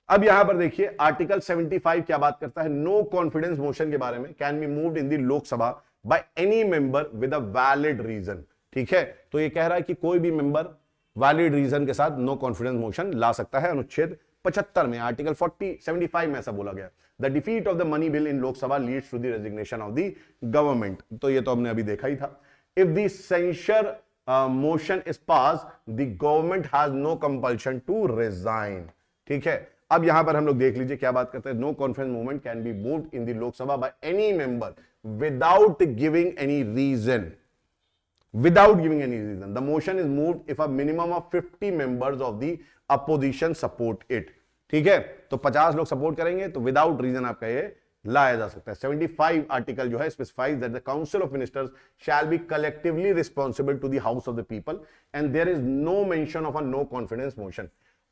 अब यहां पर देखिए आर्टिकल 75 क्या बात करता है? नो कॉन्फिडेंस मोशन के बारे में। Can be moved in the Lok Sabha by any member with a valid reason. ठीक है, तो ये कह रहा है कि कोई भी मेंबर वैलिड रीजन के साथ नो कॉन्फिडेंस मोशन ला सकता है। अनुच्छेद 75 में, आर्टिकल 75 में ऐसा बोला गया। The defeat of the money bill in Lok Sabha leads to the resignation of the government. तो ये तो हमने अभी देखा ही था। If the censure motion is pass, the government has no compulsion to resign. ठीक है, अब यहां पर हम लोग देख लीजिए क्या बात करते हैं। No confidence movement can be moved in the Lok Sabha by any member without giving any reason. Without giving any reason, the motion is moved if a minimum of 50 members of the opposition support it. ठीक है, तो 50 लोग support करेंगे तो without reason आपका ये लाया जा सकता है। 75 आर्टिकल जो है specifies that the council of ministers shall be collectively responsible to the house of the people and there is no mention of a no confidence motion.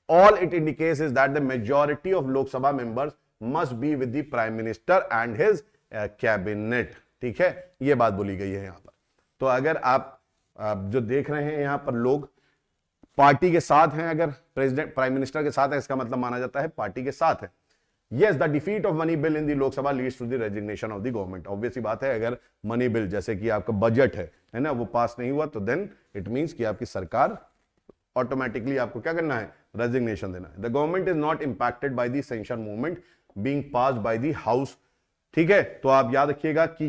All it indicates is that the majority of Lok Sabha members must be with the Prime Minister and his cabinet. ठीक है, ये बात बोली गई है यहां पर। तो अगर आप जो देख रहे हैं यहां पर लोग पार्टी के साथ हैं, अगर प्रेसिडेंट प्राइम मिनिस्टर के साथ है, इसका मतलब माना जाता है पार्टी के साथ है। Yes, the defeat of money bill in the Lok Sabha leads to the resignation of the government. Obviously बात है, अगर मनी बिल जैसे कि आपका बजट है ना, वो पास नहीं हुआ तो देन इट मींस कि आपकी सरकार ऑटोमेटिकली आपको क्या करना है? रेजिग्नेशन देना है। The government is not impacted by the censure movement being passed by the house. ठीक है, तो आप याद रखिएगा कि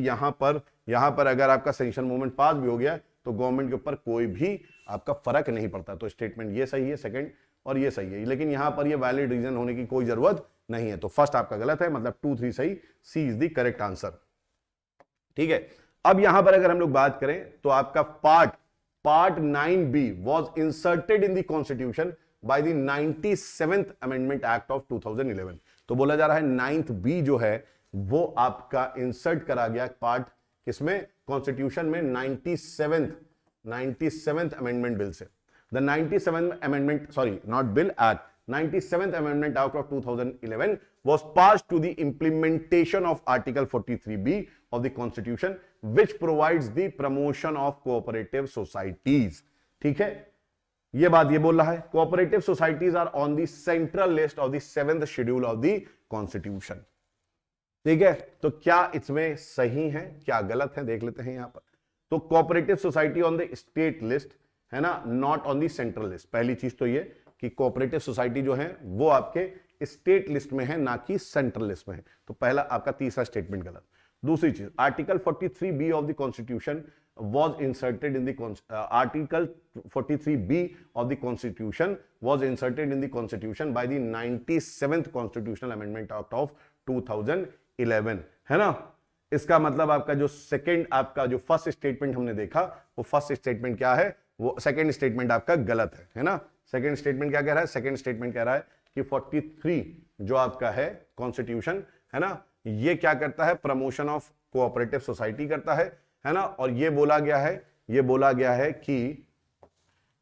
यहां पर अगर आपका सेंशन मूवमेंट पास भी हो गया तो गवर्नमेंट के ऊपर कोई भी आपका फर्क नहीं पड़ता। तो स्टेटमेंट ये सही है सेकंड, और ये सही है, लेकिन यहां पर ये वैलिड रीजन होने की कोई जरूरत नहीं है। तो फर्स्ट आपका गलत है, मतलब 2, 3 सही, सी इज द करेक्ट आंसर। ठीक है, अब यहां पर अगर हम लोग बात करें तो आपका part 9B was inserted in the constitution by the 97th amendment act of 2011। तो बोला जा रहा है 9th B जो है वो आपका इंसर्ट करा गया पार्ट किसमें? कॉन्स्टिट्यूशन में 97th अमेंडमेंट बिल से। The 97th amendment, sorry not bill, act 97th amendment act of 2011 was passed to the implementation of article 43B of the constitution which provides the promotion of cooperative societies। ठीक है, ये बात ये बोल रहा है cooperative societies are on the central list of the 7th schedule of the constitution। ठीक है, तो क्या इसमें सही है क्या गलत है देख लेते हैं यहां पर। तो cooperative society on the state list है ना, not on the central list. पहली चीज तो ये कि कोऑपरेटिव सोसाइटी जो है वो आपके स्टेट लिस्ट में है, ना कि सेंट्रल लिस्ट में है। तो पहला आपका तीसरा स्टेटमेंट गलत। दूसरी चीज, article 43B of the constitution was inserted in the article 43B of the constitution was inserted in the constitution by the 97th constitutional amendment act of 2011। है ना, इसका मतलब आपका जो सेकंड, आपका जो फर्स्ट स्टेटमेंट हमने देखा वो फर्स्ट स्टेटमेंट क्या है, वो सेकंड स्टेटमेंट आपका गलत है ना। सेकंड स्टेटमेंट क्या कह रहा है? सेकंड स्टेटमेंट कह रहा है कि 43 जो आपका है कॉन्स्टिट्यूशन है ना, ये क्या करता है? प्रमोशन ऑफ कोऑपरेटिव सोसाइटी करता है ना। और ये बोला गया है कि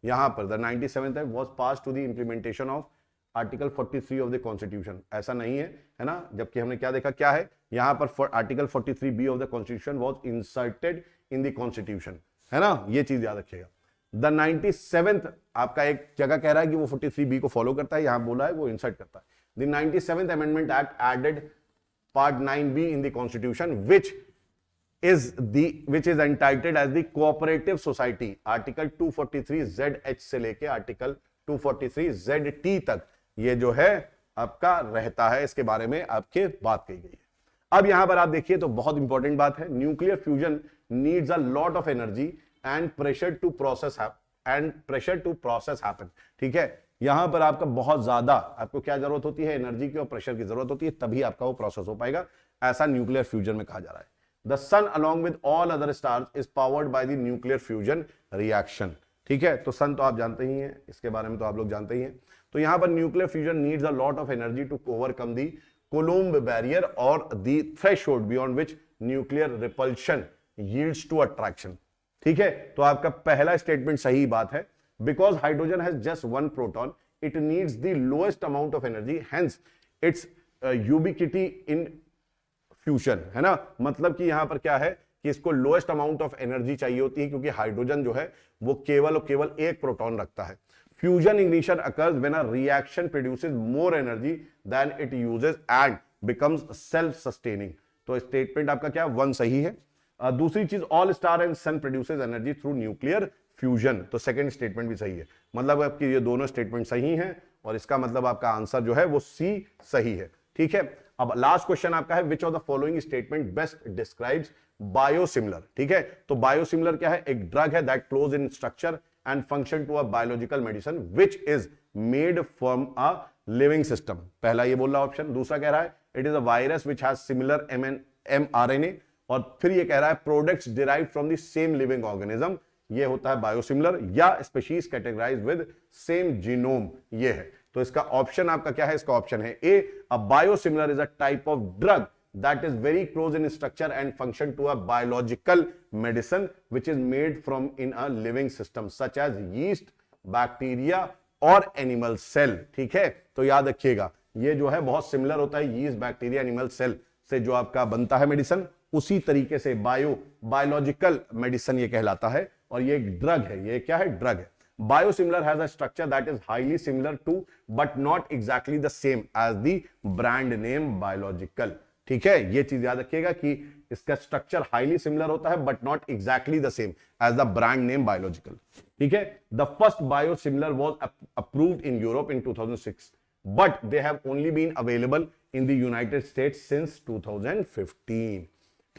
यहां पर the 97th was pass to the implementation of article 43 of the constitution. ऐसा नहीं है ना, जबकि हमने क्या देखा, क्या है यहां पर article 43B of the constitution was inserted in the constitution, है ना, ये चीज याद रखिएगा। द 97th आपका एक जगह कह रहा है कि वो 43B को फॉलो करता है, यहां बोला है वो इंसर्ट करता है। The 97th amendment act added part 9B in the constitution which is entitled as the cooperative society। Article 243ZH से लेके आर्टिकल 243ZT तक ये जो है आपका रहता है, इसके बारे में आपके बात कही गई है। अब यहां पर आप देखिए तो बहुत इंपॉर्टेंट बात है, nuclear fusion needs a lot of energy and pressure to process happen. ठीक है, यहां पर आपका बहुत ज्यादा आपको क्या जरूरत होती है? एनर्जी की और प्रेशर की जरूरत होती है, तभी आपका वो प्रोसेस हो पाएगा, ऐसा न्यूक्लियर फ्यूजन में कहा जा रहा है। The sun along with all other stars is powered by the nuclear fusion reaction. ठीक है, तो सन तो आप जानते ही हैं, इसके बारे में तो आप लोग जानते ही हैं। तो यहां पर nuclear fusion needs a lot of energy to overcome the Coulomb barrier और the threshold beyond which nuclear repulsion yields to attraction. ठीक है, तो आपका पहला स्टेटमेंट सही बात है। Because hydrogen has just one proton it needs the lowest amount of energy, hence its ubiquity in fusion, है ना। मतलब कि यहां पर क्या है कि इसको लोएस्ट अमाउंट ऑफ एनर्जी चाहिए होती है, क्योंकि हाइड्रोजन जो है वो केवल और केवल एक प्रोटॉन रखता है। Fusion ignition occurs when a reaction produces more energy than it uses and becomes self sustaining. तो स्टेटमेंट आपका क्या 1 सही है। दूसरी चीज, all star and sun produces energy through nuclear fusion, तो सेकंड स्टेटमेंट भी सही है। मतलब आपकी ये दोनों स्टेटमेंट सही हैं और इसका मतलब आपका आंसर जो है वो सी सही है, ठीक है। अब लास्ट क्वेश्चन आपका है, which of the following statement best describes biosimilar, ठीक है। तो बायोसिमिलर क्या है, एक ड्रग है that close in structure and function to a biological medicine which is made from a living system, पहला ये बोल रहा ऑप्शन। दूसरा कह रहा है it is a virus which has similar mRNA, और फिर ये कह रहा है products derive from the same living organism, ये होता है बायोसिमिलर, या species categorised with same genome, ये है। तो इसका ऑप्शन आपका क्या है, इसका ऑप्शन है A, a biosimilar is a type of drug that is very close in structure and function to a biological medicine which is made from in a living system such as yeast, bacteria और animal cell, ठीक है। तो याद रखिएगा ये जो है बहुत सिमिलर होता है yeast, bacteria, animal cell से जो आपका बनता है मेडिसिन, उसी तरीके से बायोलॉजिकल मेडिसिन ये कहलाता है, और ये एक ड्रग है, ये क्या है, ड्रग है। Biosimilar has a structure that is highly similar to but not exactly the same as the brand name biological, ठीक है। ये चीज याद रखिएगा कि इसका स्ट्रक्चर हाईली सिमिलर होता है but not exactly the same as the brand name biological, ठीक है। The first biosimilar was approved in Europe in 2006 but they have only been available in the United States since 2015,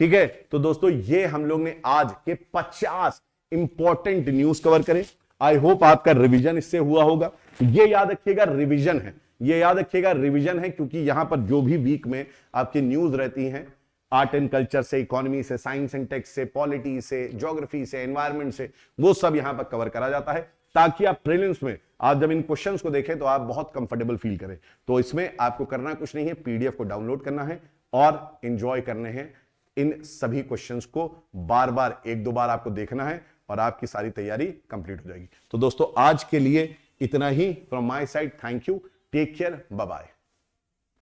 ठीक है। तो दोस्तों ये हम लोग ने आज के 50 इंपॉर्टेंट न्यूज कवर करे। आई होप आपका रिवीजन इससे हुआ होगा। ये याद रखिएगा रिवीजन है, ये याद रखिएगा रिवीजन है, क्योंकि यहां पर जो भी वीक में आपकी न्यूज रहती हैं आर्ट एंड कल्चर से, इकोनॉमी से, साइंस एंड टेक्स से, पॉलिटी से, ज्योग्राफी से, एनवायरमेंट से, वो सब यहां पर कवर करा जाता है, ताकि आप प्रीलिम्स में आप जब इन क्वेश्चंस को देखें तो आप बहुत कंफर्टेबल फील करें। तो इसमें आपको करना कुछ नहीं है, पीडीएफ को डाउनलोड करना है और एंजॉय करने हैं इन सभी क्वेश्चंस को, बार बार 1-2 बार आपको देखना है और आपकी सारी तैयारी कंप्लीट हो जाएगी। तो दोस्तों आज के लिए इतना ही from my side, thank you, take care, bye bye.